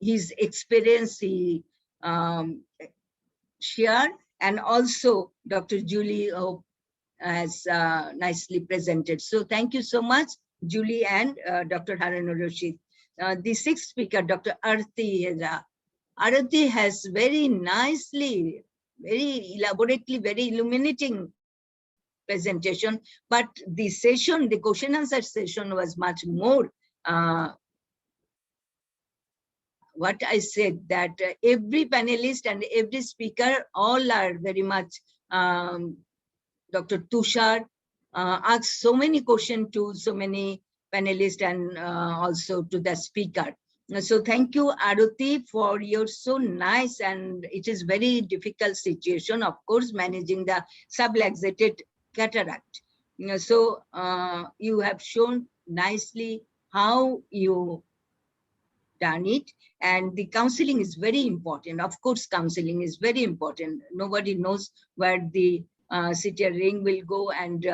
his experience he shared, and also Dr. Julie has nicely presented. So thank you so much, Julie and Dr. Harun Rashid. The sixth speaker, Dr. Arti Heza. Arati has very nicely, very elaborately, very illuminating presentation, but the session, the question answer session was much more what I said, that every panelist and every speaker, all are very much, Dr. Tushar asked so many questions to so many panelists and also to the speaker. So thank you, Aruti, for your so nice, and it is very difficult situation, of course, managing the subluxated cataract. So you have shown nicely how you done it, and the counseling is very important. Of course, counseling is very important. Nobody knows where the CTR ring will go, and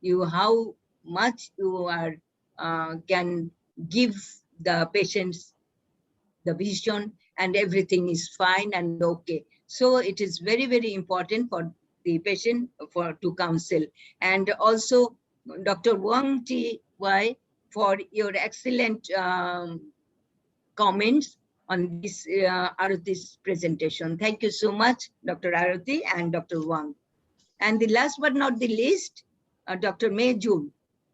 you how much you are can give the patients the vision, and everything is fine and okay. So it is very, very important for the patient to counsel. And also Dr. Wang T.Y. for your excellent comments on this Aruti's presentation. Thank you so much, Dr. Aruti and Dr. Wang. And the last but not the least, Dr. May June.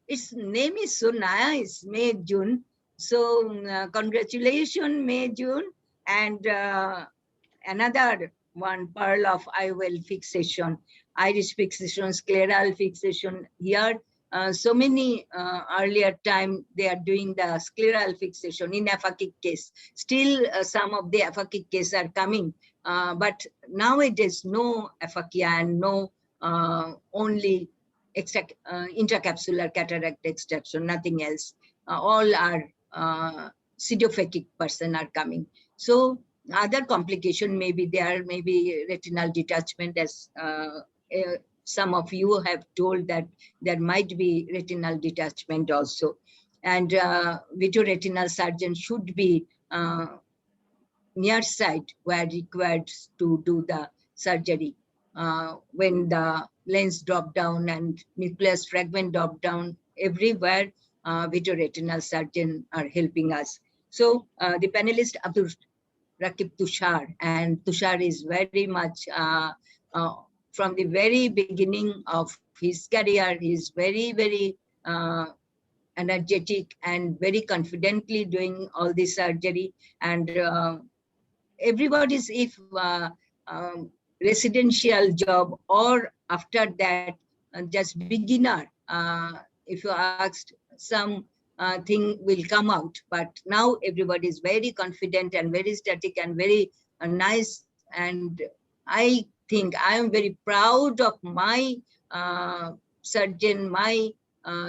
Its name is so nice, May June. So congratulations, May June. And another one, pearl of IOL fixation, iris fixation, scleral fixation. Here, so many earlier time, they are doing the scleral fixation in aphakic case. Still, some of the aphakic cases are coming. But nowadays, no aphakia and no only intracapsular cataract extraction, nothing else. All are pseudophakic person are coming. So other complication maybe there, maybe retinal detachment, as some of you have told that there might be retinal detachment also. And vitreoretinal surgeon should be near site where required to do the surgery. When the lens drop down and nucleus fragment drop down, everywhere vitreoretinal surgeon are helping us. So the panelist Abdul Rakib Tushar, and Tushar is very much from the very beginning of his career, he is very, very energetic and very confidently doing all this surgery. And everybody's, if residential job or after that just beginner, if you asked, some thing will come out, but now everybody is very confident and very static and very nice. And I think I am very proud of my surgeon, my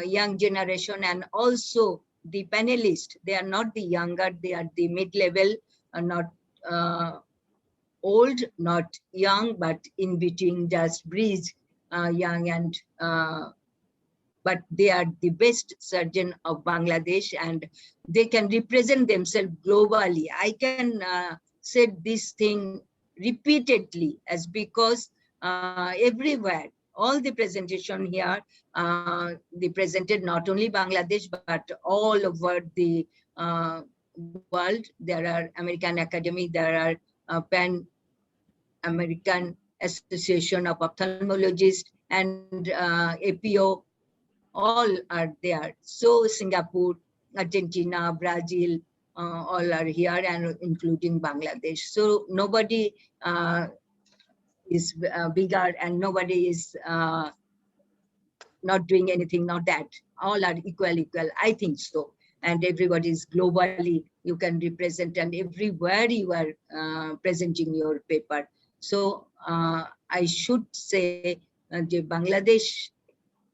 young generation, and also the panelists. They are not the younger, they are the mid-level, not old, not young, but in between, just breeze, young and but they are the best surgeon of Bangladesh, and they can represent themselves globally. I can say this thing repeatedly, as because everywhere, all the presentation here, they presented not only Bangladesh, but all over the world. There are American Academy, there are Pan American Association of Ophthalmologists, and APO, all are there. So Singapore, Argentina, Brazil, all are here, and including Bangladesh. So nobody is bigger, and nobody is not doing anything, not that. All are equal. I think so. And everybody is globally, you can represent, and everywhere you are presenting your paper. So I should say the Bangladesh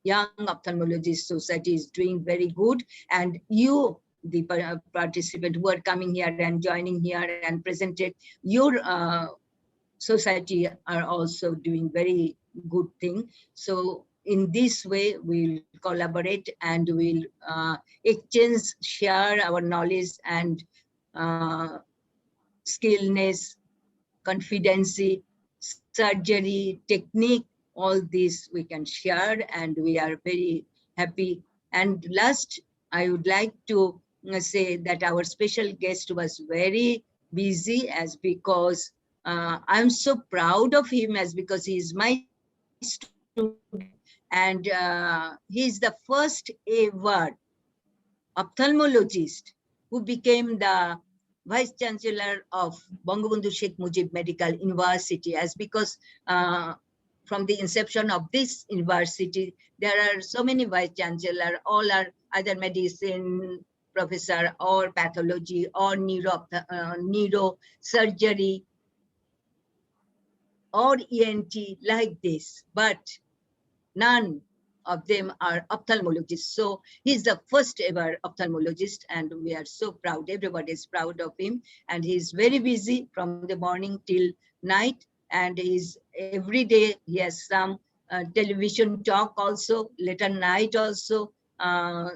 Young Ophthalmologist Society is doing very good, and you, the participant who are coming here and joining here and presented, your society are also doing very good thing. So in this way, we'll collaborate and we'll exchange, share our knowledge and skillness, confidency, surgery, technique, all this we can share, and we are very happy. And last, I would like to say that our special guest was very busy, as because I'm so proud of him, as because he is my student, and he is the first ever ophthalmologist who became the Vice Chancellor of Bangabandhu Sheikh Mujib Medical University, as because from the inception of this university, there are so many Vice Chancellor, all are either medicine professor or pathology or neuro surgery or ENT like this, but none of them are ophthalmologists. So he's the first ever ophthalmologist, and we are so proud. Everybody is proud of him, and he's very busy from the morning till night, and he's every day he has some television talk also, later night also.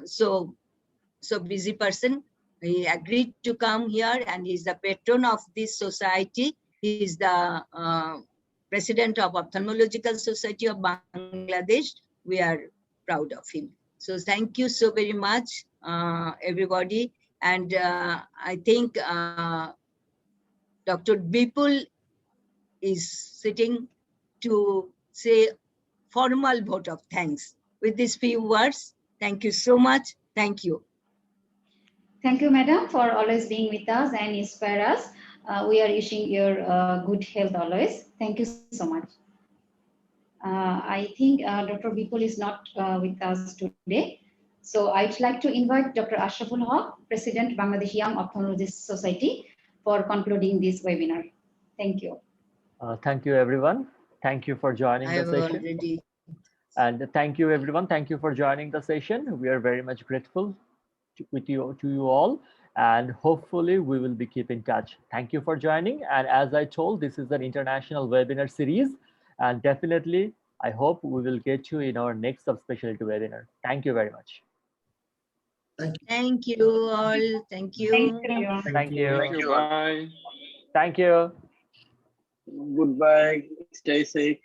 So busy person. He agreed to come here, and he's the patron of this society. He is the president of Ophthalmological Society of Bangladesh. We are proud of him. So thank you so very much, everybody. And I think Dr. Bipul is sitting to say formal vote of thanks. With these few words, thank you so much. Thank you. Thank you, madam, for always being with us and inspire us. We are wishing your good health always. Thank you so much. I think Dr. Bipul is not with us today. So I'd like to invite Dr. Ashraful Haq, President, Bangladesh Young Ophthalmologists Society, for concluding this webinar. Thank you. Thank you, everyone. Thank you for joining the session. And thank you, everyone. Thank you for joining the session. We are very much grateful to you all, and hopefully we will be keep in touch. Thank you for joining. And as I told, this is an international webinar series, and definitely I hope we will get you in our next subspecialty webinar. Thank you very much. Thank you all. Thank you. Thank you. Thank you. Bye. Thank you. Goodbye. Stay safe.